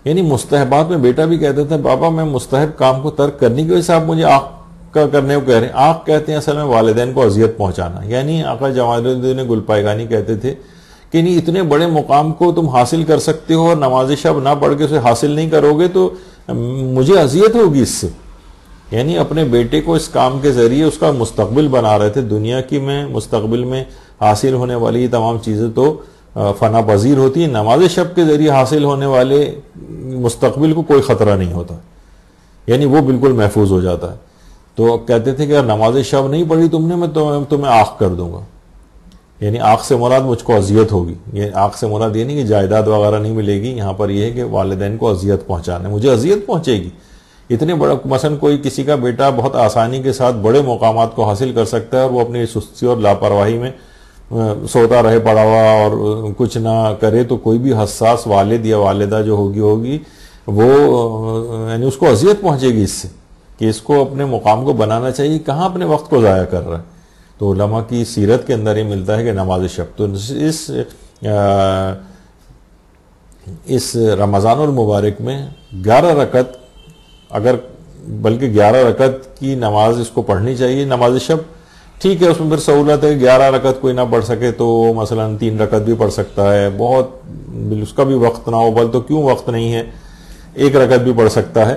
یعنی مستحبات میں بیٹا بھی کہتا تھا بابا میں مستحب کام کو ترک کرنے کی وجہ سے آپ مجھے آنکھ کا کرنے کو کہہ رہے ہیں. آنکھ کہتے ہیں اصل میں والدین کو اذیت پہنچانا. یعنی آقا جمال الدین گلپائگانی کہتے تھے کہ نہیں اتنے بڑے مقام کو تم حاصل کر سکتے ہو اور نماز شب نہ پڑھ کے اسے حاصل نہیں کرو گے تو مجھے اذیت ہوگی اس سے. یعنی اپنے بیٹے کو اس کام کے ذریعے اس کا مستقبل بنا رہے تھے. دنیا کی میں مستقبل میں حاصل ہونے والی یہ تمام چیزیں تو فنا پذیر ہوتی ہیں, نماز شب کے ذریعے حاصل ہونے والے مستقبل کو کوئی خطرہ نہیں ہوتا, یعنی وہ بالکل محفوظ ہو جاتا ہے. تو کہتے تھے کہ اگر نماز شب نہیں پڑھی تم نے میں تمہیں آنکھ کر دوں گا. یعنی آنکھ سے مراد مجھ کو اذیت ہوگی. یہ آنکھ سے مراد یہ نہیں کہ جائیداد وغیرہ نہیں ملے گی, یہاں پر یہ ہے کہ والدین کو اذیت پہنچانا, مجھے اذیت پہنچے گی. اتنے بڑا مثلا کوئی کسی کا بیٹا بہت آسانی کے ساتھ بڑے مقامات کو حاصل کر سکتا ہے اور وہ اپنی سستی اور لاپرواہی میں سوتا رہے پڑا ہوا اور کچھ نہ کرے, تو کوئی بھی حساس والد یا والدہ جو ہوگی وہ یعنی اس کو اذیت پہنچے گی اس سے کہ اس کو اپنے مقام کو بنانا چاہیے, کہاں اپنے وقت کو ضائع کر رہا ہے. تو علماء کی سیرت کے اندر یہ ملتا ہے کہ نماز شب تو اس رمضان المبارک میں 11 رکعت اگر بلکہ 11 رکعت کی نماز اس کو پڑھنی چاہیے. نماز شب ٹھیک ہے اس میں پھر سہولت ہے, 11 رکعت کوئی نہ پڑھ سکے تو مثلا 3 رکعت بھی پڑھ سکتا ہے, بہت اس کا بھی وقت نہ ہو بل تو کیوں وقت نہیں ہے 1 رکعت بھی پڑھ سکتا ہے.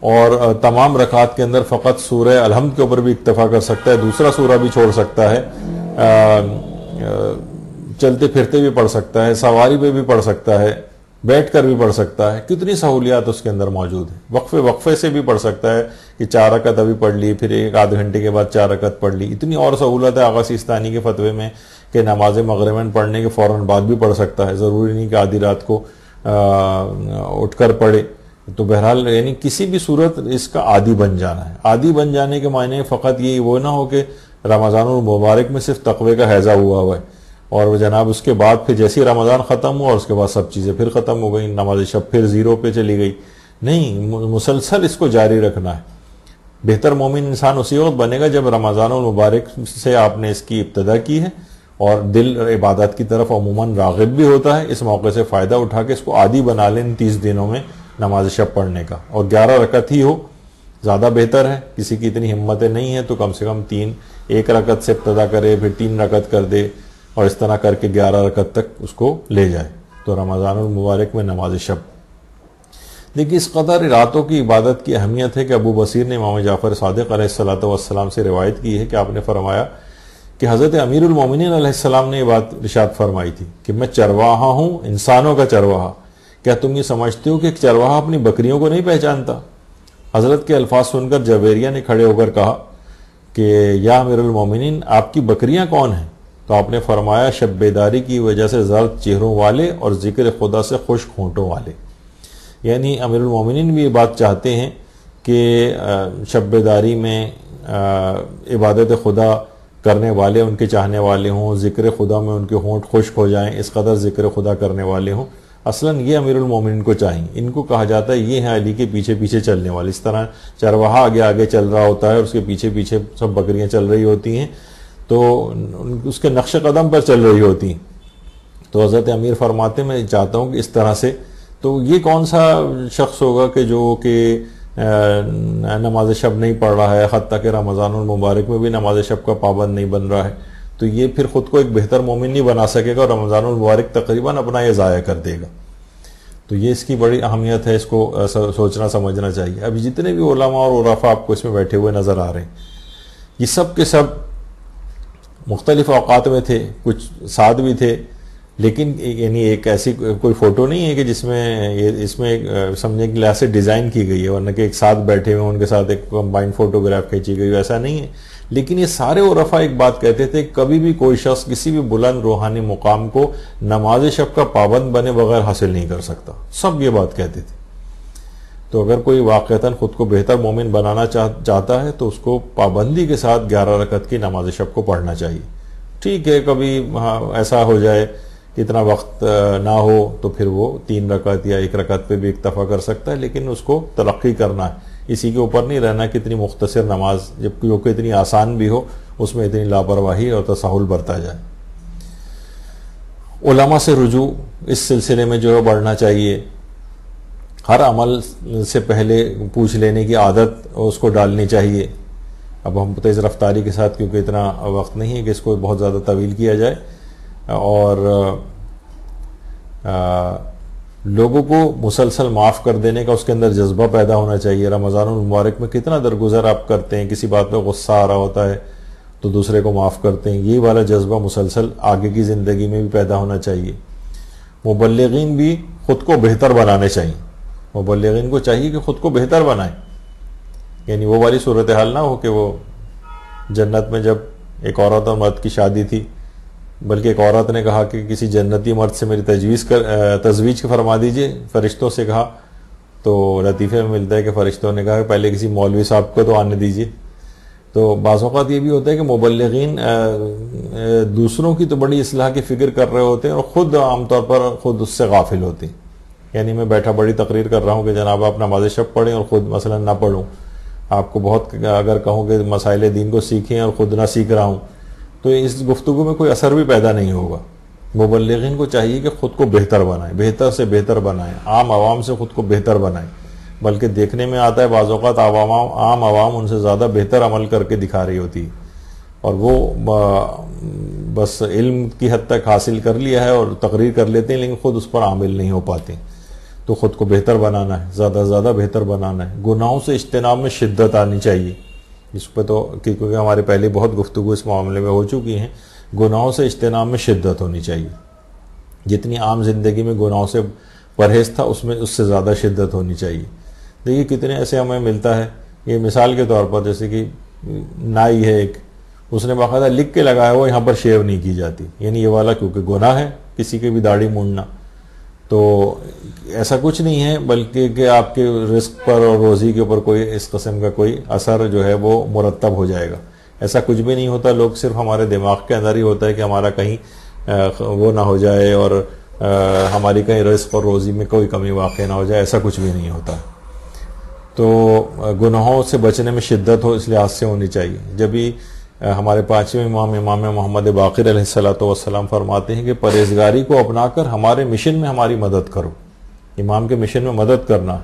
اور تمام رکعات کے اندر فقط سورہ الحمد کے اوپر بھی اکتفا کر سکتا ہے, دوسرا سورہ بھی چھوڑ سکتا ہے, چلتے پھرتے بھی پڑھ سکتا ہے, سواری پہ بھی پڑھ سکتا ہے, بیٹھ کر بھی پڑھ سکتا ہے. کتنی سہولیات اس کے اندر موجود ہیں. وقفے سے بھی پڑھ سکتا ہے کہ 4 رکعت ابھی پڑھ لی, پھر 1 آدھ گھنٹے کے بعد 4 رکعت پڑھ لی. اتنی اور سہولت ہے آغا سیستانی کے فتوے میں کہ نماز مغرباً پڑھنے کے فوراً بعد بھی پڑھ سکتا ہے, ضروری نہیں کہ آدھی رات کو اٹھ کر پڑھے. تو بہرحال یعنی کسی بھی صورت اس کا عادی بن جانا ہے. عادی بن جانے کے معنی فقط یہ وہ نہ ہو کہ رمضان المبارک میں صرف تقوی کا حیضہ ہوا ہے اور جناب اس کے بعد پھر جیسی رمضان ختم ہوا اور اس کے بعد سب چیزیں پھر ختم ہو گئی, نماز شب پھر 0 پہ چلی گئی. نہیں, مسلسل اس کو جاری رکھنا ہے. بہتر مومن انسان اسی وقت بنے گا جب رمضان المبارک سے آپ نے اس کی ابتدا کی ہے اور دل عبادت کی طرف عموماً راغب بھی ہوتا ہے. اس موقع سے فائدہ اٹھا کے اس کو عادی بنا لیں 30 دنوں میں نماز شب پڑھنے کا, اور 11 رکعت ہی ہو زیادہ بہتر ہے. کسی کی اتنی ہمتیں نہیں ہے تو کم سے کم 1 رکعت سے ابتدا کرے, پھر 3 رکعت کر دے اور اس طرح کر کے 11 رکعت تک اس کو لے جائے. تو رمضان المبارک میں نماز شب دیکھیے اس قدر راتوں کی عبادت کی اہمیت ہے کہ ابو بصیر نے امام جعفر صادق علیہ الصلوۃ والسلام سے روایت کی ہے کہ آپ نے فرمایا کہ حضرت امیر المومنین علیہ السلام نے یہ بات ارشاد فرمائی تھی کہ میں چرواہا ہوں, انسانوں کا چرواہا. کیا تم یہ سمجھتے ہو کہ ایک چرواہا اپنی بکریوں کو نہیں پہچانتا؟ حضرت کے الفاظ سن کر جویریہ نے کھڑے ہو کر کہا کہ یا امیر المومنین آپ کی بکریاں کون ہیں؟ تو آپ نے فرمایا شب بیداری کی وجہ سے زرد چہروں والے اور ذکر خدا سے خشک ہونٹوں والے. یعنی امیر المومنین بھی یہ بات چاہتے ہیں کہ شب بیداری میں عبادت خدا کرنے والے ان کے چاہنے والے ہوں، ذکر خدا میں ان کے ہونٹ خشک ہو جائیں، اس قدر ذکر خدا کرنے والے ہوں. اصلاً یہ امیر المومنین کو چاہیے. ان کو کہا جاتا ہے یہ ہیں علی کے پیچھے پیچھے چلنے والے. اس طرح چرواہا آگے آگے چل رہا ہوتا ہے اور اس کے پیچھے پیچھے سب بکریاں چل رہی ہوتی ہیں، تو اس کے نقش قدم پر چل رہی ہوتی ہیں. تو حضرت امیر فرماتے میں چاہتا ہوں کہ اس طرح سے. تو یہ کون سا شخص ہوگا کہ جو کہ نماز شب نہیں پڑھ رہا ہے، حتیٰ کہ رمضان المبارک میں بھی نماز شب کا پابند نہیں بن رہا ہے، تو یہ پھر خود کو ایک بہتر مومن نہیں بنا سکے گا اور رمضان المبارک تقریباً اپنا یہ ضائع کر دے گا. تو یہ اس کی بڑی اہمیت ہے، اس کو سوچنا سمجھنا چاہیے. ابھی جتنے بھی علماء اور عرفاء آپ کو اس میں بیٹھے ہوئے نظر آ رہے ہیں، یہ سب کے سب مختلف اوقات میں تھے، کچھ ساتھ بھی تھے، لیکن یعنی ایک ایسی کوئی فوٹو نہیں ہے کہ جس میں اس میں سمجھنے کے لحاظ سے ڈیزائن کی گئی ہے، ورنہ کہ ایک ساتھ بیٹھے ہوئے ان کے ساتھ ایک کمبائنڈ فوٹوگراف کھینچی گئی، ایسا نہیں ہے. لیکن یہ سارے عرفاء ایک بات کہتے تھے، کبھی بھی کوئی شخص کسی بھی بلند روحانی مقام کو نماز شب کا پابند بنے بغیر حاصل نہیں کر سکتا. سب یہ بات کہتے تھے. تو اگر کوئی واقعتاً خود کو بہتر مومن بنانا چاہتا ہے تو اس کو پابندی کے ساتھ 11 رکعت کی نماز شب کو پڑھنا چاہیے. ٹھیک ہے کبھی ایسا ہو جائے کہ اتنا وقت نہ ہو تو پھر وہ 3 رکعت یا 1 رکعت پہ بھی اکتفا کر سکتا ہے، لیکن اس کو ترقی کرنا ہے. اسی کے اوپر نہیں رہنا کہ اتنی مختصر نماز جو کہ اتنی آسان بھی ہو اس میں اتنی لاپرواہی اور تساہل برتا جائے. علماء سے رجوع اس سلسلے میں جو ہے بڑھنا چاہیے. ہر عمل سے پہلے پوچھ لینے کی عادت اس کو ڈالنی چاہیے. اب ہم تیز رفتاری کے ساتھ کیونکہ اتنا وقت نہیں ہے کہ اس کو بہت زیادہ طویل کیا جائے، اور لوگوں کو مسلسل معاف کر دینے کا اس کے اندر جذبہ پیدا ہونا چاہیے. رمضان المبارک میں کتنا درگزر آپ کرتے ہیں، کسی بات پہ غصہ آ رہا ہوتا ہے تو دوسرے کو معاف کرتے ہیں. یہ والا جذبہ مسلسل آگے کی زندگی میں بھی پیدا ہونا چاہیے. مبلغین بھی خود کو بہتر بنانے چاہیے. مبلغین کو چاہیے کہ خود کو بہتر بنائیں. یعنی وہ والی صورتحال نہ ہو کہ وہ جنت میں جب ایک عورت اور مرد کی شادی تھی، بلکہ ایک عورت نے کہا کہ کسی جنتی مرد سے میری تزویج فرما دیجئے، فرشتوں سے کہا. تو لطیفے میں ملتا ہے کہ فرشتوں نے کہا کہ پہلے کسی مولوی صاحب کو تو آنے دیجئے. تو بعض اوقات یہ بھی ہوتا ہے کہ مبلغین دوسروں کی تو بڑی اصلاح کی فکر کر رہے ہوتے ہیں اور خود عام طور پر خود اس سے غافل ہوتے ہیں. یعنی میں بیٹھا بڑی تقریر کر رہا ہوں کہ جناب آپ نماز شب پڑھیں اور خود مثلا نہ پڑھوں. آپ کو بہت اگر کہوں کہ مسائل دین کو سیکھیں اور خود نہ سیکھ رہا ہوں تو اس گفتگو میں کوئی اثر بھی پیدا نہیں ہوگا. مبلغین کو چاہیے کہ خود کو بہتر بنائیں، بہتر سے بہتر بنائیں، عام عوام سے خود کو بہتر بنائیں. بلکہ دیکھنے میں آتا ہے بعض اوقات عام عوام ان سے زیادہ بہتر عمل کر کے دکھا رہی ہوتی ہے، اور وہ بس علم کی حد تک حاصل کر لیا ہے اور تقریر کر لیتے ہیں لیکن خود اس پر عامل نہیں ہو پاتے. تو خود کو بہتر بنانا ہے، زیادہ سے زیادہ بہتر بنانا ہے. گناہوں سے اجتناب میں شدت آنی چاہیے. اس پہ تو کیونکہ ہمارے پہلے بہت گفتگو اس معاملے میں ہو چکی ہیں. گناہوں سے اجتناب میں شدت ہونی چاہیے. جتنی عام زندگی میں گناہوں سے پرہیز تھا اس میں اس سے زیادہ شدت ہونی چاہیے. دیکھیے کتنے ایسے ہمیں ملتا ہے. یہ مثال کے طور پر جیسے کہ نائی ہے ایک، اس نے باقاعدہ لکھ کے لگایا ہوا یہاں پر شیو نہیں کی جاتی. یعنی یہ والا کیونکہ گناہ ہے کسی کی بھی داڑھی مونڈنا. تو ایسا کچھ نہیں ہے بلکہ کہ آپ کے رزق پر اور روزی کے اوپر کوئی اس قسم کا کوئی اثر جو ہے وہ مرتب ہو جائے گا. ایسا کچھ بھی نہیں ہوتا. لوگ صرف ہمارے دماغ کے اندر ہی ہوتا ہے کہ ہمارا کہیں وہ نہ ہو جائے اور ہماری کہیں رزق اور روزی میں کوئی کمی واقع نہ ہو جائے. ایسا کچھ بھی نہیں ہوتا. تو گناہوں سے بچنے میں شدت ہو اس لحاظ سے ہونی چاہیے. جب بھی ہمارے 5ویں امام محمد باقر علیہ الصلوۃ والسلام فرماتے ہیں کہ پرہیزگاری کو اپنا کر ہمارے مشن میں ہماری مدد کرو. امام کے مشن میں مدد کرنا.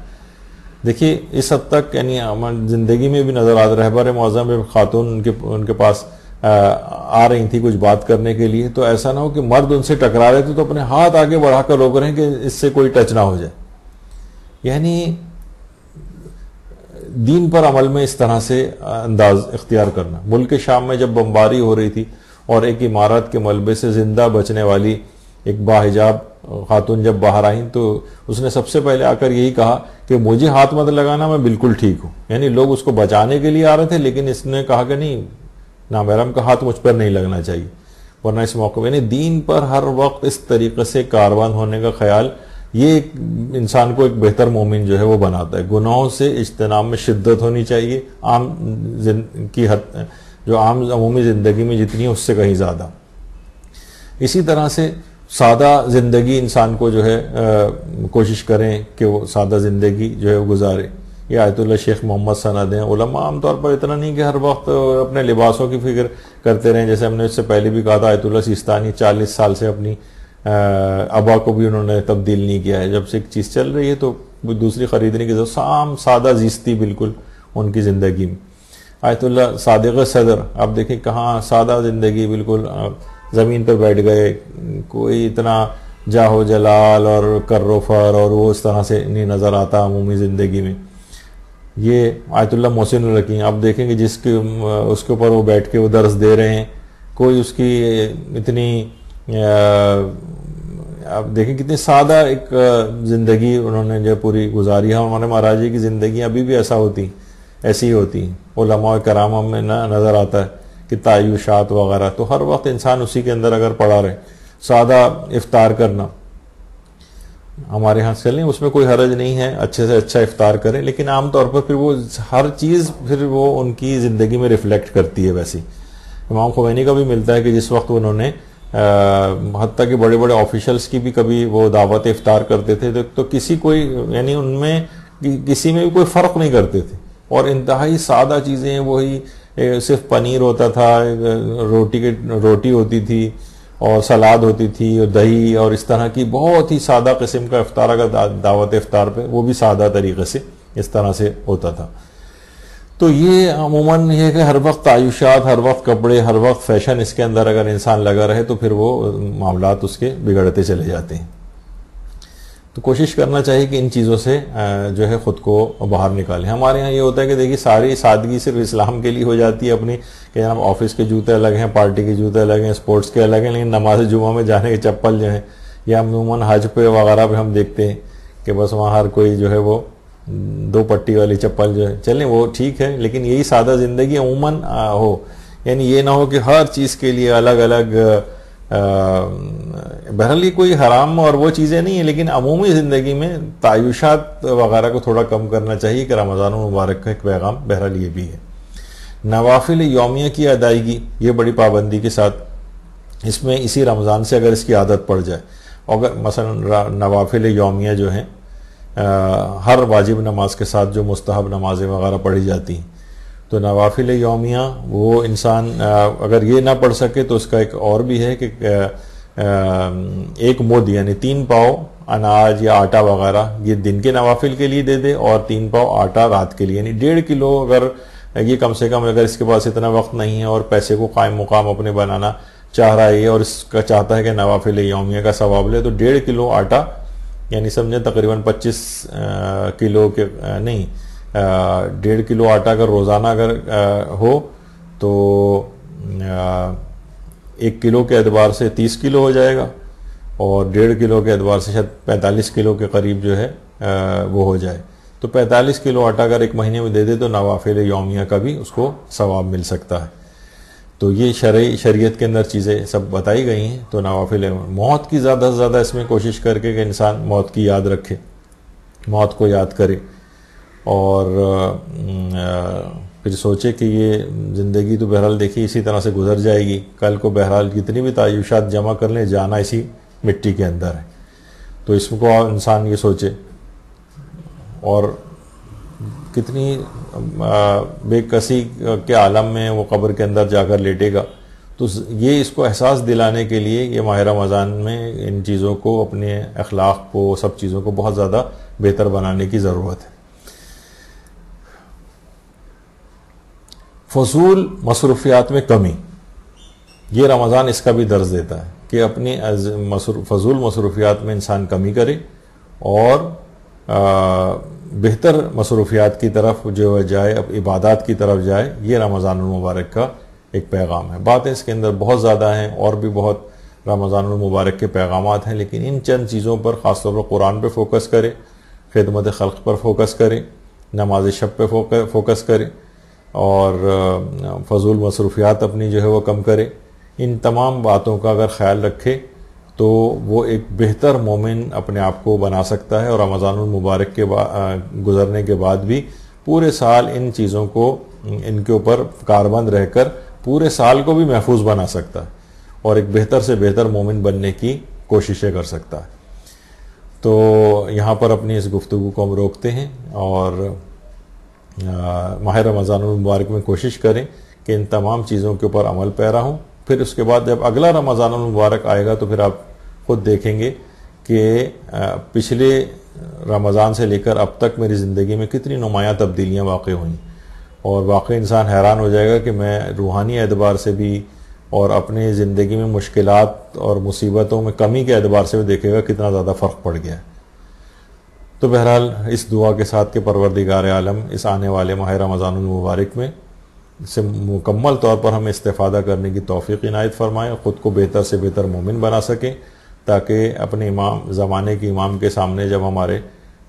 دیکھیے اس حد تک یعنی زندگی میں بھی نظر آتا. رہبر معظم خاتون ان کے پاس آ رہی تھی کچھ بات کرنے کے لیے، تو ایسا نہ ہو کہ مرد ان سے ٹکرا رہے تھے تو اپنے ہاتھ آگے بڑھا کر روک رہے ہیں کہ اس سے کوئی ٹچ نہ ہو جائے. یعنی دین پر عمل میں اس طرح سے انداز اختیار کرنا. ملک شام میں جب بمباری ہو رہی تھی اور ایک عمارت کے ملبے سے زندہ بچنے والی ایک باحجاب خاتون جب باہر آئیں تو اس نے سب سے پہلے آ کر یہی کہا کہ مجھے ہاتھ مت لگانا، میں بالکل ٹھیک ہوں. یعنی لوگ اس کو بچانے کے لیے آ رہے تھے لیکن اس نے کہا کہ نہیں، نامحرم کا ہاتھ مجھ پر نہیں لگنا چاہیے. ورنہ اس موقع یعنی دین پر ہر وقت اس طریقے سے کاروان ہونے کا خیال یہ انسان کو ایک بہتر مومن جو ہے وہ بناتا ہے. گناہوں سے اجتناب میں شدت ہونی چاہیے عام کی حد جو عام عمومی زندگی میں جتنی ہے اس سے کہیں زیادہ. اسی طرح سے سادہ زندگی انسان کو جو ہے کوشش کریں کہ وہ سادہ زندگی جو ہے وہ گزارے. یہ آیت اللہ شیخ محمد سند ہیں. علماء عام طور پر اتنا نہیں کہ ہر وقت اپنے لباسوں کی فکر کرتے رہیں, جیسے ہم نے اس سے پہلے بھی کہا تھا آیت اللہ سیستانی 40 سال سے اپنی ابا کو بھی انہوں نے تبدیل نہیں کیا ہے. جب سے ایک چیز چل رہی ہے تو دوسری خریدنے کی ضرورت, سادہ زیستی بالکل ان کی زندگی میں. آیت اللہ صادق صدر آپ دیکھیں کہاں سادہ زندگی, بالکل زمین پر بیٹھ گئے, کوئی اتنا جاہو جلال اور کر و فر اور وہ اس طرح سے نہیں نظر آتا عمومی زندگی میں. یہ آیت اللہ محسن الرقی آپ دیکھیں کہ اس کے اوپر وہ بیٹھ کے وہ درس دے رہے ہیں, کوئی اس کی اتنی آپ دیکھیں کتنی سادہ ایک زندگی انہوں نے جو پوری گزاری ہے. ہمارے مہاراجی کی زندگی ابھی بھی ایسی ہی ہوتی ہیں. علماء کرام میں نظر آتا ہے کہ تعیشات وغیرہ, تو ہر وقت انسان اسی کے اندر اگر پڑا رہے. سادہ افطار کرنا ہمارے ہاں چلیں, اس میں کوئی حرج نہیں ہے, اچھے سے اچھا افطار کریں, لیکن عام طور پر پھر وہ ہر چیز پھر وہ ان کی زندگی میں ریفلیکٹ کرتی ہے. ویسے امام خمینی کا بھی ملتا ہے کہ جس وقت انہوں نے حتیٰ کہ بڑے بڑے آفیشلز کی بھی کبھی وہ دعوت افطار کرتے تھے تو یعنی ان میں کسی میں بھی کوئی فرق نہیں کرتے تھے, اور انتہائی سادہ چیزیں وہی صرف پنیر ہوتا تھا, روٹی ہوتی تھی اور سلاد ہوتی تھی اور دہی, اور اس طرح کی بہت ہی سادہ قسم کا افطار اگر دعوت افطار پہ وہ بھی سادہ طریقے سے اس طرح سے ہوتا تھا. تو یہ عموماً یہ کہ ہر وقت تعیشات, ہر وقت کپڑے, ہر وقت فیشن, اس کے اندر اگر انسان لگا رہے تو پھر وہ معاملات اس کے بگڑتے چلے جاتے ہیں. تو کوشش کرنا چاہیے کہ ان چیزوں سے جو ہے خود کو باہر نکالیں. ہمارے یہاں یہ ہوتا ہے کہ دیکھیے ساری سادگی صرف اسلام کے لیے ہو جاتی ہے اپنی, کہ جناب آفس کے جوتے الگ ہیں, پارٹی کے جوتے الگ ہیں, اسپورٹس کے الگ ہیں, لیکن نماز جمعہ میں جانے کے چپل جو ہیں, یا عموماً حج پہ وغیرہ پہ ہم دیکھتے ہیں کہ بس وہاں ہر کوئی جو ہے وہ 2 پٹی والی چپل جو ہے, چلیں وہ ٹھیک ہے, لیکن یہی سادہ زندگی عموماً ہو. یعنی یہ نہ ہو کہ ہر چیز کے لیے الگ الگ, بہرحال یہ کوئی حرام اور وہ چیزیں نہیں ہیں, لیکن عمومی زندگی میں تعیشات وغیرہ کو تھوڑا کم کرنا چاہیے کہ رمضان المبارک کا ایک پیغام بہرحال یہ بھی ہے. نوافل یومیہ کی ادائیگی, یہ بڑی پابندی کے ساتھ, اس میں اسی رمضان سے اگر اس کی عادت پڑ جائے, اگر مثلا نوافل یومیہ جو ہیں ہر واجب نماز کے ساتھ جو مستحب نمازیں وغیرہ پڑھی جاتی ہیں, تو نوافل یومیہ وہ انسان اگر یہ نہ پڑھ سکے تو اس کا ایک اور بھی ہے کہ 1 مد یعنی 3 پاؤ اناج یا آٹا وغیرہ یہ دن کے نوافل کے لیے دے دے, اور 3 پاؤ آٹا رات کے لیے, یعنی 1.5 کلو اگر یہ کم سے کم, اگر اس کے پاس اتنا وقت نہیں ہے اور پیسے کو قائم مقام اپنے بنانا چاہ رہا ہے اور اس کا چاہتا ہے کہ نوافل یومیہ کا ثواب لے, تو 1.5 کلو آٹا یعنی سمجھیں تقریباً 25 کلو کے نہیں 1.5 کلو آٹا اگر روزانہ اگر ہو تو 1 کلو کے اعتبار سے 30 کلو ہو جائے گا, اور 1.5 کلو کے اعتبار سے شاید 45 کلو کے قریب جو ہے وہ ہو جائے. تو 45 کلو آٹا اگر 1 مہینے میں دے دے تو نوافل یومیہ کا بھی اس کو ثواب مل سکتا ہے. تو یہ شریعت کے اندر چیزیں سب بتائی گئی ہیں. تو نوافل موت کی زیادہ سے زیادہ اس میں کوشش کر کے کہ انسان موت کی یاد رکھے, موت کو یاد کرے, اور پھر سوچے کہ یہ زندگی تو بہرحال دیکھیے اسی طرح سے گزر جائے گی, کل کو بہرحال کتنی بھی تعیشات جمع کر لیں جانا اسی مٹی کے اندر ہے. تو اس کو انسان یہ سوچے, اور کتنی بے کسی کے عالم میں وہ قبر کے اندر جا کر لیٹے گا. تو یہ اس کو احساس دلانے کے لیے یہ ماہ رمضان میں ان چیزوں کو, اپنے اخلاق کو, سب چیزوں کو بہت زیادہ بہتر بنانے کی ضرورت ہے. فضول مصروفیات میں کمی, یہ رمضان اس کا بھی درس دیتا ہے کہ اپنی فضول مصروفیات میں انسان کمی کرے اور بہتر مصروفیات کی طرف جو جائے, عبادات کی طرف جائے. یہ رمضان المبارک کا ایک پیغام ہے. باتیں اس کے اندر بہت زیادہ ہیں, اور بھی بہت رمضان المبارک کے پیغامات ہیں, لیکن ان چند چیزوں پر خاص طور پر قرآن پہ فوکس کرے, خدمت خلق پر فوکس کرے, نماز شب پہ فوکس کرے, اور فضول مصروفیات اپنی جو ہے وہ کم کرے. ان تمام باتوں کا اگر خیال رکھے تو وہ ایک بہتر مومن اپنے آپ کو بنا سکتا ہے، اور رمضان المبارک کے گزرنے کے بعد بھی پورے سال ان چیزوں کو، ان کے اوپر کاربند رہ کر پورے سال کو بھی محفوظ بنا سکتا ہے اور ایک بہتر سے بہتر مومن بننے کی کوششیں کر سکتا ہے۔ تو یہاں پر اپنی اس گفتگو کو ہم روکتے ہیں، اور ماہ رمضان المبارک میں کوشش کریں کہ ان تمام چیزوں کے اوپر عمل پیرا ہوں۔ پھر اس کے بعد جب اگلا رمضان المبارک آئے گا تو پھر آپ خود دیکھیں گے کہ پچھلے رمضان سے لے کر اب تک میری زندگی میں کتنی نمایاں تبدیلیاں واقع ہوئیں، اور واقعی انسان حیران ہو جائے گا کہ میں روحانی اعتبار سے بھی اور اپنی زندگی میں مشکلات اور مصیبتوں میں کمی کے اعتبار سے بھی دیکھے گا کتنا زیادہ فرق پڑ گیا ہے۔ تو بہرحال اس دعا کے ساتھ کہ پروردگار عالم اس آنے والے ماہ رمضان المبارک میں سے مکمل طور پر ہمیں استفادہ کرنے کی توفیق عنایت فرمائے، خود کو بہتر سے بہتر مومن بنا سکیں، تاکہ اپنے زمانے کے امام کے سامنے جب ہمارے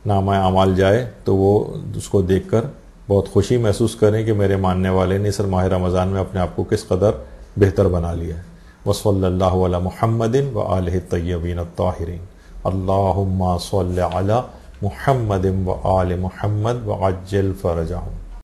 نامہ اعمال جائے تو وہ اس کو دیکھ کر بہت خوشی محسوس کریں کہ میرے ماننے والے نے صرف ماہ رمضان میں اپنے آپ کو کس قدر بہتر بنا لیا ہے۔ وصلی اللہ علی محمد وآلہ الطیبین الطاہرین۔ اللہم صل علی محمد وآل محمد وعجل فرجہم۔